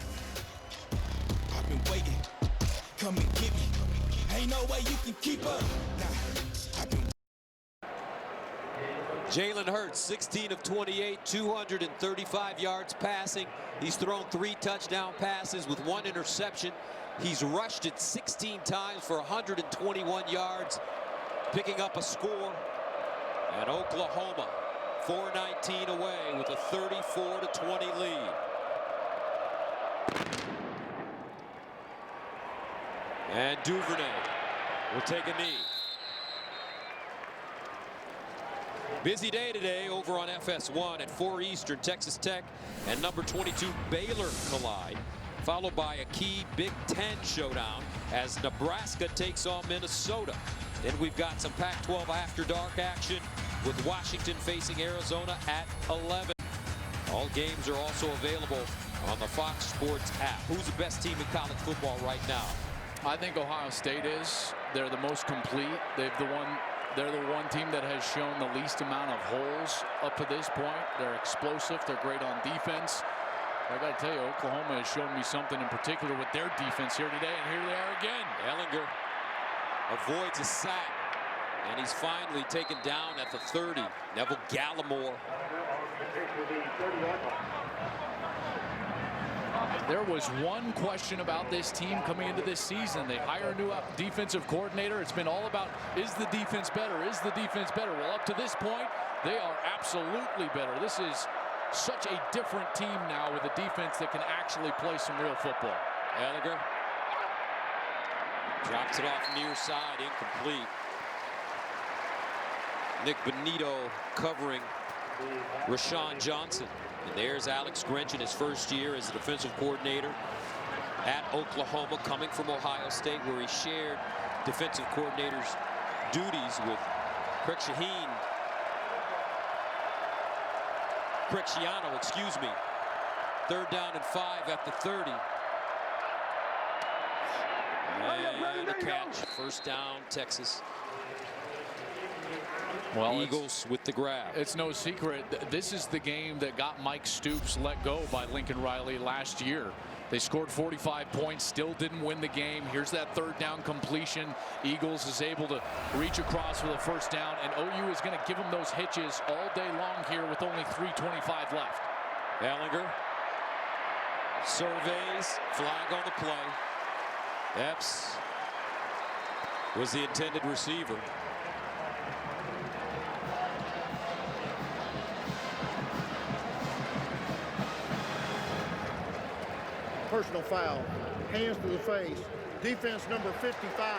S10: I've been waiting. Come and get me. Ain't no way you can keep up.
S2: Jalen Hurts, 16 of 28, 235 yards passing. He's thrown 3 touchdown passes with 1 interception. He's rushed it 16 times for 121 yards, picking up a score. And Oklahoma, 4:19 away with a 34-20 lead. And Duvernay will take a knee. Busy day today over on FS1 at 4 Eastern. Texas Tech and number 22 Baylor collide, followed by a key Big Ten showdown as Nebraska takes on Minnesota. Then we've got some Pac-12 after dark action with Washington facing Arizona at 11. All games are also available on the Fox Sports app. Who's the best team in college football right now?
S3: I think Ohio State is. They're the most complete. They're the one team that has shown the least amount of holes up to this point. They're explosive. They're great on defense. I got to tell you, Oklahoma has shown me something in particular with their defense here today, and here they are again.
S2: Ehlinger avoids a sack, and he's finally taken down at the 30. Neville Gallimore.
S3: There was one question about this team coming into this season. They hire a new defensive coordinator. It's been all about, is the defense better? Is the defense better? Well, up to this point, they are absolutely better. This is such a different team now with a defense that can actually play some real football.
S2: Ehlinger drops it off near side, incomplete. Nick Benito covering Rashawn Johnson. And there's Alex Grinch in his first year as a defensive coordinator at Oklahoma, coming from Ohio State, where he shared defensive coordinator's duties with Craig Shaheen. Cristiano, excuse me. 3rd down and 5 at the 30. And a catch. 1st down, Texas.
S3: Well,
S2: Eagles with the grab.
S3: It's no secret. This is the game that got Mike Stoops let go by Lincoln Riley last year. They scored 45 points, still didn't win the game. Here's that 3rd down completion. Eagles is able to reach across for the 1st down, and OU is going to give them those hitches all day long here with only 3:25 left.
S2: Ellinger surveys, flag on the play. Epps was the intended receiver.
S4: Personal foul, hands to the face, defense number 55.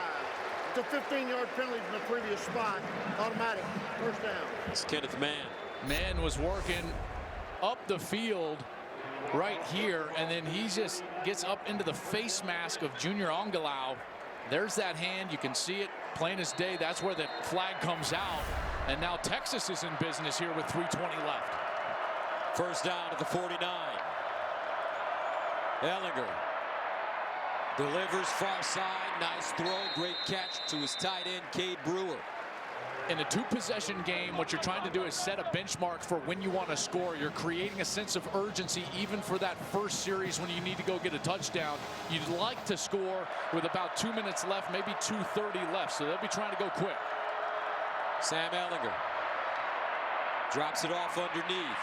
S4: It's a 15-yard penalty from the previous spot, automatic, 1st down.
S2: It's Kenneth Mann.
S3: Mann was working up the field right here, and then he just gets up into the face mask of Junior Ongelau. There's that hand, you can see it plain as day. That's where the flag comes out, and now Texas is in business here with 3:20 left.
S2: 1st down at the 49. Ellinger delivers far side. Nice throw. Great catch to his tight end, Cade Brewer.
S3: In a 2-possession game, what you're trying to do is set a benchmark for when you want to score. You're creating a sense of urgency even for that first series when you need to go get a touchdown. You'd like to score with about 2 minutes left, maybe 2:30 left, so they'll be trying to go quick.
S2: Sam Ellinger drops it off underneath.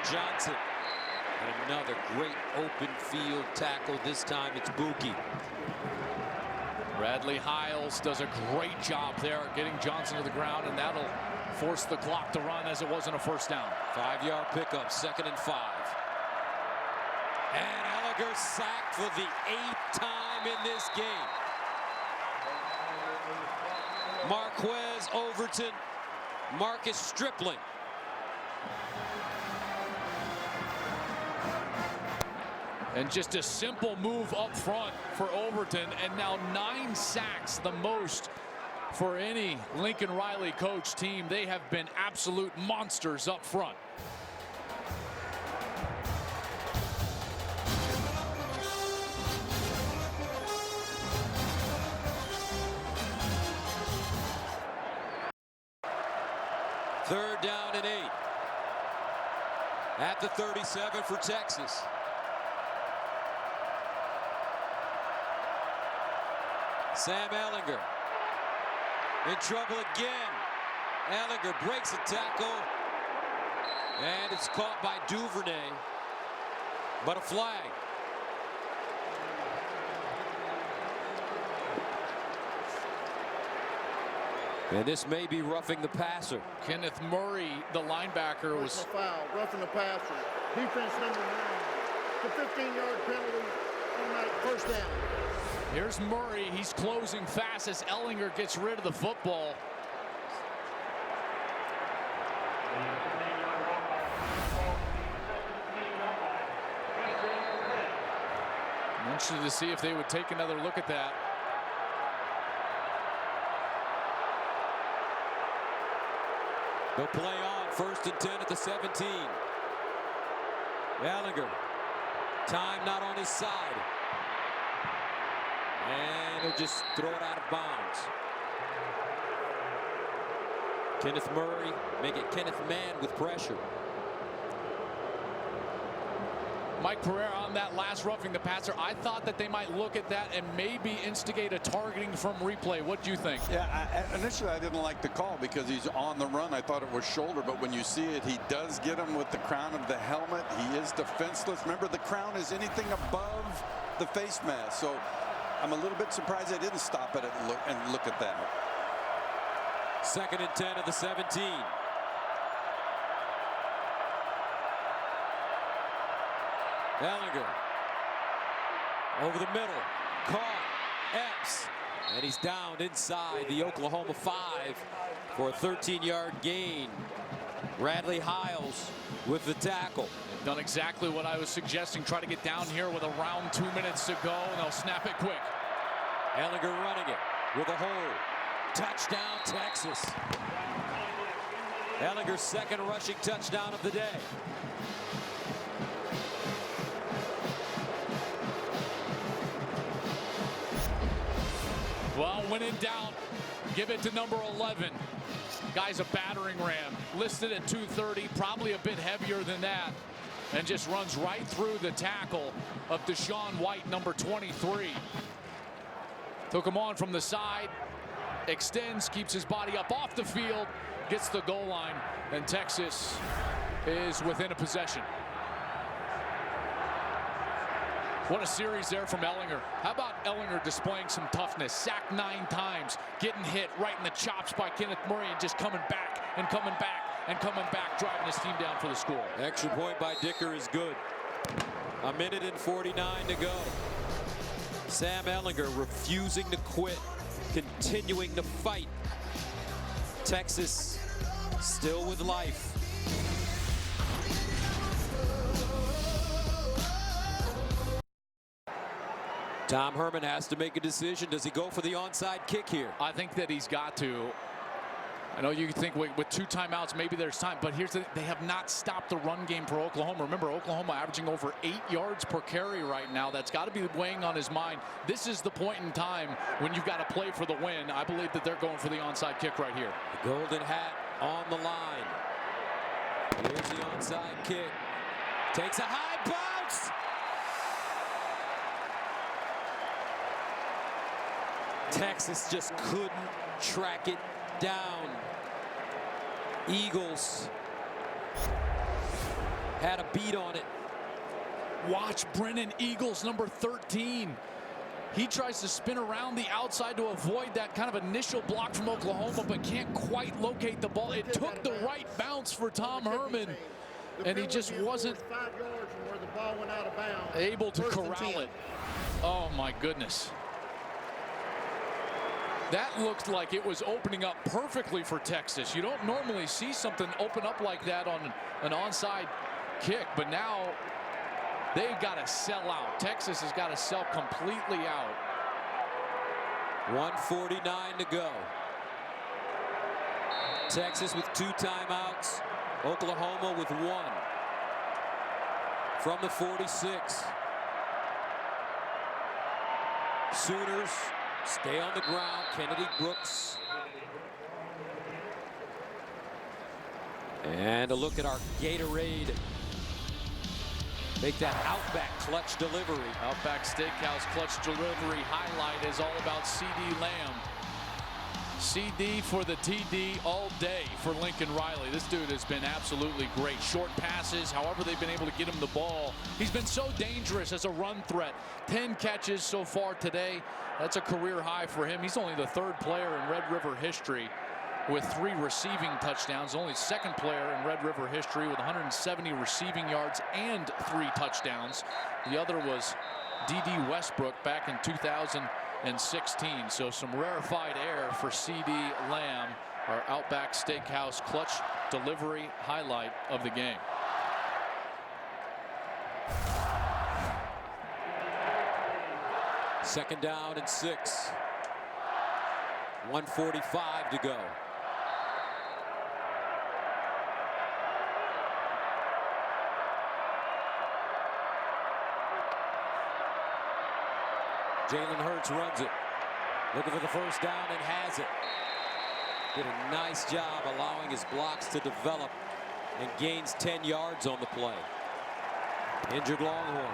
S2: Johnson. And another great open field tackle. This time it's Buki.
S3: Bradley Hiles does a great job there getting Johnson to the ground, and that'll force the clock to run as it wasn't a 1st down.
S2: 5-yard pickup, 2nd and 5. And Ellinger sacked for the 8th time in this game. Marquez Overton, Marcus Stripling.
S3: And just a simple move up front for Overton, and now 9 sacks, the most for any Lincoln Riley coach team. They have been absolute monsters up front.
S2: Third down and 8. At the 37 for Texas. Sam Ellinger in trouble again. Ellinger breaks a tackle, and it's caught by Duvernay, but a flag. And this may be roughing the passer.
S3: Kenneth Murray, the linebacker, was
S4: foul, roughing the passer. Defense number 9. The 15-yard penalty, automatic 1st down.
S3: Here's Murray. He's closing fast as Ellinger gets rid of the football. I'm interested to see if they would take another look at that.
S2: They'll play on 1st and 10 at the 17. Ellinger, time not on his side. And he'll just throw it out of bounds. Kenneth Murray, make it Kenneth Mann with pressure.
S3: Mike Pereira on that last roughing the passer. I thought that they might look at that and maybe instigate a targeting from replay. What do you think?
S6: Yeah, initially I didn't like the call because he's on the run. I thought it was shoulder, but when you see it, he does get him with the crown of the helmet. He is defenseless. Remember, the crown is anything above the face mask. So I'm a little bit surprised they didn't stop it and look at that.
S2: 2nd and 10 at the 17. Ellinger over the middle, caught, Epps, and he's down inside the Oklahoma 5 for a 13-yard gain. Bradley Hiles with the tackle.
S3: They've done exactly what I was suggesting. Try to get down here with around 2 minutes to go, and they'll snap it quick.
S2: Ellinger running it with a hole. Touchdown, Texas. Ellinger's second rushing touchdown of the day.
S3: Well, when in doubt, give it to number 11. Guy's a battering ram, listed at 230, probably a bit heavier than that, and just runs right through the tackle of Deshaun White, number 23. Took him on from the side, extends, keeps his body up off the field, gets the goal line, and Texas is within a possession. What a series there from Ellinger. How about Ellinger displaying some toughness? Sacked 9 times, getting hit right in the chops by Kenneth Murray, and just coming back and coming back and coming back, driving his team down for the score.
S2: Extra point by Dicker is good. 1:49 to go. Sam Ellinger refusing to quit, continuing to fight. Texas still with life. Tom Herman has to make a decision. Does he go for the onside kick here?
S3: I think that he's got to. I know you think with 2 timeouts, maybe there's time, but here's they have not stopped the run game for Oklahoma. Remember, Oklahoma averaging over 8 yards per carry right now. That's got to be weighing on his mind. This is the point in time when you've got to play for the win. I believe that they're going for the onside kick right here.
S2: The golden hat on the line. Here's the onside kick. Takes a high bounce. Texas just couldn't track it down. Eagles had a beat on it.
S3: Watch Brennan Eagles, number 13. He tries to spin around the outside to avoid that kind of initial block from Oklahoma, but can't quite locate the ball. It took the right bounce for Tom Herman, and he just wasn't able to corral it. Oh, my goodness. That looked like it was opening up perfectly for Texas. You don't normally see something open up like that on an onside kick, but now they've got to sell out. Texas has got to sell completely out.
S2: 1:49 to go. Texas with 2 timeouts. Oklahoma with 1. From the 46. Sooners stay on the ground. Kennedy Brooks. And a look at our Gatorade. Make that Outback clutch delivery.
S3: Outback Steakhouse clutch delivery highlight is all about CD Lamb. CD for the TD all day for Lincoln Riley. This dude has been absolutely great. Short passes, however they've been able to get him the ball. He's been so dangerous as a run threat. 10 catches so far today. That's a career high for him. He's only the 3rd player in Red River history with 3 receiving touchdowns. Only 2nd player in Red River history with 170 receiving yards and 3 touchdowns. The other was D.D. Westbrook back in 2016. So some rarefied air for CD Lamb, our Outback Steakhouse clutch delivery highlight of the game.
S2: Second down and 6. 1:45 to go. Jalen Hurts runs it. Looking for the first down and has it. Did a nice job allowing his blocks to develop and gains 10 yards on the play. Injured Longhorn.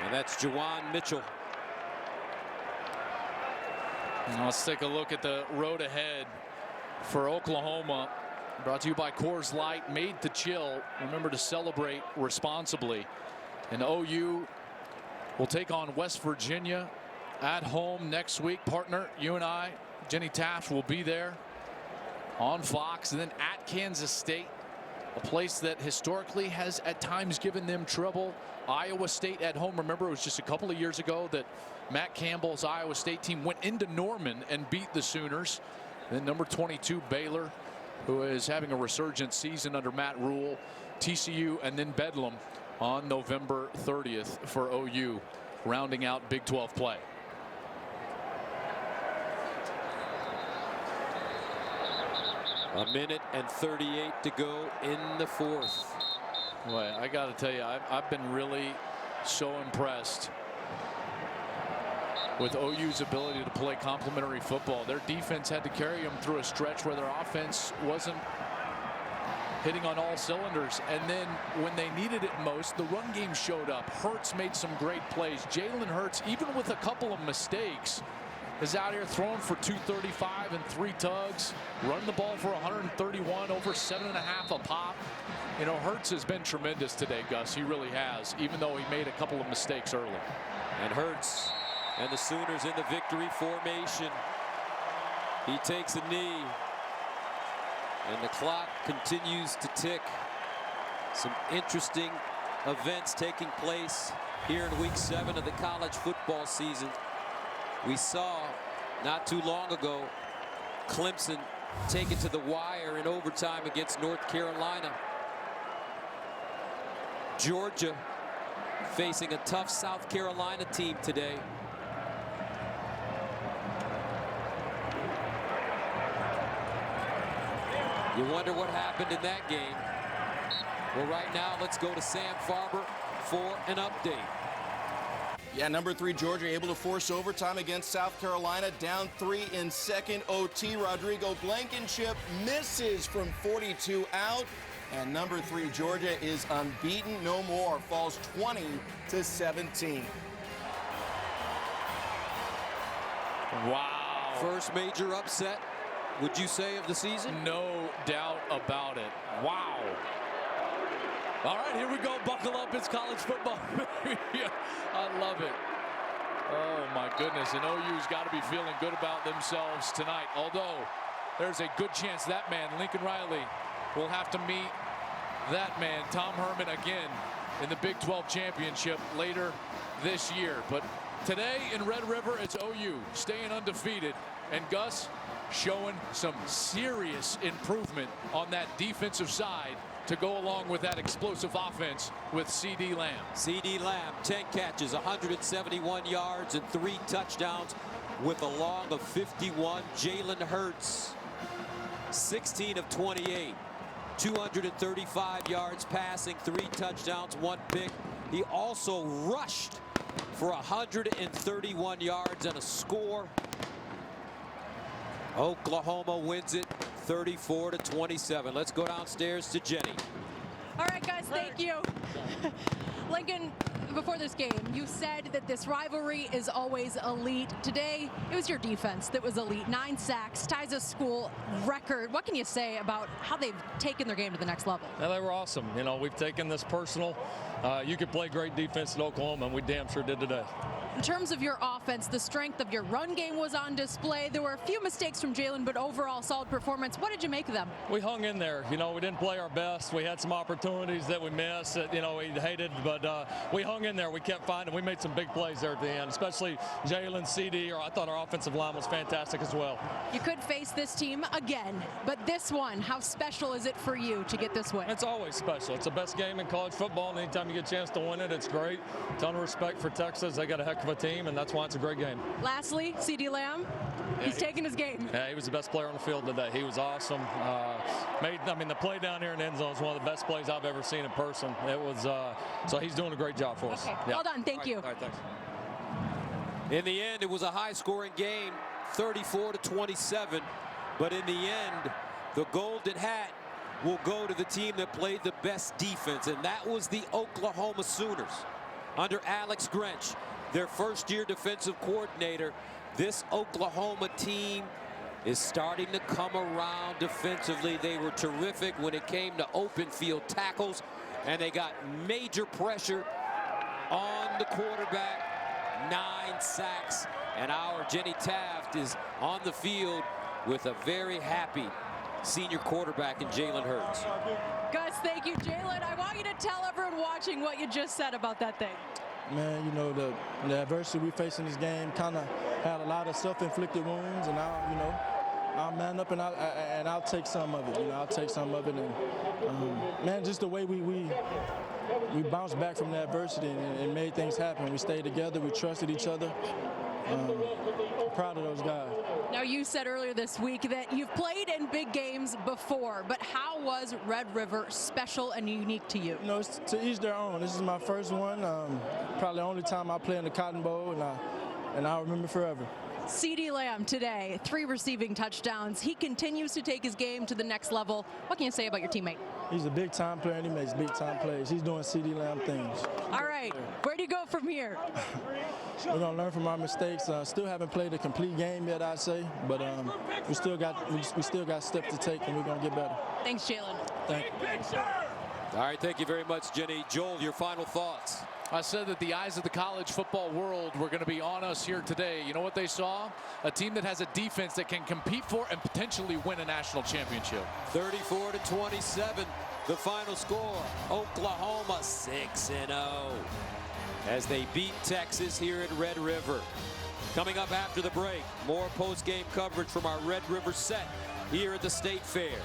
S2: And that's Juwan Mitchell.
S3: Now let's take a look at the road ahead for Oklahoma. Brought to you by Coors Light, made to chill. Remember to celebrate responsibly. And OU will take on West Virginia at home next week. Partner, you and I, Jenny Taft, will be there on Fox. And then at Kansas State, a place that historically has at times given them trouble. Iowa State at home. Remember, it was just a couple of years ago that Matt Campbell's Iowa State team went into Norman and beat the Sooners. Then number 22 Baylor, who is having a resurgent season under Matt Rule. TCU and then Bedlam on November 30th for OU. rounding out Big 12 play.
S2: A minute and 38 to go in the fourth.
S3: Boy, I got to tell you, I've been really so impressed with OU's ability to play complementary football. Their defense had to carry them through a stretch where their offense wasn't hitting on all cylinders. And then when they needed it most, the run game showed up. Hurts made some great plays. Jalen Hurts, even with a couple of mistakes, is out here throwing for 235 and 3 tugs, running the ball for 131, over 7.5 a pop. You know, Hurts has been tremendous today, Gus. He really has, even though he made a couple of mistakes early.
S2: And Hurts and the Sooners in the victory formation. He takes a knee, and the clock continues to tick. Some interesting events taking place here in week 7 of the college football season. We saw not too long ago Clemson take it to the wire in overtime against North Carolina. Georgia facing a tough South Carolina team today. You wonder what happened in that game. Well, right now, let's go to Sam Farber for an update.
S7: Yeah, number 3 Georgia able to force overtime against South Carolina, down 3 in second OT. Rodrigo Blankenship misses from 42 out, and number 3 Georgia is unbeaten no more, falls 20-17.
S3: Wow.
S2: First major upset, would you say, of the season?
S3: No doubt about it. Wow. All right, here we go. Buckle up. It's college football. I love it. Oh, my goodness. And OU's got to be feeling good about themselves tonight. Although there's a good chance that man, Lincoln Riley, will have to meet that man, Tom Herman, again in the Big 12 championship later this year. But today in Red River, it's OU staying undefeated. And Gus showing some serious improvement on that defensive side to go along with that explosive offense with C.D. Lamb.
S2: C.D. Lamb, 10 catches, 171 yards, and 3 touchdowns with a long of 51. Jalen Hurts, 16 of 28, 235 yards passing, 3 touchdowns, 1 pick. He also rushed for 131 yards and a score. Oklahoma wins it 34-27. Let's go downstairs to Jenny.
S5: All right, guys, thank you. Lincoln, before this game, you said that this rivalry is always elite. Today, it was your defense that was elite. 9 sacks, ties a school record. What can you say about how they've taken their game to the next level?
S11: Yeah, they were awesome. You know, we've taken this personal. You could play great defense in Oklahoma, and we damn sure did today.
S5: In terms of your offense, the strength of your run game was on display. There were a few mistakes from Jalen, but overall solid performance. What did you make of them?
S11: We hung in there. You know, we didn't play our best. We had some opportunities that we missed that, you know, we hated, but we hung in there. We kept finding. We made some big plays there at the end, especially Jalen, CD. I thought our offensive line was fantastic as well.
S5: You could face this team again, but this one, how special is it for you to get this win?
S11: It's always special. It's the best game in college football, and anytime you get a chance to win it, it's great. Ton of respect for Texas. They got a heck of a team, and that's why it's a great game.
S5: Lastly, C.D. Lamb, he's taking his game.
S11: Yeah, he was the best player on the field today. He was awesome. The play down here in the end zone is one of the best plays I've ever seen in person. It was so he's doing a great job for us.
S5: Okay,
S11: yeah.
S5: well done. Thank you.
S11: All right, thanks.
S2: In the end, it was a high-scoring game, 34-27. But in the end, the Golden Hat will go to the team that played the best defense, and that was the Oklahoma Sooners under Alex Grinch, their first-year defensive coordinator. This Oklahoma team is starting to come around defensively. They were terrific when it came to open field tackles, and they got major pressure on the quarterback. 9 sacks, and our Jenny Taft is on the field with a very happy senior quarterback in Jalen Hurts.
S5: Gus, thank you. Jalen, I want you to tell everyone watching what you just said about that thing.
S9: Man, you know, the adversity we face in this game kind of had a lot of self-inflicted wounds, and now, you know, I'll man up and I'll take some of it. You know, I'll take some of it. And man, just the way we bounced back from the adversity and made things happen. We stayed together. We trusted each other. Proud of those guys.
S5: Now, you said earlier this week that you've played in big games before, but how was Red River special and unique to you?
S9: You know, it's to each their own. This is my first one. Probably the only time I play in the Cotton Bowl, and I'll remember forever.
S5: CeeDee Lamb today, 3 receiving touchdowns. He continues to take his game to the next level. What can you say about your teammate?
S9: He's a big-time player, and he makes big-time plays. He's doing CeeDee Lamb things.
S5: All right, where do you go from here?
S9: We're going to learn from our mistakes. Still haven't played a complete game yet, I'd say, but we still got steps to take, and we're going to get better.
S5: Thanks, Jalen.
S9: Thank you.
S2: All right, thank you very much, Jenny. Joel, your final thoughts.
S3: I said that the eyes of the college football world were going to be on us here today. You know what they saw? A team that has a defense that can compete for and potentially win a national championship.
S2: 34-27, the final score. Oklahoma 6-0 as they beat Texas here at Red River. Coming up after the break, more post-game coverage from our Red River set here at the State Fair.